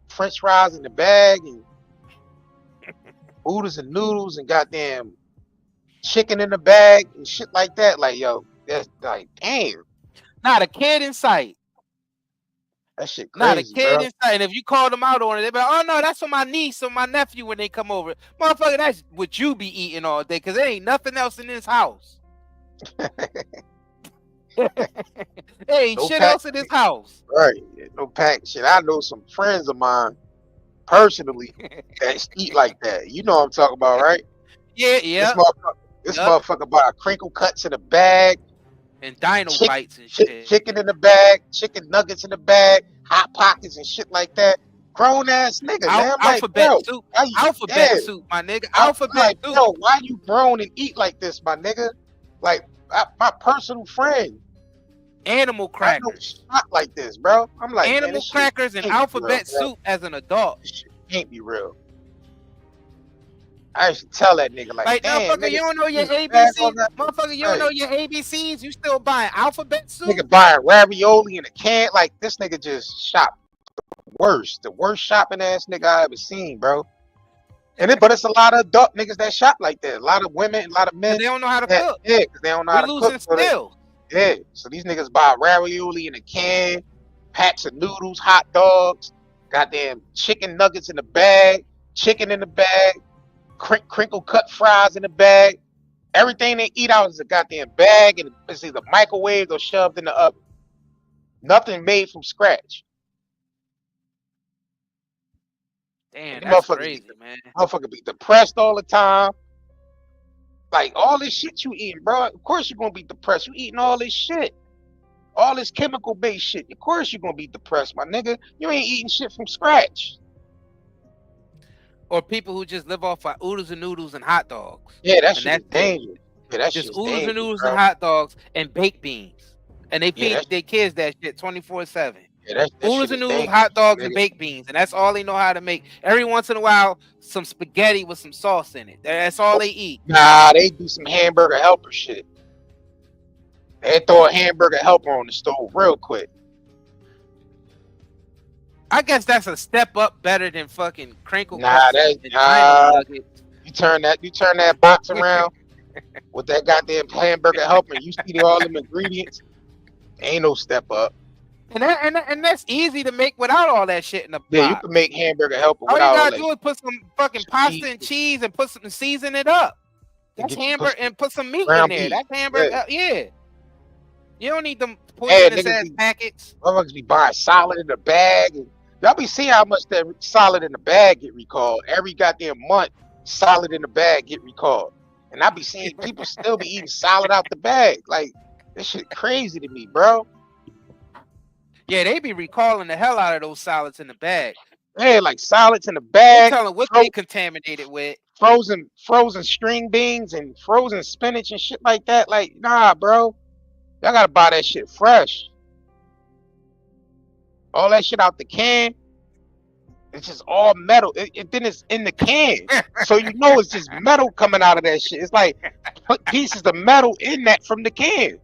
French fries in the bag, and oodles and noodles, and goddamn chicken in the bag and shit like that. Like, yo, that's like, damn. Not a kid in sight. That shit crazy, not a kid bro. in sight. And if you call them out on it, they be like, oh no, that's for my niece or my nephew when they come over. Motherfucker, that's what you be eating all day, because there ain't nothing else in this house. There ain't no shit else in this house. Right. No pack shit. I know some friends of mine personally that eat like that. You know what I'm talking about, right? Yeah. This motherfucker bought crinkle cuts in a bag. And dino bites and shit. Chicken in the bag, chicken nuggets in the bag, hot pockets and shit like that. Grown ass nigga, man. Alphabet like, soup. Alphabet soup, my nigga. Alphabet soup. Yo, why you grown and eat like this, my nigga? Like, my personal friend. Animal crackers. Not like this, bro. I'm like, animal crackers and alphabet soup as an adult. This shit can't be real. I should tell that nigga like, damn, motherfucker, you don't know your ABCs. Motherfucker, you don't know your ABCs. You still buying alphabet soup? Nigga buying ravioli in a can. Like, this nigga just shop the worst shopping ass nigga I ever seen, bro. But it's a lot of adult niggas that shop like that. A lot of women, a lot of men. They don't know how to cook. Yeah, because they don't know how to cook. We're losing skills. Yeah, so these niggas buy ravioli in a can, packs of noodles, hot dogs, goddamn chicken nuggets in the bag, chicken in the bag, crinkle cut fries in the bag. Everything they eat out is a goddamn bag, and it's either microwaved or shoved in the oven. Nothing made from scratch. Damn, that's crazy, man. Motherfucker be depressed all the time. Like, all this shit you eating, bro. Of course you're gonna be depressed. You eating all this shit. All this chemical-based shit. Of course you're gonna be depressed, my nigga. You ain't eating shit from scratch. Or people who just live off of oodles and noodles and hot dogs. Yeah, that shit is dangerous. Yeah, that's just oodles and noodles and hot dogs and baked beans. And they feed their kids that shit 24/7. Yeah, oodles and noodles, hot dogs, and baked beans, and that's all they know how to make. Every once in a while, some spaghetti with some sauce in it. That's all they eat. Nah, they do some hamburger helper shit. They throw a hamburger helper on the stove real quick. I guess that's a step up better than fucking crinkle. You turn that box around with that goddamn hamburger helper. You see all them ingredients. Ain't no step up. And that's easy to make without all that shit in the box. Yeah, you can make hamburger helper all without all you gotta do is put some fucking pasta and cheese and put some season it up. That's hamburger and put some meat in there. That's hamburger. Yeah. You don't need them poisonous ass packets. Motherfuckers be buying solid in the bag. And y'all be seeing how much that solid in the bag get recalled. Every goddamn month, solid in the bag get recalled. And I be seeing people still be eating solid out the bag. Like, this shit crazy to me, bro. Yeah, they be recalling the hell out of those salads in the bag. Yeah, like solids in the bag. Tell them what they contaminated with. Frozen string beans and frozen spinach and shit like that. Like, nah, bro. Y'all gotta buy that shit fresh. All that shit out the can. It's just all metal. Then it's in the can. So you know it's just metal coming out of that shit. It's like put pieces of metal in that from the can.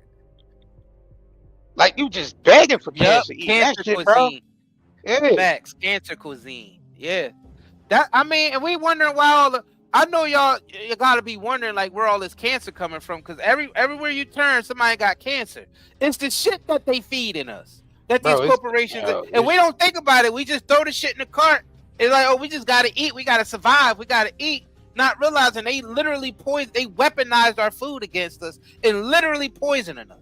Like, you just begging for cancer. Eat that shit, cuisine. Bro. Yeah. Facts. Cancer cuisine. Yeah. And we wondering why all the. I know you gotta be wondering like where all this cancer coming from, because everywhere you turn, somebody got cancer. It's the shit that they feeding us. that these Bro, it's corporations yo, and we it's, don't think about it. We just throw the shit in the cart. It's like, oh, we just gotta eat. We gotta survive. We gotta eat. Not realizing they literally they weaponized our food against us and literally poisoning us.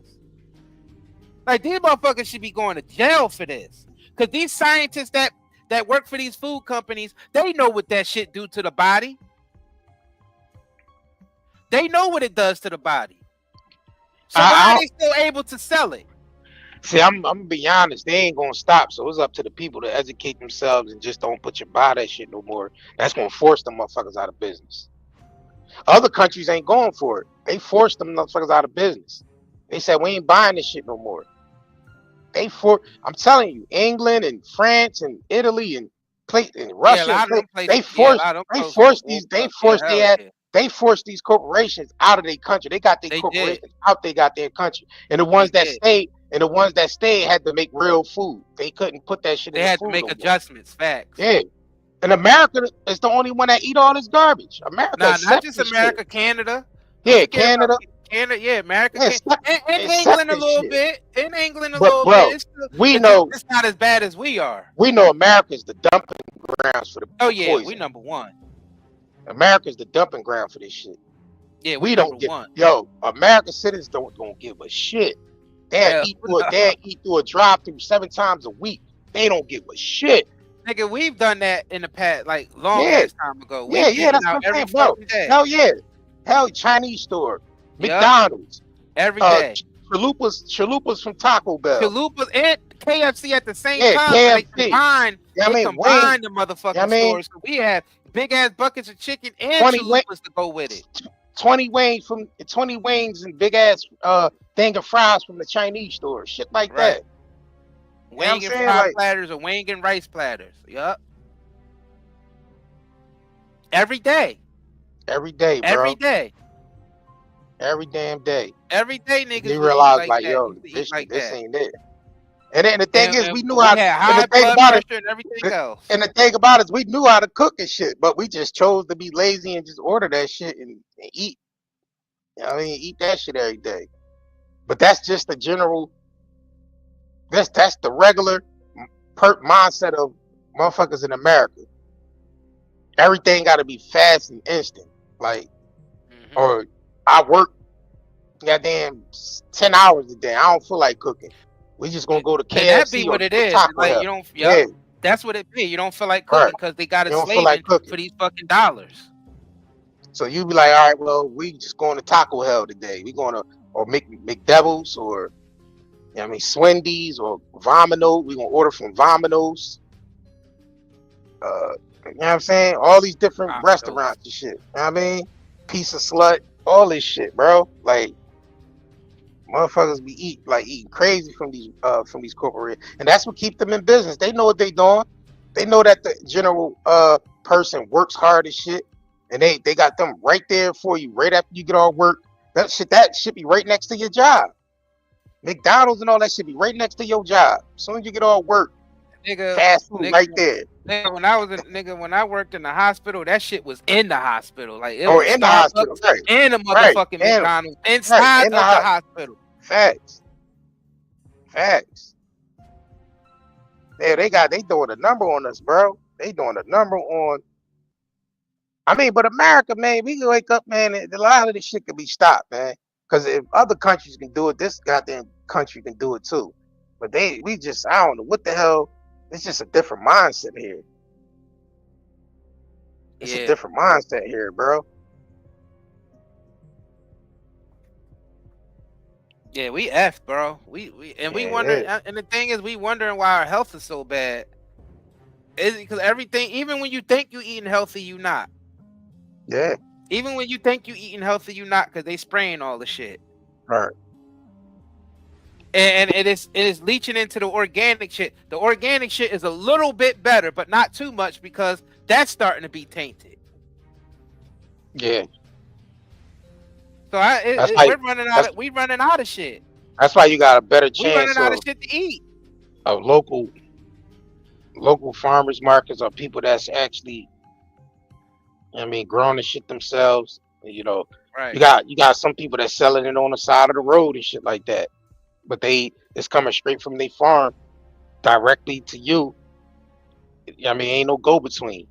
Like, these motherfuckers should be going to jail for this. Because these scientists that work for these food companies, they know what that shit do to the body. They know what it does to the body. So why are they still able to sell it? See, I'm gonna be honest, they ain't gonna stop. So it's up to the people to educate themselves and just don't put your buy that shit no more. That's gonna force them motherfuckers out of business. Other countries ain't going for it. They forced them motherfuckers out of business. They said we ain't buying this shit no more. I'm telling you, England and France and Italy and Russia, they forced these corporations out of their country. They got their corporations out they got their country. And the ones that stayed had to make real food. They couldn't put that shit in the food. They had to make adjustments, facts. Yeah. And America is the only one that eat all this garbage. America, not just America, Canada. Yeah, Canada. Yeah, America. In England a little bit. In England a little bit. It's not as bad as we are. We know America's the dumping grounds for the poison. We number one. America's the dumping ground for this shit. Yeah, we don't get one. Yo, American citizens don't give a shit. They eat through a drive-through 7 times a week. They don't give a shit. Nigga, we've done that in the past, like long ass time ago. That's what I'm saying, bro. Hell yeah. Hell, Chinese store, McDonald's, every day. Chalupas from Taco Bell. Chalupas and KFC at the same time. KFC. They combine the motherfucking stores. So we have big ass buckets of chicken and chalupas to go with it. 20 wings and big ass thing of fries from the Chinese store. Shit like that. Wing and fry platters or wing and rice platters. Yup. Every day. Every day, bro. Every day. Every damn day. Every day, niggas. You realize, like yo, this ain't it. And then the thing is, we knew how to. And the thing about it, and everything else. And the thing about it is, we knew how to cook and shit, but we just chose to be lazy and just order that shit and eat. You know what I mean, eat that shit every day. But that's just the general. That's the regular mindset of motherfuckers in America. Everything got to be fast and instant. Like, or I work goddamn 10 hours a day. I don't feel like cooking. We just gonna go to KFC. That be what it is. Like, you don't. That's what it be. You don't feel like cooking because they got it slaving for these fucking dollars. So you be like, all right, well, we just going to Taco Hell today. We going to McDevils or you know what I mean, Swendy's or Vomino. We gonna order from Vomino's. You know what I'm saying? All these different restaurants and shit. You know what I mean? Piece of Slut, all this shit, bro. Like motherfuckers be eating crazy from these corporations. And that's what keep them in business. They know what they doing. They know that the general person works hard as shit. And they got them right there for you right after you get off work. That should be right next to your job. McDonald's and all that should be right next to your job. As soon as you get off work, fast food right there. Nigga, when I worked in the hospital, that shit was in the hospital. Like, it was in the hospital, right? In the motherfucking McDonald's, inside of the hospital. Facts. Yeah, they doing a number on us, bro. They doing a number on. I mean, but America, man, we can wake up, man. A lot of this shit can be stopped, man. Because if other countries can do it, this goddamn country can do it too. But I don't know what the hell. It's just a different mindset here. It's a different mindset here, bro. Yeah, we F, bro. We wonder, and the thing is, we wondering why our health is so bad. Is it because everything, even when you think you eating healthy, you not. Yeah. Even when you think you eating healthy, you not, because they spraying all the shit. Right. And it is leaching into the organic shit. The organic shit is a little bit better, but not too much because that's starting to be tainted. Yeah. So we running out of shit. That's why you got a better chance. We running out of shit to eat. Of local farmers markets or people that's actually, I mean, growing the shit themselves. You know, right. You got some people that's selling it on the side of the road and shit like that. But it's coming straight from their farm directly to you. I mean, ain't no go between.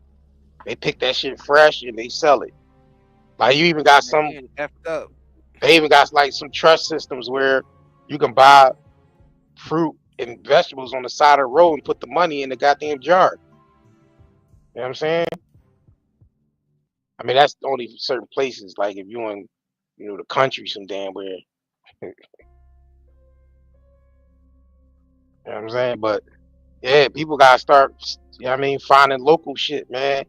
They pick that shit fresh and they sell it. Like you even got some. Man, effed up. They even got like some trust systems where you can buy fruit and vegetables on the side of the road and put the money in the goddamn jar. You know what I'm saying? I mean, that's only certain places. Like if you in, the country, some damn where. You know what I'm saying? But yeah, people gotta start. You know what I mean, finding local shit, man.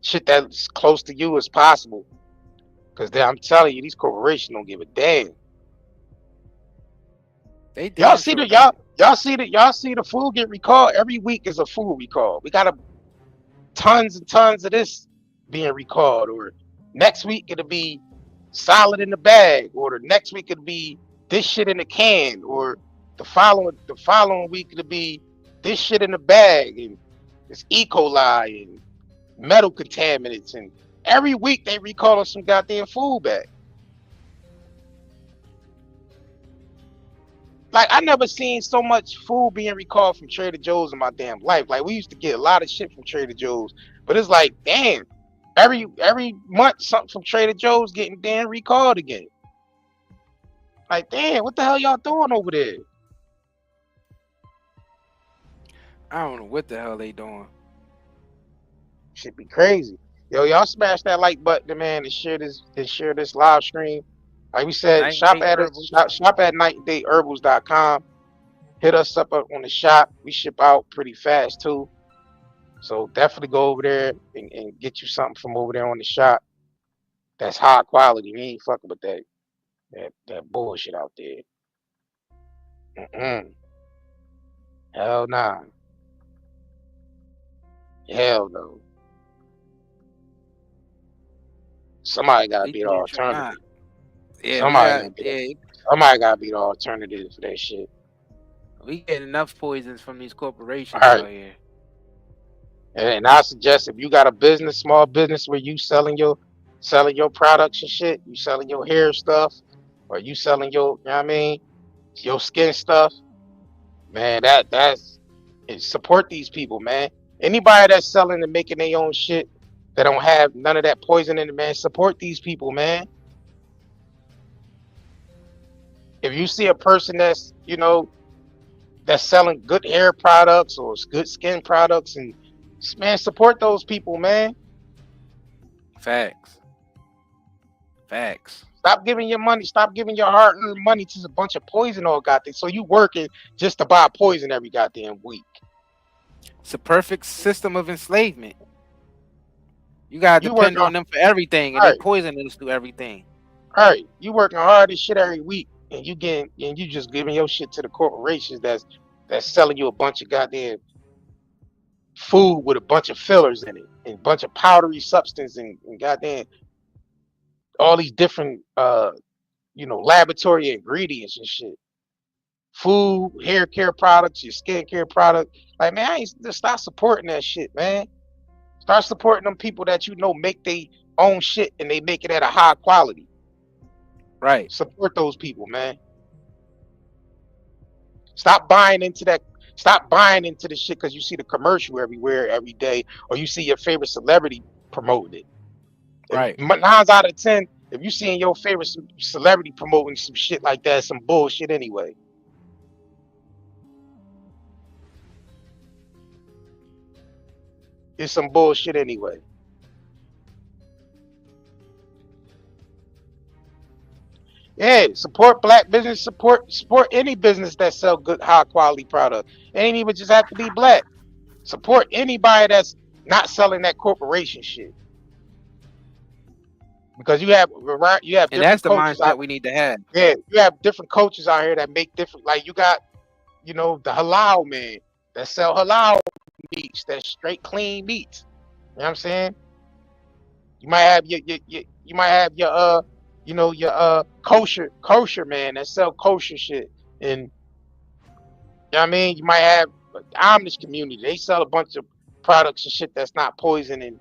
Shit that's close to you as possible. Cause I'm telling you, these corporations don't give a damn. They Y'all damn see sure the don't. y'all see the food get recalled every week is a food recall. We got tons and tons of this being recalled, or next week it'll be solid in the bag, or the next week it'll be this shit in the can, or the following week it'll be this shit in the bag, and it's E. coli and metal contaminants, and every week they recalling some goddamn food back. Like I never seen so much food being recalled from Trader Joe's in my damn life. Like we used to get a lot of shit from Trader Joe's, but it's like, damn, every month something from Trader Joe's getting damn recalled again. Like, damn, what the hell y'all doing over there? I don't know what the hell they doing. Should be crazy. Yo, y'all smash that like button, man, and share this live stream. Like we said, Night and shop day at herbals. shop at nightandayherbals.com. Hit us up on the shop. We ship out pretty fast too. So definitely go over there and get you something from over there on the shop. That's high quality. We ain't fucking with that bullshit out there. Mm-mm. Hell nah. Hell no. Somebody gotta They be the damn sure not. alternative. Yeah, Somebody gotta be the alternative for that shit. we get enough poisons from these corporations All right. out here. And I suggest if you got a business, small business where you selling your products and shit, you selling your hair stuff, or you selling your, you know what I mean, your skin stuff, man, support these people, man. Anybody that's selling and making their own shit that don't have none of that poison in it, man, support these people, man. If you see a person that's, that's selling good hair products or good skin products, and man, support those people, man. Facts. Stop giving your money. Stop giving your hard-earned money to a bunch of poison all goddamn. So you working just to buy poison every goddamn week. It's a perfect system of enslavement. You gotta depend on them for everything, and they poison us through everything. All right, you working hard as shit every week, and you just giving your shit to the corporations that's selling you a bunch of goddamn food with a bunch of fillers in it and a bunch of powdery substance and goddamn all these different laboratory ingredients and shit. Food, hair care products, your skin care product. Like, man, just stop supporting that shit, man. Start supporting them people that make their own shit and they make it at a high quality. Right. Support those people, man. Stop buying into the shit because you see the commercial everywhere every day, or you see your favorite celebrity promoting it. Right. 9 out of 10, if you seeing your favorite celebrity promoting some shit like that, some bullshit anyway. It's some bullshit anyway. Yeah, support black business, support any business that sell good, high quality product. It ain't even just have to be black. Support anybody that's not selling that corporation shit. Because you have different, and that's the mindset we need to have. Yeah, you have different coaches out here that make different. Like you got, the halal man that sell halal meats, that's straight clean meats. You know what I'm saying? You might have your kosher man that sell kosher shit, and you know what I mean. You might have the Amish community. They sell a bunch of products and shit that's not poison, and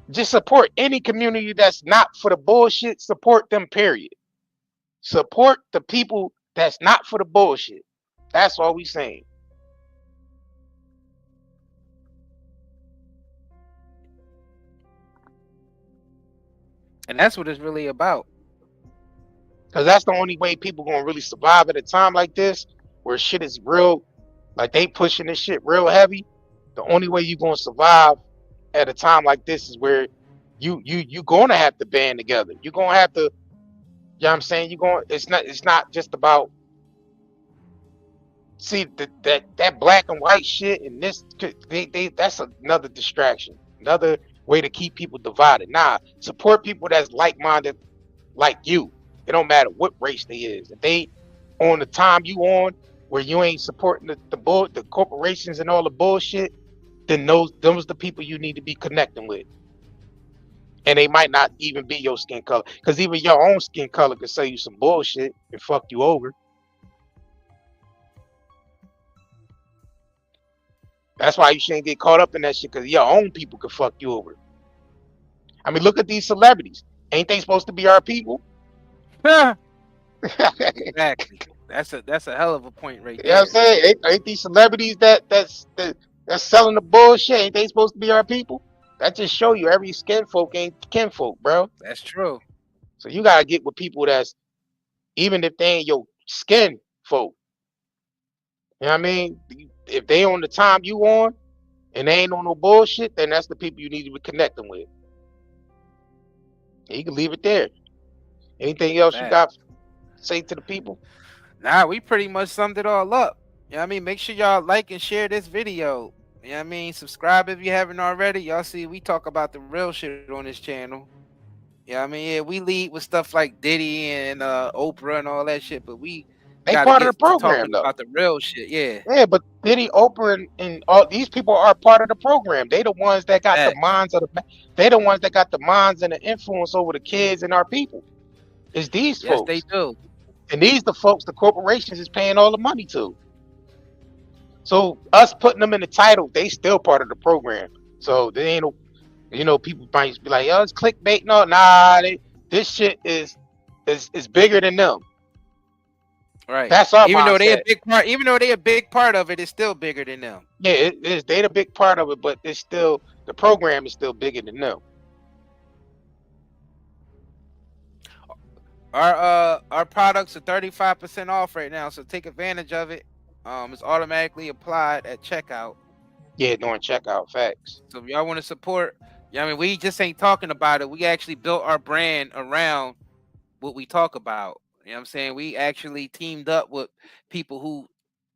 just support any community that's not for the bullshit. Support them, period. Support the people that's not for the bullshit. That's all we saying. And that's what it's really about. Because that's the only way people gonna really survive at a time like this, where shit is real, like they pushing this shit real heavy. The only way you gonna survive at a time like this is where you gonna have to band together. You're gonna have to, you know what I'm saying? It's not just about, see, that black and white shit and this, that's another distraction, another way to keep people divided. Nah, support people that's like-minded like you. It don't matter what race they is. If they on the time you on, where you ain't supporting the corporations and all the bullshit, then those the people you need to be connecting with. And they might not even be your skin color, because even your own skin color can say you some bullshit and fuck you over. That's why you shouldn't get caught up in that shit, because your own people can fuck you over. I mean, look at these celebrities. Ain't they supposed to be our people? Exactly. That's a hell of a point right You know what I'm there. saying? Ain't these celebrities that's selling the bullshit? Ain't they supposed to be our people? That just show you every skin folk ain't kinfolk, bro. That's true. So you gotta get with people that's, even if they ain't your skin folk. You know what I mean? If they on the time you on and they ain't on no bullshit, then that's the people you need to be connecting with. And you can leave it there. Anything else you got to say to the people? Nah, we pretty much summed it all up. You know what I mean? Make sure y'all like and share this video. You know what I mean? Subscribe if you haven't already. Y'all see we talk about the real shit on this channel. You know what I mean? Yeah, we lead with stuff like Diddy and Oprah and all that shit, but we They gotta part of get the to program talking though. about the real shit. Yeah. Yeah, but Diddy, Oprah, and all these people are part of the program. They the ones that got the minds of they the ones that got the minds and the influence over the kids and our people. It's these folks. Yes, they do. And these the folks the corporations is paying all the money to. So us putting them in the title, they still part of the program. So they ain't no, people might be like, "Yo, it's clickbait." No, nah, this shit is bigger than them. Right. That's our even mindset. though they a big part, even though they a big part of it, it's still bigger than them. Yeah, it is. They the big part of it, but it's still, the program is still bigger than them. Our products are 35% off right now, so take advantage of it. It's automatically applied at checkout. Yeah, during checkout, facts. So if y'all want to support, I mean, we just ain't talking about it. We actually built our brand around what we talk about. You know what I'm saying? We actually teamed up with people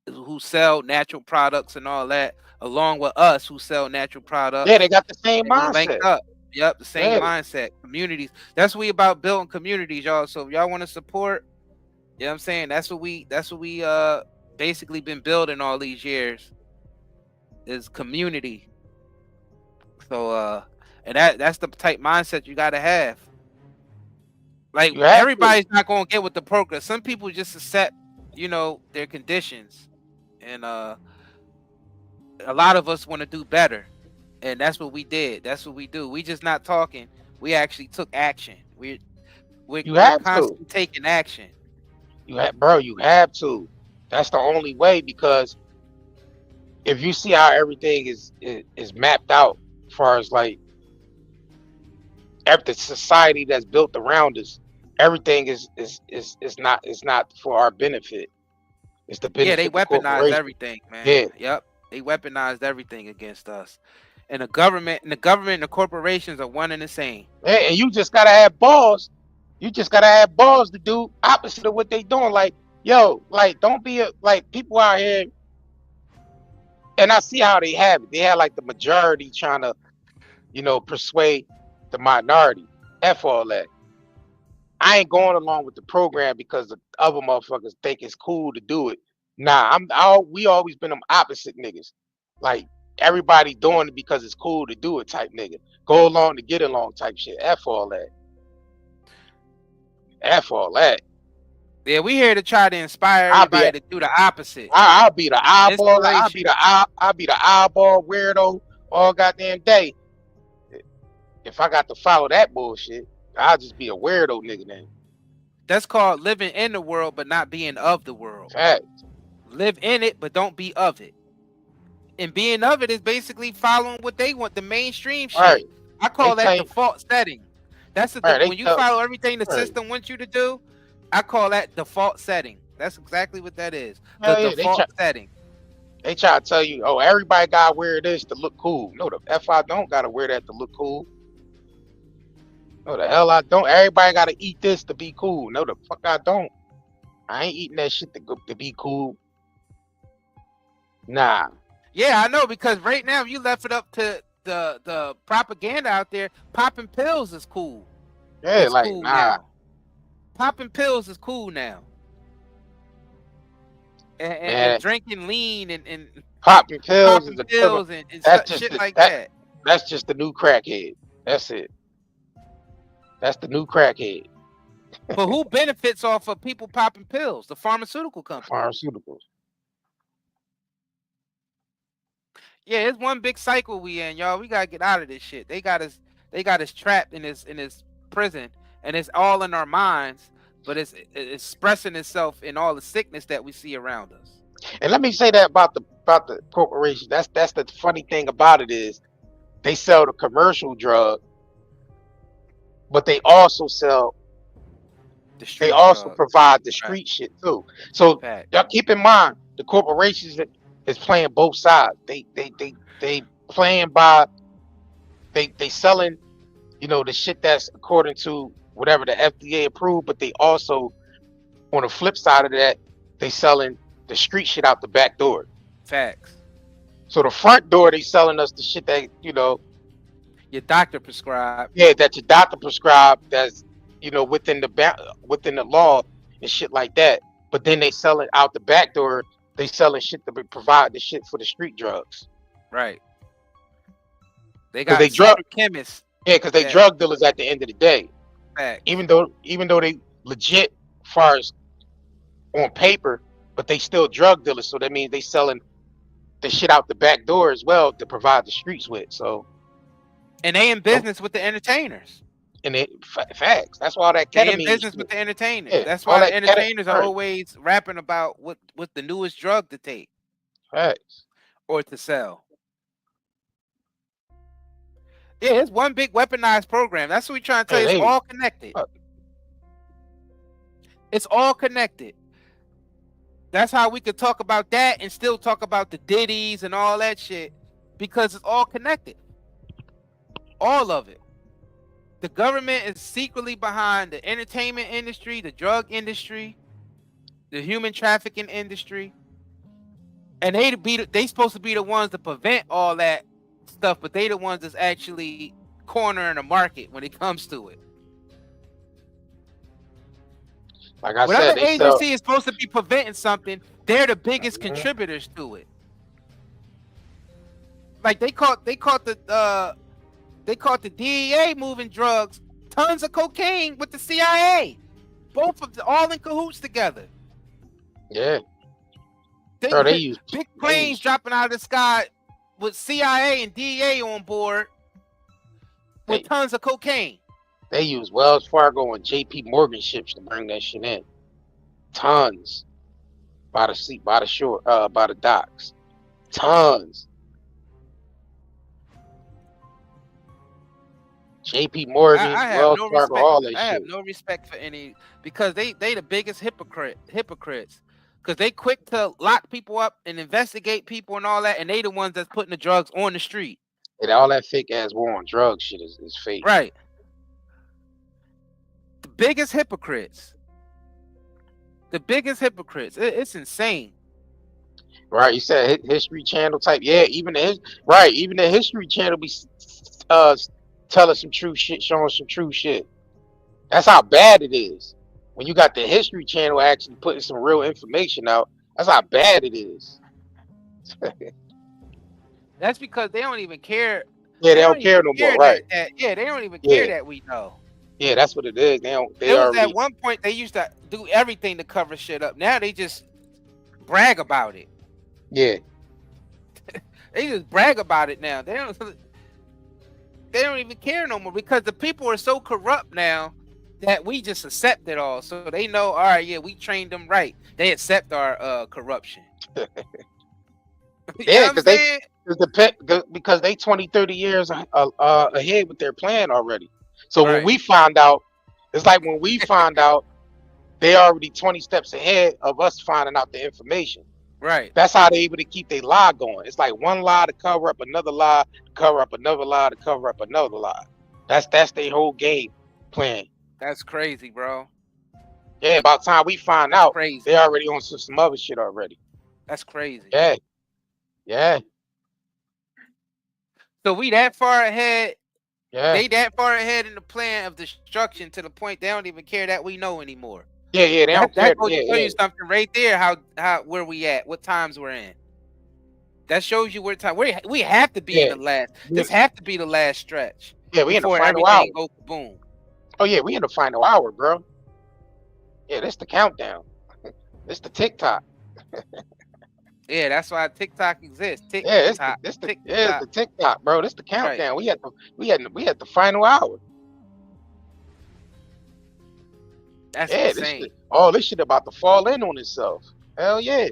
who sell natural products and all that, along with us who sell natural products. Yeah, they got the same mindset. Linked up. Yep, the same mindset. Communities. That's what we about, building communities, y'all. So if y'all want to support, you know what I'm saying? That's what we basically been building all these years, is community. So and that's the type mindset you gotta have. Like, everybody's not gonna get with the program. Some people just accept, their conditions. And a lot of us want to do better. And that's what we did. That's what we do. We just not talking. We actually took action. We're constantly taking action. You have to. That's the only way, because if you see how everything is mapped out, as far as like the society that's built around us, everything is not for our benefit. It's the benefit. Yeah, they weaponized everything, man. Yeah. Yep. They weaponized everything against us. And the government and the corporations are one and the same. Yeah, and you just gotta have balls. You just gotta have balls to do opposite of what they doing. Like, yo, like, don't be like people out here. And I see how they have it. They have like the majority trying to, persuade the minority. F all that. I ain't going along with the program because the other motherfuckers think it's cool to do it. Nah, we always been them opposite niggas. Like, everybody doing it because it's cool to do it type nigga. Go along to get along type shit. F all that. F all that. Yeah, we here to try to inspire everybody to do the opposite. I'll be the eyeball. I'll be the eyeball weirdo all goddamn day. If I got to follow that bullshit, I'll just be a weirdo nigga then. That's called living in the world but not being of the world. Fact. Live in it, but don't be of it. And being of it is basically following what they want, the mainstream shit. Right. I call They that tell you- default setting. That's the Right, they when you tell- follow everything the right. system wants you to do. I call that default setting. That's exactly what that is. The Hell yeah, they default setting. They try to tell you, oh, everybody gotta wear this to look cool. No, the F I don't gotta wear that to look cool. No, the hell I don't. Everybody gotta eat this to be cool. No, the fuck I don't. I ain't eating that shit to be cool. Nah. Yeah, I know, because right now if you left it up to the propaganda out there, popping pills is cool. Yeah, It's like cool nah. now. Popping pills is cool now. And drinking lean and Popping pills popping is a pills and that's just shit the- like that- that. That's just the new crackhead. That's it. That's the new crackhead. But who benefits off of people popping pills? The pharmaceutical company. Pharmaceuticals. Yeah, it's one big cycle we in, y'all. We gotta get out of this shit. They got us trapped in this prison, and it's all in our minds, but it's expressing itself in all the sickness that we see around us. And let me say that about the corporation. That's the funny thing about it is they sell the commercial drug, but they also sell The street they also drug. provide the street shit too. So Fact. y'all keep in mind the corporations is playing both sides. They playing by they selling, you know, the shit that's according to whatever the FDA approved, but they also on the flip side of that, they selling the street shit out the back door. Facts. So the front door, they selling us the shit that, you know, Your doctor prescribed. yeah, that your doctor prescribed, that's, you know, within the law and shit like that. But then they sell it out the back door. They selling shit to provide the shit for the street drugs. Right. They 'Cause got they drug- chemists. Yeah, because they Yeah. drug dealers at the end of the day. Facts. Even though they legit far as on paper, but they still drug dealers. So that means they selling the shit out the back door as well to provide the streets with. So And they in business with the entertainers. and it facts. That's why all that They in ketamine. business shit- with the entertainers. Yeah, That's all why the that entertainers are right. always rapping about what the newest drug to take Facts. or to sell. Yeah, it's one big weaponized program. That's what we're trying to tell you. It's Hey, all connected. It's all connected. That's how we could talk about that and still talk about the Diddies and all that shit, because it's all connected. All of it. The government is secretly behind the entertainment industry, the drug industry, the human trafficking industry, and they supposed to be the ones to prevent all that stuff, but they the ones that's actually cornering the market when it comes to it. Like I When said, other they sell. agency is supposed to be preventing something, they're the biggest Mhm. contributors to it. Like they caught the DEA moving drugs, tons of cocaine with the CIA, both of them all in cahoots together. Yeah, bro, they use big planes dropping out of the sky with CIA and DEA on board with tons of cocaine. They use Wells Fargo and JP Morgan ships to bring that shit in. Tons. By the sea, by the shore, by the docks. Tons. JP Morgan, I have Wells no Fargo, respect. all that I have shit. no respect for any, because they the biggest hypocrites. Because they quick to lock people up and investigate people and all that, and they the ones that's putting the drugs on the street. And all that fake ass war on drugs shit is fake. Right. The biggest hypocrites. The biggest hypocrites. It's insane. Right, you said History Channel type. Yeah, even the History Channel be telling some true shit, showing some true shit. That's how bad it is. When you got the History Channel actually putting some real information out, that's how bad it is. That's because they don't even care. Yeah, they don't care no more, right? They don't even care Yeah. that we know. Yeah, that's what it is. They There was already. at one point they used to do everything to cover shit up. Now they just brag about it. Yeah, They just brag about it now. They don't even care no more, because the people are so corrupt now that we just accept it all. So they know, all right, yeah, we trained them right. They accept our corruption. Yeah, because they 20, 30 years ahead with their plan already. So when we find out, it's like when we find out, they already 20 steps ahead of us finding out the information. Right. That's how they able to keep their lie going. It's like one lie to cover up another lie, to cover up another lie, to cover up another lie. That's their whole game plan. That's crazy, bro. Yeah, about time we find out, they already on some other shit already. That's crazy. Yeah. Yeah. So we that far ahead. Yeah. They that far ahead in the plan of destruction to the point they don't even care that we know anymore. Yeah, they don't care. That goes to show you something right there. How where we at? What times we're in? That shows you where time we have to be in the last. This have to be the last stretch. Yeah, we in the final hour. Goes boom. Oh yeah, we in the final hour, bro. Yeah, that's the countdown. This the TikTok. Yeah, that's why TikTok exists. It's the TikTok, bro. This the countdown. Right. We had the final hour. That's insane. This shit about to fall in on itself. Hell yeah.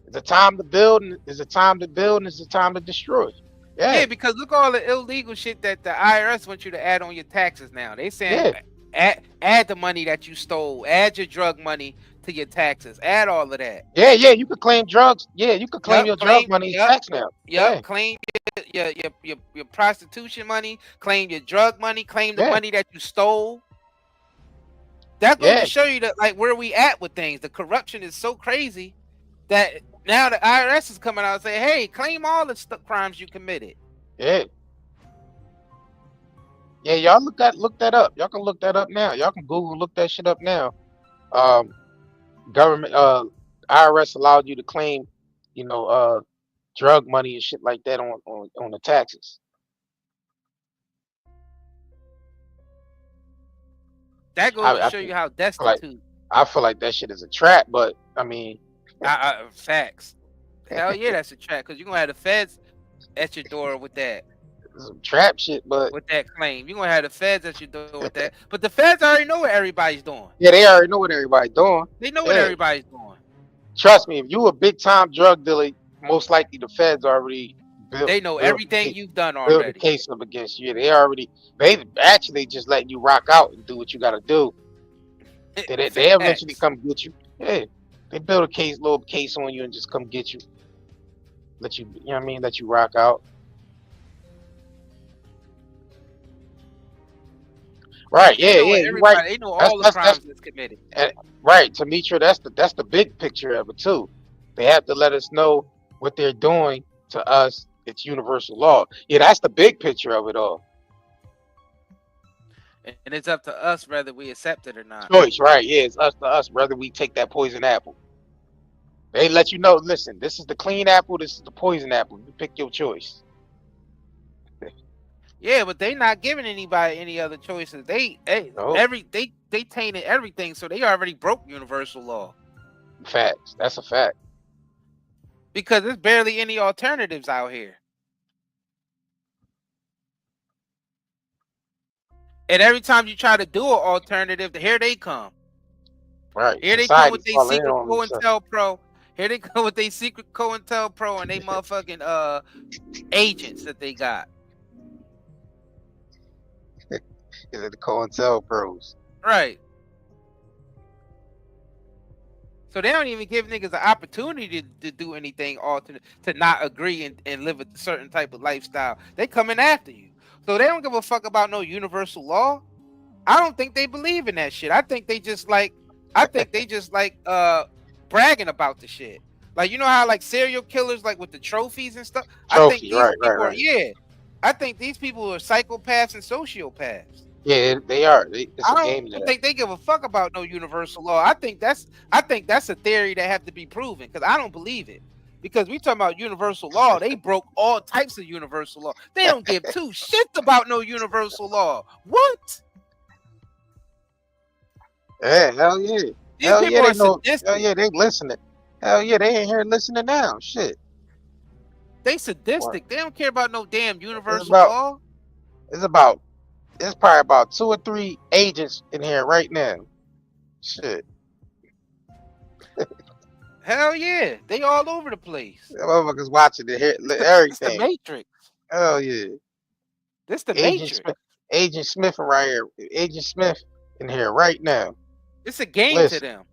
It's a time to build, and it's a time to build, and it's a time to destroy. Yeah, because look all the illegal shit that the IRS wants you to add on your taxes now. They saying add the money that you stole, add your drug money to your taxes, add all of that. Yeah, you could claim drugs. Yeah, you could claim your drug money as tax now. Claim your prostitution money, claim your drug money, claim the money that you stole. That goes to show you that like where we at with things. The corruption is so crazy that now the IRS is coming out and saying, "Hey, claim all the crimes you committed." Yeah. Yeah, y'all look that up. Y'all can look that up now. Y'all can Google look that shit up now. Government IRS allowed you to claim, drug money and shit like that on the taxes. That goes to show you how destitute. I feel like that shit is a trap, but I mean, facts. Hell yeah, that's a trap because you're gonna have the feds at your door with that. Some trap shit, but with that claim, you're gonna have the feds at your door with that. But the feds already know what everybody's doing. Yeah, they already know what everybody's doing. They know what everybody's doing. Trust me, if you a big time drug dealer, most likely the feds already they know everything you've done already. Build a case up against you. They actually just letting you rock out and do what you gotta do. They eventually come get you. Yeah. They build a little case on you and just come get you. Let you let you rock out. Right, you're right. They know all the crimes that's committed. Right, Tamitra, that's the big picture of it too. They have to let us know what they're doing to us. It's universal law. Yeah, that's the big picture of it all. And it's up to us whether we accept it or not. Choice, right? Yeah, it's up to us whether we take that poison apple. They let you know. Listen, this is the clean apple. This is the poison apple. You pick your choice. Yeah, but they not giving anybody any other choices. They tainted everything, so they already broke universal law. Facts. That's a fact. Because there's barely any alternatives out here. And every time you try to do an alternative, here they come. Right. Here they come with their secret COINTELPRO. Here they come with their secret COINTELPRO and they motherfucking agents that they got. Is it the COINTELPROs? Right. So they don't even give niggas an opportunity to do anything alternate, to not agree and live a certain type of lifestyle. They coming after you. So they don't give a fuck about no universal law. I don't think they believe in that shit. I think they just like bragging about the shit. Like, you know how like serial killers like with the trophies and stuff? I think these people yeah. I think these people are psychopaths and sociopaths. Yeah, they are. I don't think they give a fuck about no universal law. I think that's a theory that have to be proven because I don't believe it. Because we talking about universal law, they broke all types of universal law. They don't give two shits about no universal law. What? Yeah, hell yeah. Hell yeah, they know. Hell yeah, they listening. Hell yeah, they ain't here listening now. Shit. They sadistic. What? They don't care about no damn universal law. It's about There's probably about 2 or 3 agents in here right now. Shit. Hell yeah, they all over the place. The motherfuckers watching the It's the everything. Matrix. Hell yeah. This the Matrix. Agent Smith right here. Agent Smith in here right now. It's a game Listen. to them.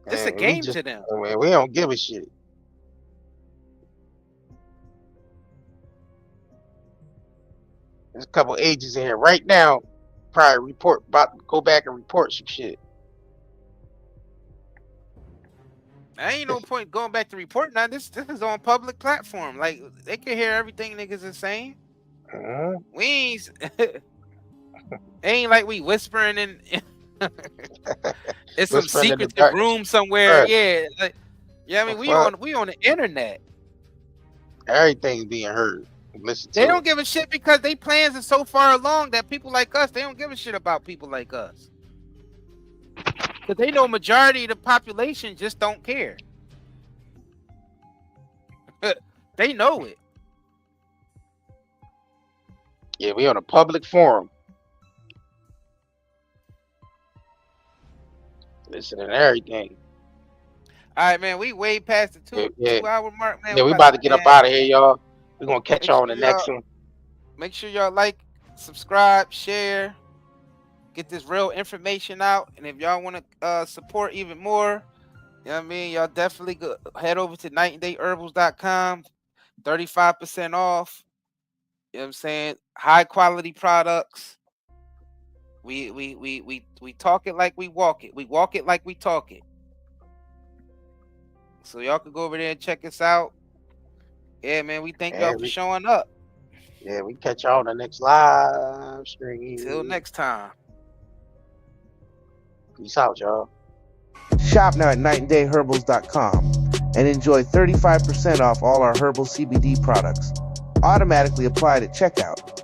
It's a game to them. Man, we don't give a shit. There's a couple agents in here right now. Probably about to go back and report some shit. I ain't no point going back to report now. This is on public platform. Like they can hear everything niggas is saying. We ain't like we whispering in it's some secretive room somewhere. Right. Yeah. Like, yeah, I mean we on the internet. Everything's being heard. They don't give a shit because they plans are so far along that people like us, they don't give a shit about people like us. Because they know majority of the population just don't care. They know it. Yeah, we on a public forum. Listening to everything. All right, man. We way past the 2 hour mark, man. Yeah, we about to get up out of here, y'all. We're going to catch y'all on the next one. Make sure y'all like, subscribe, share. Get this real information out. And if y'all want to support even more, you know what I mean? Y'all definitely go head over to nightandayherbals.com. 35% off. You know what I'm saying? High quality products. We talk it like we walk it. We walk it like we talk it. So y'all can go over there and check us out. Yeah, man, we thank y'all for showing up. Yeah, we catch y'all on the next live stream. Till next time. Peace out, y'all. Shop now at nightandayherbals.com and enjoy 35% off all our herbal CBD products. Automatically applied at checkout.